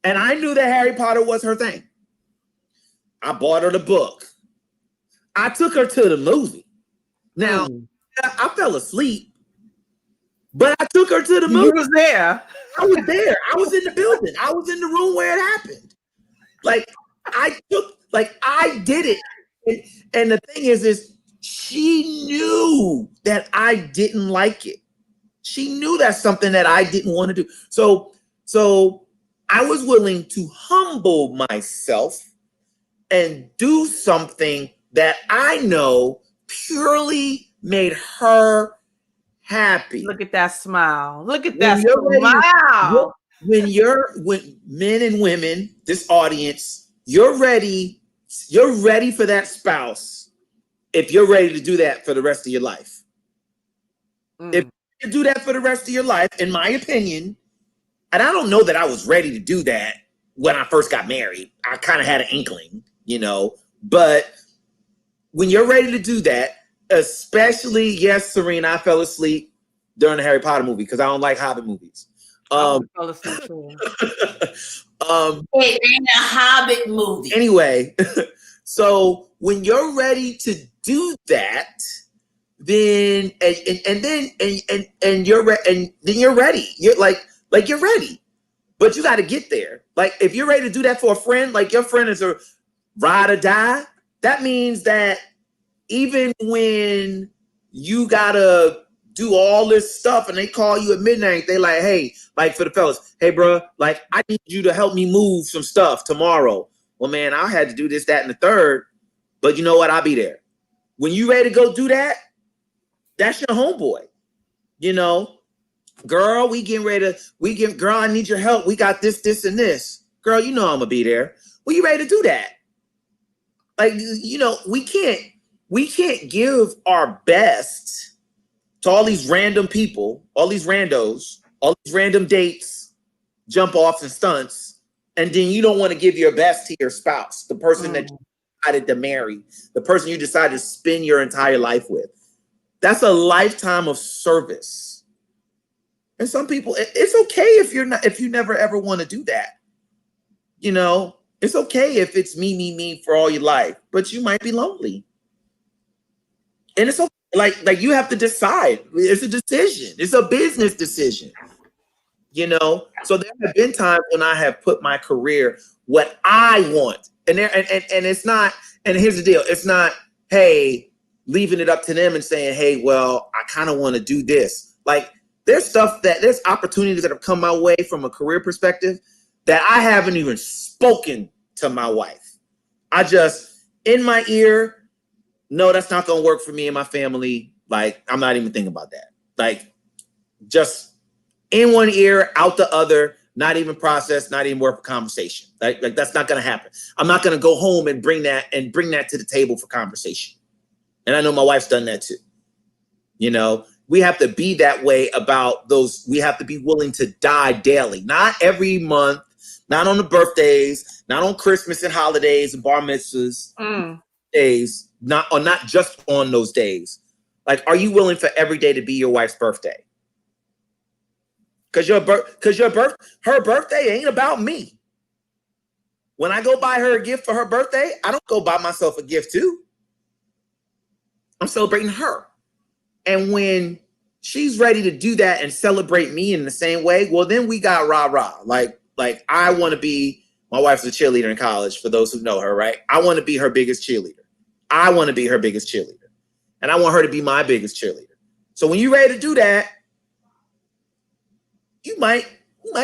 And I knew that Harry Potter was her thing. I bought her the book. I took her to the movie. Now, I fell asleep, but I took her to the movie. You was there. I was there. I was in the building. I was in the room where it happened. I did it. And the thing is she knew that I didn't like it. She knew that's something that I didn't want to do. So I was willing to humble myself and do something that I know purely made her happy. Look at that smile. Look at that smile. When men and women, this audience, you're ready for that spouse if you're ready to do that for the rest of your life. If you do that for the rest of your life, in my opinion, and I don't know that I was ready to do that when I first got married. I kind of had an inkling, but when you're ready to do that, especially, yes, Serena, I fell asleep during the Harry Potter movie because I don't like Hobbit movies. It ain't a Hobbit movie. Anyway, so when you're ready to do that, then you're ready. You're like you're ready, but you got to get there. Like if you're ready to do that for a friend, like your friend is a ride or die. That means that even when you gotta do all this stuff and they call you at midnight, they like, hey, like for the fellas, hey, bro, like I need you to help me move some stuff tomorrow. Well, man, I had to do this, that, and the third, but you know what? I'll be there. When you ready to go do that, that's your homeboy. Girl, girl, I need your help. We got this, and this. Girl, I'm gonna be there. Well, you ready to do that? Like, we can't give our best to all these random people, all these randos, all these random dates, jump offs and stunts, and then you don't want to give your best to your spouse, the person that you decided to marry, the person you decided to spend your entire life with. That's a lifetime of service. And some people, it's okay if you never ever want to do that. It's okay if it's me for all your life, but you might be lonely. And it's okay. Like you have to decide. It's a decision. It's a business decision. So there have been times when I have put my career what I want. And it's not, and here's the deal. It's not, hey, leaving it up to them and saying, hey, well, I kind of want to do this. Like, there's opportunities that have come my way from a career perspective that I haven't even spoken to my wife. I just, in my ear, no, that's not going to work for me and my family. Like, I'm not even thinking about that. Like, just in one ear, out the other, not even processed, not even worth a conversation. Like that's not going to happen. I'm not going to go home and bring that to the table for conversation. And I know my wife's done that too. You know, we have to be that way about those. We have to be willing to die daily, not every month, not on the birthdays, not on Christmas and holidays and bar mitzvahs days, not just on those days. Like, are you willing for every day to be your wife's birthday? Because her birthday ain't about me. When I go buy her a gift for her birthday, I don't go buy myself a gift too. I'm celebrating her. And when she's ready to do that and celebrate me in the same way, well, then we got rah-rah. Like I want to be, my wife's a cheerleader in college, for those who know her, right? I want to be her biggest cheerleader. I want to be her biggest cheerleader. And I want her to be my biggest cheerleader. So when you're ready to do that, you might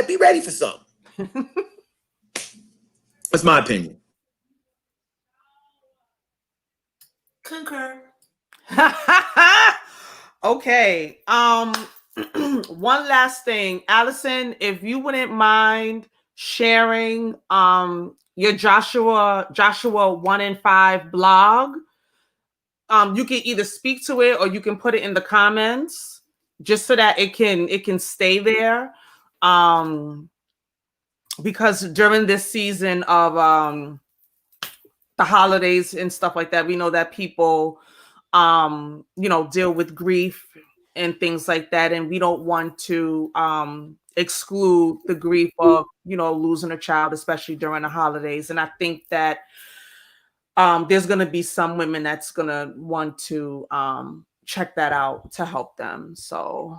be ready for something. That's my opinion. Concur. Okay. One last thing, Alison, if you wouldn't mind sharing your Joshua 1 and 5 blog. You can either speak to it or you can put it in the comments just so that it can stay there. Because during this season of the holidays and stuff like that, we know that people deal with grief and things like that, and we don't want to exclude the grief of losing a child, especially during the holidays. And I think that there's going to be some women that's going to want to check that out to help them. So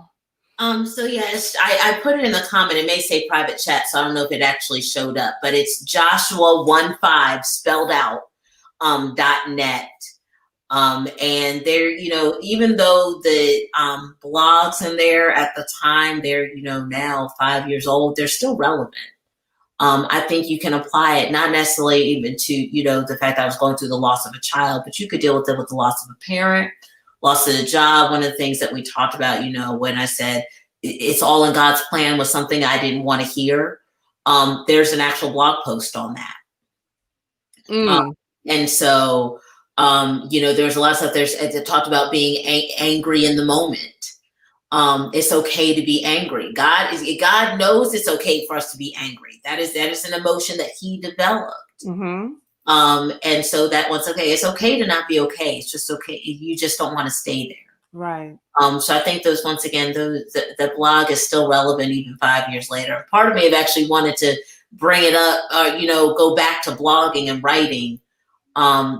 yes, I put it in the comment. It may say private chat, so I don't know if it actually showed up, but it's Joshua15 spelled out .net. And they're, even though the blogs in there at the time, they're, now 5 years old, they're still relevant. I think you can apply it, not necessarily even to, the fact that I was going through the loss of a child, but you could deal with it with the loss of a parent, loss of a job. One of the things that we talked about, when I said it's all in God's plan was something I didn't want to hear. There's an actual blog post on that. And so, there's a lot of stuff that talked about being angry in the moment. It's okay to be angry. God knows it's okay for us to be angry. That is an emotion that He developed. And so that one's okay. It's okay to not be okay. It's just okay. You just don't want to stay there. Right. So I think those, once again, the blog is still relevant even 5 years later. Part of me have actually wanted to bring it up, go back to blogging and writing,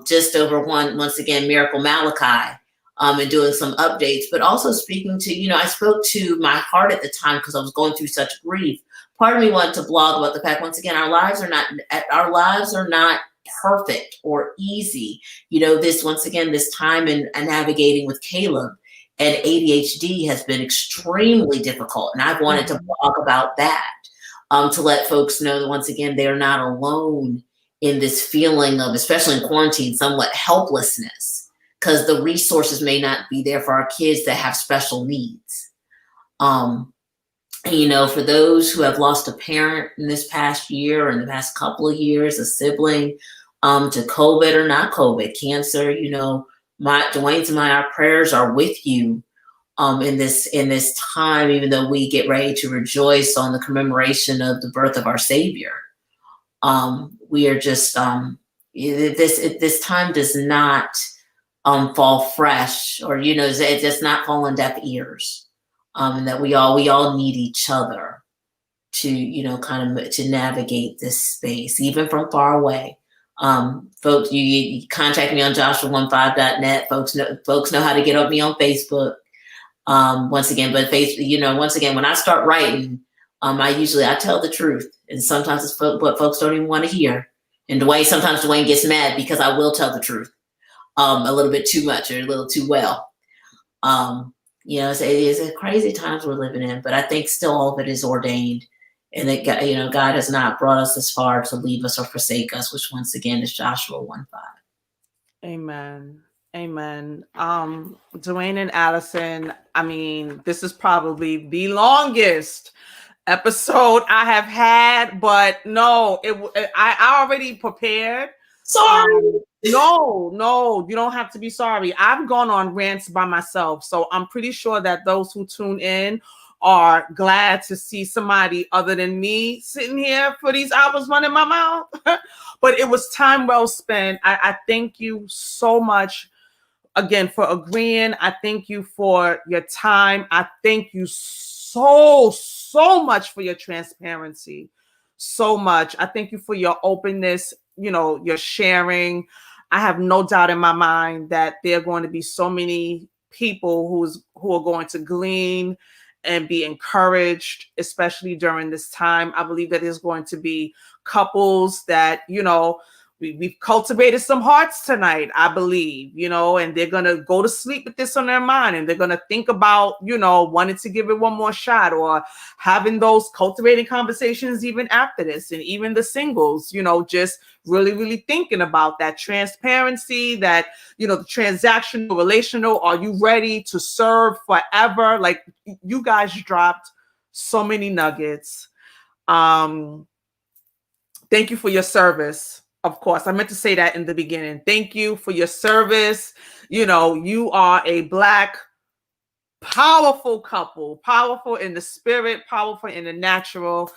just over once again, Miracle Malachi, and doing some updates, but also speaking to, I spoke to my heart at the time because I was going through such grief. Part of me wanted to blog about the fact, once again, our lives are not perfect or easy. This time in navigating with Caleb and ADHD has been extremely difficult. And I've wanted to blog about that, to let folks know that, once again, they're not alone in this feeling of, especially in quarantine, somewhat helplessness, because the resources may not be there for our kids that have special needs. For those who have lost a parent in this past year or in the past couple of years, a sibling, to COVID or not COVID, cancer, Dwayne's and our prayers are with you in this time, even though we get ready to rejoice on the commemoration of the birth of our Savior. We are just this time does not fall fresh, or it does not fall on deaf ears, and that we all need each other to to navigate this space, even from far away. Folks, you contact me on Joshua15.net. Folks know how to get me on Facebook. Once again, but once again, when I start writing, I tell the truth, and sometimes it's what folks don't even want to hear. And sometimes Dwayne gets mad because I will tell the truth. a little bit too much or a little too well. It is a crazy times we're living in, but I think still all of it is ordained, and that God has not brought us this far to leave us or forsake us, which once again is Joshua 1:5. Amen. Amen. Dwayne and Alison, I mean, this is probably the longest episode I have had, but no, I already prepared. Sorry. No, you don't have to be sorry. I've gone on rants by myself, so I'm pretty sure that those who tune in are glad to see somebody other than me sitting here for these hours running my mouth. But it was time well spent. I thank you so much again for agreeing. I thank you for your time. I thank you so much for your transparency. So much. I thank you for your openness, your sharing. I have no doubt in my mind that there are going to be so many people who are going to glean and be encouraged, especially during this time. I believe that there's going to be couples that, we've cultivated some hearts tonight, I believe, and they're going to go to sleep with this on their mind, and they're going to think about, wanting to give it one more shot, or having those cultivating conversations even after this. And even the singles, just really, really thinking about that transparency, that, the transactional, relational. Are you ready to serve forever? Like, you guys dropped so many nuggets. Thank you for your service. Of course, I meant to say that in the beginning. Thank you for your service. You are a Black, powerful couple, powerful in the spirit, powerful in the natural.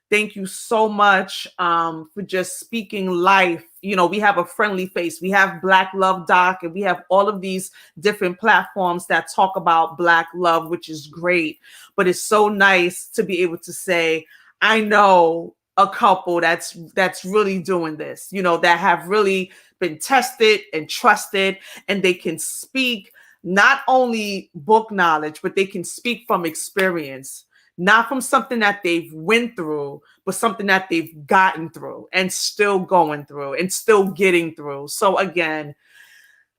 Thank you so much for just speaking life. We have a friendly face. We have Black Love Doc, and we have all of these different platforms that talk about Black love, which is great. But it's so nice to be able to say, I know a couple that's really doing this, that have really been tested and trusted, and they can speak not only book knowledge, but they can speak from experience, not from something that they've went through, but something that they've gotten through and still going through and still getting through. So again,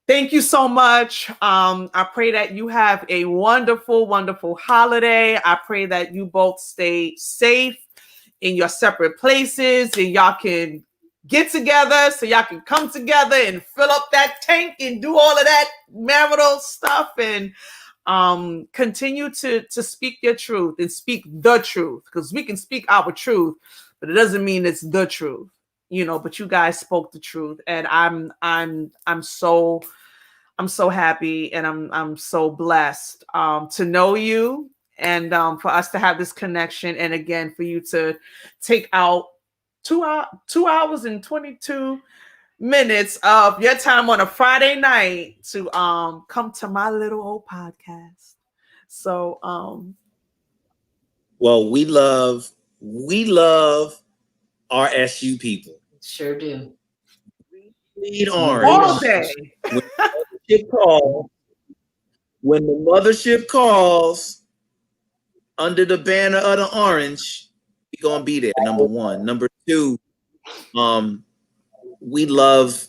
thank you so much. I pray that you have a wonderful, wonderful holiday. I pray that you both stay safe in your separate places, and y'all can get together so y'all can come together and fill up that tank and do all of that marital stuff, and continue to speak your truth and speak the truth, because we can speak our truth, but it doesn't mean it's the truth, but you guys spoke the truth, and I'm so happy, and I'm so blessed to know you, and for us to have this connection, and again for you to take out 2 hours and 22 minutes of your time on a Friday night to come to my little old podcast. So well, we love our SU people. Sure do. Lead orange all day. When the mothership calls under the banner of the orange, we're gonna be there. Number one. Number two, we love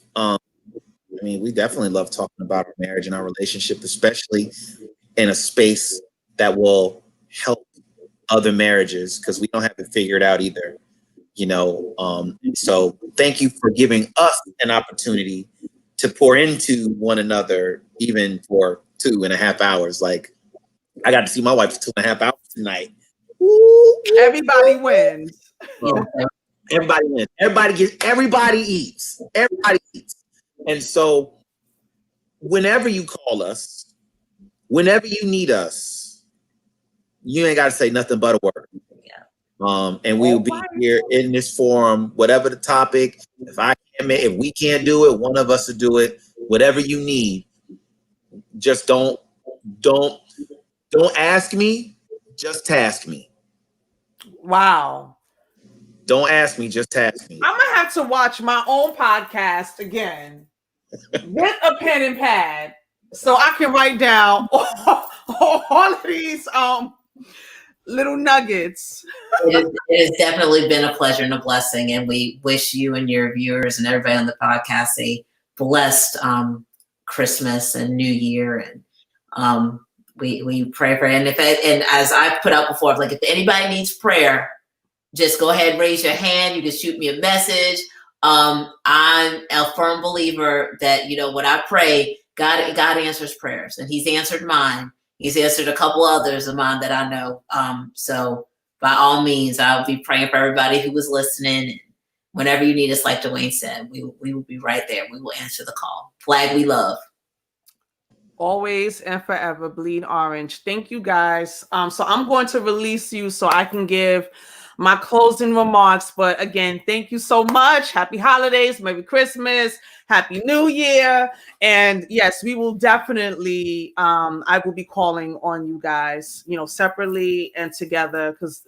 we definitely love talking about our marriage and our relationship, especially in a space that will help other marriages, because we don't have it figured out either. So thank you for giving us an opportunity to pour into one another, even for 2.5 hours. Like, I got to see my wife for 2.5 hours tonight. Everybody wins. Everybody wins. Everybody eats. Everybody eats. And so whenever you call us, whenever you need us, you ain't got to say nothing but a word. And we will be here in this forum, whatever the topic. If we can't do it, one of us will do it. Whatever you need, just don't ask me, just task me. Wow. Don't ask me, just task me. I'm gonna have to watch my own podcast again with a pen and pad so I can write down all of these little nuggets. It has definitely been a pleasure and a blessing, and we wish you and your viewers and everybody on the podcast a blessed Christmas and New Year, and we pray for. And and as I've put out before, like if anybody needs prayer, just go ahead, raise your hand. You can shoot me a message. I'm a firm believer that, when I pray, God answers prayers, and He's answered mine. He's answered a couple others of mine that I know. So by all means, I'll be praying for everybody who was listening. Whenever you need us, like Dwayne said, we will be right there. We will answer the call. Flag we love. Always and forever, bleed orange. Thank you, guys. So I'm going to release you so I can give my closing remarks. But again, thank you so much. Happy holidays, Merry Christmas, Happy New Year. And yes, we will definitely, I will be calling on you guys, separately and together, because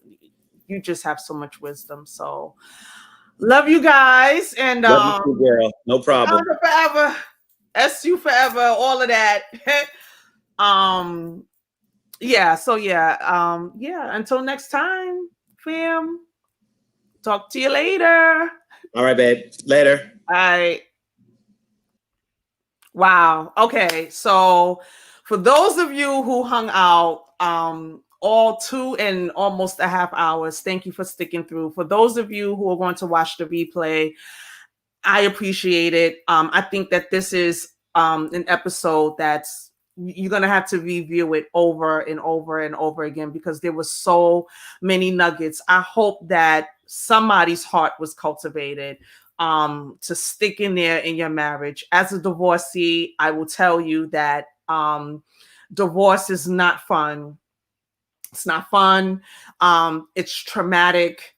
you just have so much wisdom. So love you guys. And Love you too, girl. No problem. forever. SU forever, all of that. Until next time, fam. Talk to you later. All right, babe. Later. All right. Wow. Okay. So for those of you who hung out all 2 and almost a half hours, thank you for sticking through. For those of you who are going to watch the replay, I appreciate it. I think that this is an episode that's you're going to have to review it over and over and over again, because there were so many nuggets. I hope that somebody's heart was cultivated to stick in there in your marriage. As a divorcee, I will tell you that divorce is not fun. It's not fun. It's traumatic.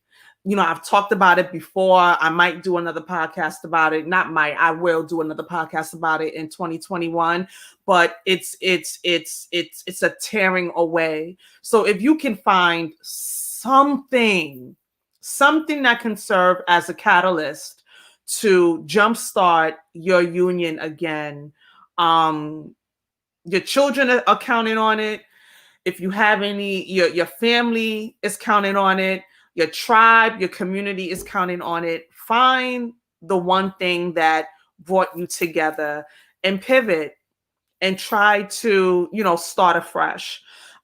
I've talked about it before. I might do another podcast about it. I will do another podcast about it in 2021, but it's a tearing away. So if you can find something that can serve as a catalyst to jumpstart your union again, your children are counting on it. If you have any, your family is counting on it. Your tribe, your community is counting on it. Find the one thing that brought you together and pivot and try to, start afresh.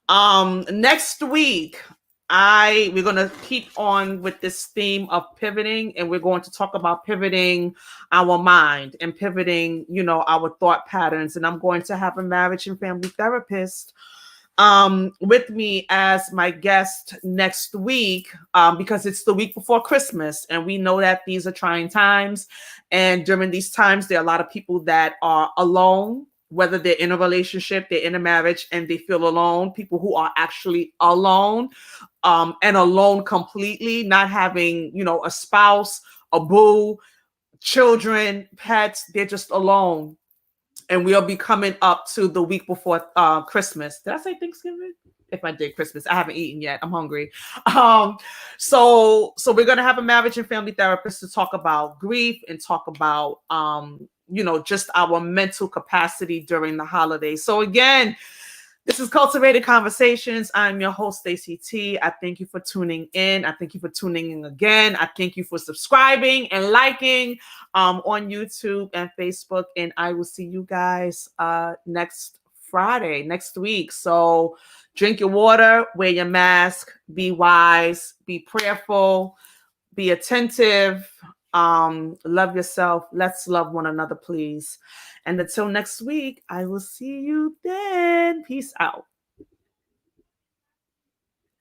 Next week, we're going to keep on with this theme of pivoting, and we're going to talk about pivoting our mind and pivoting, our thought patterns. And I'm going to have a marriage and family therapist with me as my guest next week, because it's the week before Christmas, and we know that these are trying times. And during these times, there are a lot of people that are alone, whether they're in a relationship, they're in a marriage, and they feel alone. People who are actually alone, and alone completely, not having, a spouse, a boo, children, pets. They're just alone. And we'll be coming up to the week before Christmas. Did I say Thanksgiving? If I did Christmas, I haven't eaten yet. I'm hungry. So we're gonna have a marriage and family therapist to talk about grief and talk about just our mental capacity during the holidays. So again, this is Cultivating Conversations. I'm your host, Stacey T. I thank you for tuning in. I thank you for tuning in again. I thank you for subscribing and liking on YouTube and Facebook. And I will see you guys next Friday, next week. So drink your water, wear your mask, be wise, be prayerful, be attentive, love yourself. Let's love one another, please. And until next week, I will see you then. Peace out.